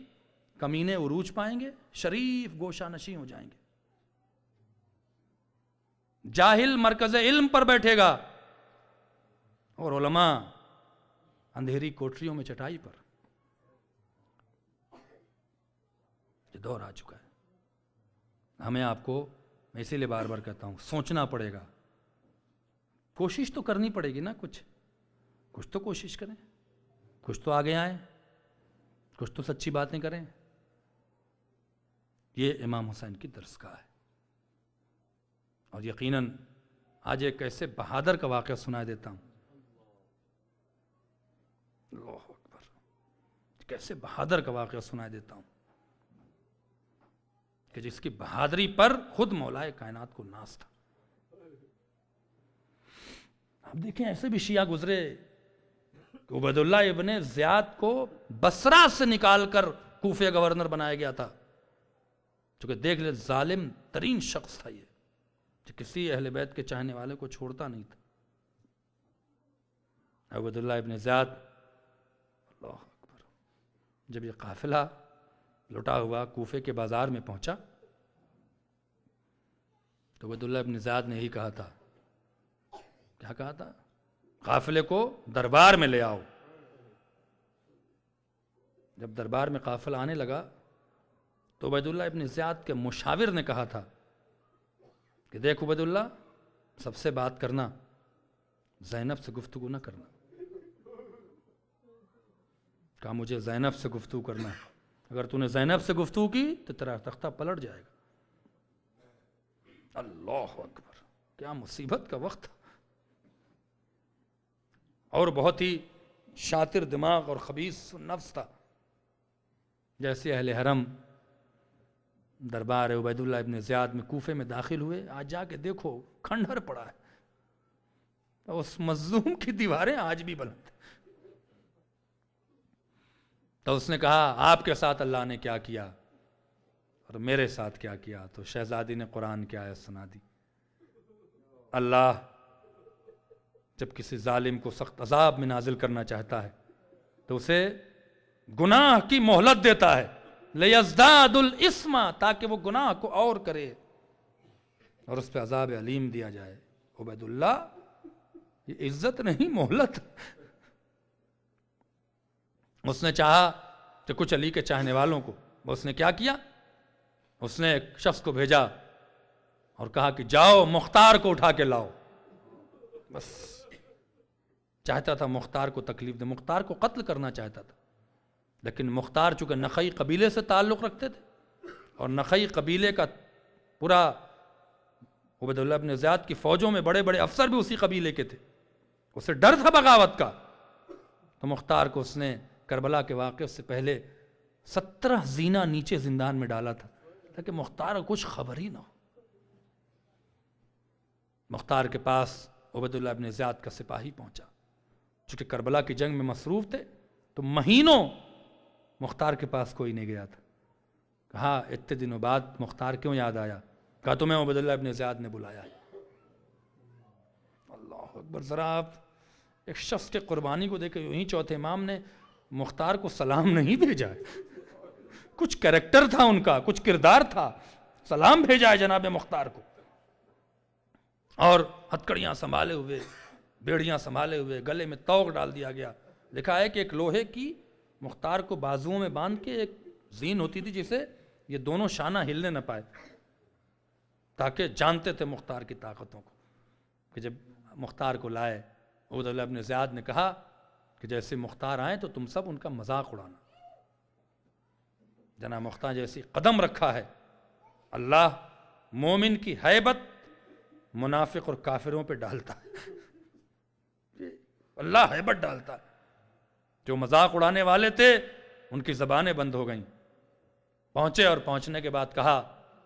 کمینے عروج پائیں گے، شریف گوشہ نشین ہو جائیں گے، جاہل مرکز علم پر بیٹھے گا، اور علماء اندھیری کوٹریوں میں چٹائی پر۔ یہ دور آ چکا ہے، ہمیں آپ کو، میں اسی لیے بار بار کہتا ہوں، سوچنا پڑے گا، کوشش تو کرنی پڑے گی نا، کچھ تو کوشش کریں، کچھ تو آگے آئیں، کچھ تو سچی باتیں کریں۔ یہ امام حسین کی درسگاہ ہے، اور یقیناً آج ایک ایسے بہادر کا واقعہ سنائے دیتا ہوں، اللہ اکبر، کیسے بہادر کا واقعہ سنائے دیتا ہوں کہ جس کی بہادری پر خود مولا کائنات کو ناز تھا۔ اب دیکھیں ایسے بھی شیعہ گزرے، عبید اللہ ابن زیاد کو بصرہ سے نکال کر کوفہ گورنر بنایا گیا تھا، چونکہ دیکھ لے ظالم ترین شخص تھا یہ، جو کسی اہل بیت کے چاہنے والے کو چھوڑتا نہیں تھا۔ عبید اللہ ابن زیاد، اللہ اکبر، جب یہ قافلہ لٹا ہوا کوفے کے بازار میں پہنچا تو عبید اللہ ابن زیاد نے ہی کہا تھا، کیا کہا تھا؟ قافلے کو دربار میں لے آؤ۔ جب دربار میں قافلہ آنے لگا تو عبید اللہ ابن زیاد کے مشاور نے کہا تھا کہ دیکھ عبید اللہ، سب سے بات کرنا، زینب سے گفتگو نہ کرنا۔ کہا مجھے زینب سے گفتگو کرنا ہے، اگر تو نے زینب سے گفتگو کی تو تیرا تختہ پلٹ جائے گا۔ اللہ اکبر، کیا مصیبت کا وقت، اور بہت ہی شاطر دماغ اور خبیث نفس تھا۔ جیسے اہل حرم دربار عبید اللہ ابن زیاد میں کوفے میں داخل ہوئے، آج جا کے دیکھو کھنڈر پڑا ہے، اس مظلوم کی دیواریں آج بھی بلند ہیں۔ تو اس نے کہا آپ کے ساتھ اللہ نے کیا کیا اور میرے ساتھ کیا کیا، تو شہزادی نے قرآن کی آیت سنا دی، اللہ جب کسی ظالم کو سخت عذاب میں نازل کرنا چاہتا ہے تو اسے گناہ کی مہلت دیتا ہے، لِيَزْدَادُ الْإِثْمَ، تاکہ وہ گناہ کو اور کرے اور اس پہ عذاب علیم دیا جائے۔ عبید اللہ، یہ عزت نہیں مہلت۔ اس نے چاہا کہ کچھ علی کے چاہنے والوں کو، اس نے کیا کیا، اس نے ایک شخص کو بھیجا اور کہا کہ جاؤ مختار کو اٹھا کے لاؤ۔ بس چاہتا تھا مختار کو تکلیف دے، مختار کو قتل کرنا چاہتا تھا، لیکن مختار چونکہ نخعی قبیلے سے تعلق رکھتے تھے اور نخعی قبیلے کا پورا عبید اللہ ابن زیاد کی فوجوں میں بڑے بڑے افسر بھی اسی قبیلے کے تھے، اسے ڈر تھا بغاوت کا، تو مختار کو اس نے کربلا کے واقعے سے پہلے 17 زینہ نیچے زندان میں ڈالا تھا تاکہ مختار کو کچھ خبر ہی نہ ہو۔ مختار کے پاس عبید اللہ ابن زیاد کا سپاہی پہنچا، چونکہ کربلا کی جنگ میں مصروف تھے تو مہینوں مختار کے پاس کوئی نہیں گیا تھا۔ کہا اتنے دنوں بعد مختار کیوں یاد آیا؟ کہا تمہیں عبید اللہ ابن زیاد نے بلایا ہے۔ اللہ اکبر، ذرا آپ ایک شخص کے قربانی کو دیکھے، یوں ہی چوتھے امام نے مختار کو سلام نہیں بھیجا ہے، کچھ کریکٹر تھا ان کا، کچھ کردار تھا، سلام بھیجا ہے جناب مختار کو، اور ہتکڑیاں سنبھالے ہوئے، بیڑیاں سنبھالے ہوئے، گلے میں توق ڈال دیا گیا. لکھا ہے کہ ایک لوہے کی مختار کو بازوؤں میں باندھ کے ایک زین ہوتی تھی جسے یہ دونوں شانہ ہلنے نہ پائے، تاکہ جانتے تھے مختار کی طاقتوں کو. کہ جب مختار کو لائے، عبیداللہ ابن زیاد نے کہا کہ جیسے مختار آئیں تو تم سب ان کا مذاق اڑانا. جناب مختار جیسی قدم رکھا ہے، اللہ مومن کی ہیبت منافق اور کافروں پہ ڈالتا ہے، اللہ ہیبت ڈالتا ہے. جو مذاق اڑانے والے تھے ان کی زبانیں بند ہو گئیں. پہنچے اور پہنچنے کے بعد کہا،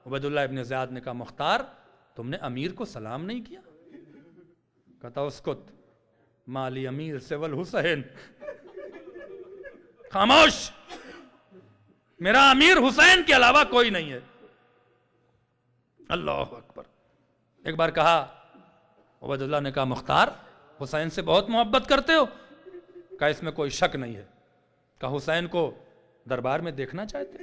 عبیداللہ ابن زیاد نے کہا مختار تم نے امیر کو سلام نہیں کیا؟ کہتا اسکت مالی امیر سے والحسین، خاموش، میرا امیر حسین کے علاوہ کوئی نہیں ہے. اللہ اکبر. ایک بار کہا عبیداللہ نے کہا مختار حسین سے بہت محبت کرتے ہو؟ کہا اس میں کوئی شک نہیں ہے. کہا حسین کو دربار میں دیکھنا چاہتے؟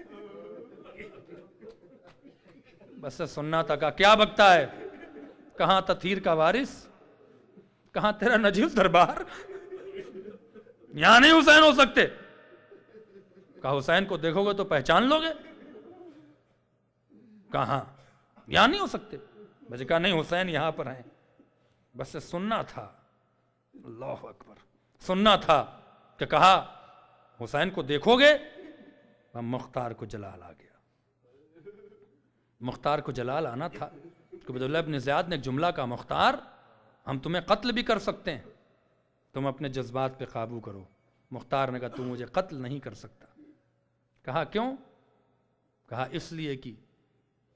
بس سننا تھا. کہا کیا بکتا ہے؟ کہاں تطہیر کا وارث، کہاں تیرا نجیب دربار، یہاں نہیں حسین ہو سکتے. کہا حسین کو دیکھو گے تو پہچان لو گے؟ کہاں یہاں نہیں ہو سکتے. مجھے کہا نہیں حسین یہاں پر ہیں. بس سننا تھا. اللہ اکبر. سننا تھا کہ کہا حسین کو دیکھو گے. مختار کو جلال آ گیا. مختار کو جلال آنا تھا. عبیداللہ ابن زیاد نے ایک جملہ کہا مختار ہم تمہیں قتل بھی کر سکتے ہیں، تم اپنے جذبات پہ قابو کرو. مختار نے کہا تو مجھے قتل نہیں کر سکتا. کہا کیوں؟ کہا اس لیے کہ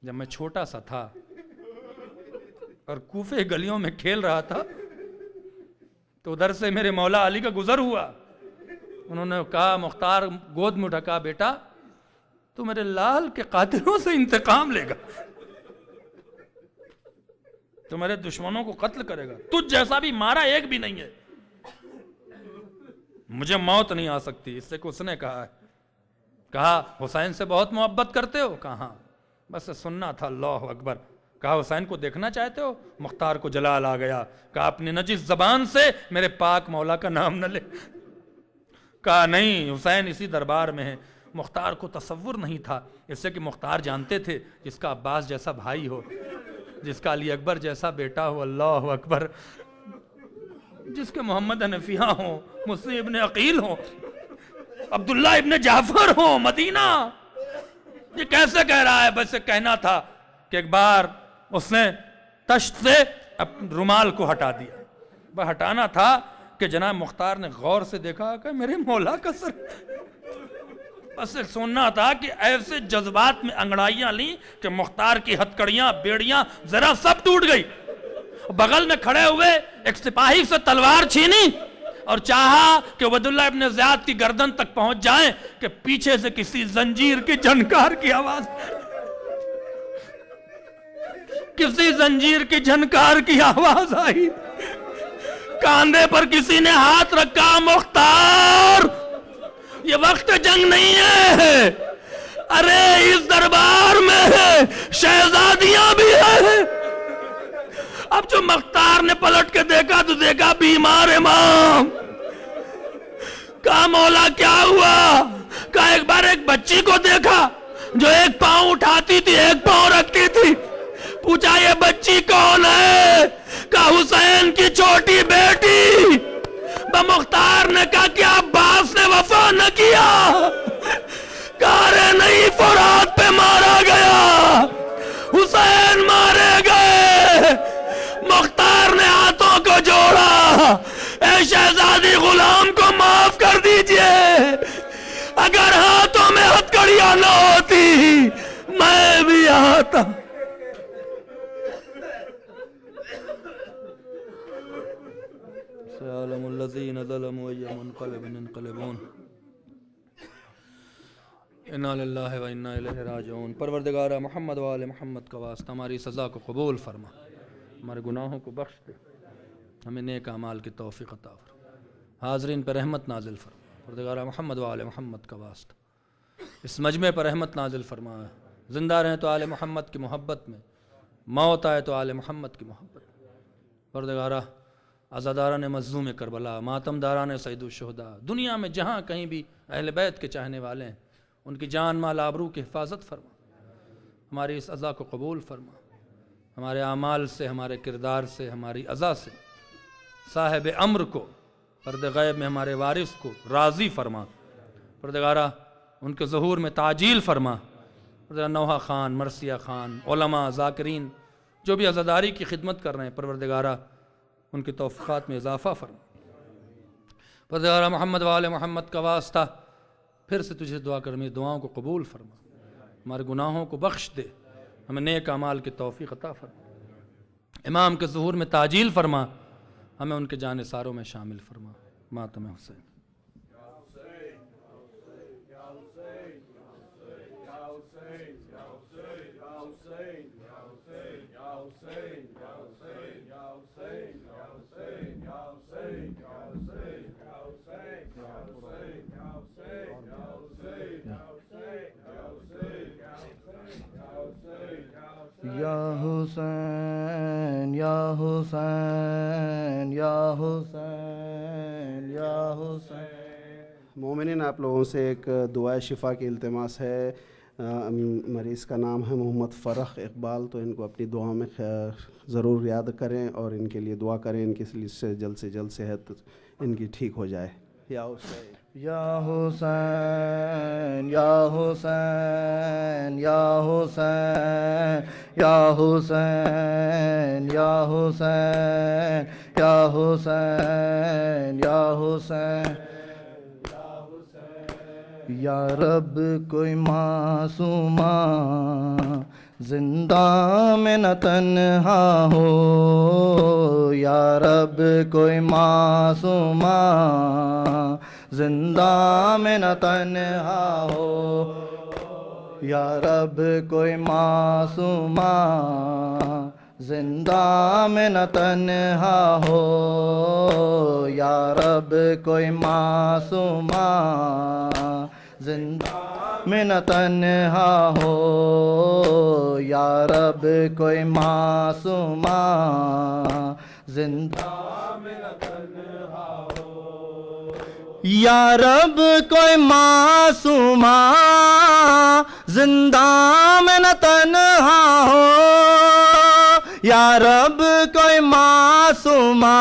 جب میں چھوٹا سا تھا اور کوفے گلیوں میں کھیل رہا تھا تو ادھر سے میرے مولا علی کا گزر ہوا. انہوں نے کہا مختار گود میں اٹھا، کہا بیٹا تو میرے لال کے قاتلوں سے انتقام لے گا، تو میرے دشمنوں کو قتل کرے گا. تجھ جیسا بھی مارا ایک بھی نہیں ہے، مجھے موت نہیں آ سکتی. اس سے کہ اس نے کہا ہے. کہا حسین سے بہت محبت کرتے ہو؟ کہا ہاں. بس سننا تھا. اللہ اکبر. کہا حسین کو دیکھنا چاہتے ہو؟ مختار کو جلال آ گیا. کہا اپنی نجس زبان سے میرے پاک مولا کا نام نہ لے. کہا نہیں حسین اسی دربار میں ہے. مختار کو تصور نہیں تھا، اس سے کہ مختار جانتے تھے جس کا عباس جیسا بھائی ہو، جس کا علی اکبر جیسا بیٹا ہو، اللہ اکبر، جس کے محمد حنفیہ ہوں، مسلم ابن عقیل ہوں، عبداللہ ابن جعفر ہوں، مدینہ. یہ کیسے کہہ رہا ہے؟ بس کہنا تھا کہ ایک بار اس نے تشت سے رومال کو ہٹا دیا. وہ ہٹانا تھا کہ جناب مختار نے غور سے دیکھا کہ میرے مولا کا سر. بس سننا تھا کہ ایسے جذبات میں انگڑائیاں لیں کہ مختار کی ہتکڑیاں بیڑیاں ذرا سب ٹوٹ گئی. بغل میں کھڑے ہوئے ایک سپاہی سے تلوار چھینی اور چاہا کہ عبیداللہ ابن زیاد کی گردن تک پہنچ جائیں کہ پیچھے سے کسی زنجیر کی جھنکار کی آواز، کسی زنجیر کی جھنکار کی آواز آئی. کاندھے پر کسی نے ہاتھ رکھا. مختار یہ وقت جنگ نہیں ہے، ارے اس دربار میں شہزادیاں بھی ہیں. اب جو مختار نے پلٹ کے دیکھا تو دیکھا بیمار امام. کہا مولا کیا ہوا؟ کہا ایک بار ایک بچی کو دیکھا جو ایک پاؤں اٹھاتی تھی ایک پاؤں رکھتی تھی. پوچھا یہ بچی کون ہے؟ کہا حسین کی چھوٹی بیٹی. مختار نے کہا کہ عباس نے وفا نہ کیا؟ کہا رے نہیں، فرات پہ مارا گیا، حسین مارے گئے. مختار نے ہاتھوں کو جوڑا، اے شہزادی غلام کو معاف کر دیجئے، اگر ہاتھوں میں ہتکڑیاں نہ ہوتی میں بھی آتا. سيعلم الذين ظلموا أي منقلب ينقلبون انا للہ و انا الیہ راجعون. پروردگارہ محمد و آل محمد کا واسطہ ہماری سزا کو قبول فرما، ہمارے گناہوں کو بخش دے، ہمیں نیک اعمال کی توفیق عطا فرما. حاضرین پر رحمت نازل فرما، پروردگار محمد و آل محمد کا واسطہ اس مجمع پر رحمت نازل فرما، زندہ رہیں تو آل محمد کی محبت میں، موت آئے تو آل محمد کی محبت میں۔ پروردگارہ عزاداران مظلوم کربلا، ماتم داران سید الشہداء، دنیا میں جہاں کہیں بھی اہل بیت کے چاہنے والے ہیں، ان کی جان مال آبرو کی حفاظت فرما، ہماری اس عزا کو قبول فرما، ہمارے اعمال سے، ہمارے کردار سے، ہماری عزا سے صاحب امر کو، پرد غیب میں ہمارے وارث کو راضی فرما۔ پروردگارہ ان کے ظہور میں تعجیل فرما۔ پروردگار نوحہ خان، مرثیہ خان، علماء، ذاکرین جو بھی عزاداری کی خدمت کر رہے ہیں، پروردگارہ ان کے توفیقات میں اضافہ فرما۔ پروردگارہ محمد و آل محمد کا واسطہ پھر سے تجھے دعا کر میری دعاؤں کو قبول فرما، ہمارے گناہوں کو بخش دے، ہمیں نیک اعمال کی توفیق عطا فرما، امام کے ظہور میں تعجیل فرما، ہمیں ان کے جانثاروں میں شامل فرما۔ ماتم حسین۔ یا حسین یا حسین یا حسین یا حسین۔ مومنین، آپ لوگوں سے ایک دعائے شفا کی التماس ہے۔ مریض کا نام ہے محمد فرخ اقبال، تو ان کو اپنی دعاؤں میں ضرور یاد کریں اور ان کے لیے دعا کریں، ان کی سے جلد صحت ان کی ٹھیک ہو جائے۔ یا حسین یا حسین یا حسین یا حسین یا حسین یا حسین یا حسین یا حسین یا رب کوئی معصومہ زندہ میں نہ تنہا ہو، یا رب کوئی معصومہ زندہ میں نہ تنہا ہو، یا رب کوئی معصومہ زندہ میں نہ تنہا ہو، یا رب کوئی معصومہ زندہ میں نہ تنہا ہو، یا رب کوئی معصومہ زندہ میں نہ تنہا ہو، یا رب کوئی معصومہ زندہ میں نہ تنہا ہو، یا رب کوئی معصومہ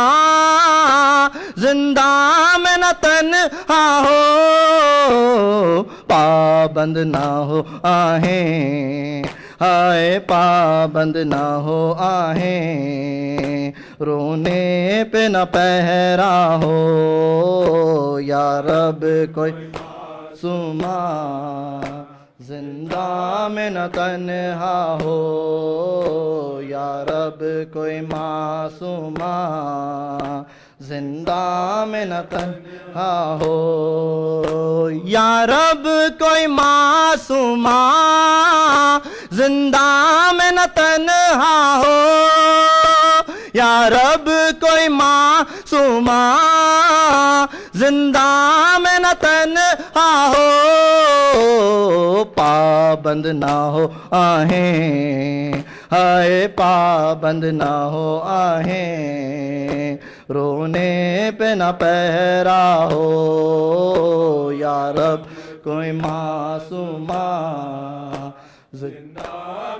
زندہ میں نہ تنہا ہو، پابند نہ ہو آہیں ہائے، پابند نہ ہو آہیں، رونے پہ نہ پہرا ہو، یا رب کوئی معصومہ زندہ میں نہ تنہا ہو، یا رب کوئی معصومہ زندہ میں نہ تنہا ہو، یا رب کوئی معصومہ زندہ میں نہ تنہا ہو، یا رب کوئی معصومہ زندہ میں نہ تنہا ہو، پابند نہ ہو آہیں ہائے، پابند نہ ہو آہیں، رونے پہ نہ پہرا ہو، یا رب کوئی معصومہ زندہ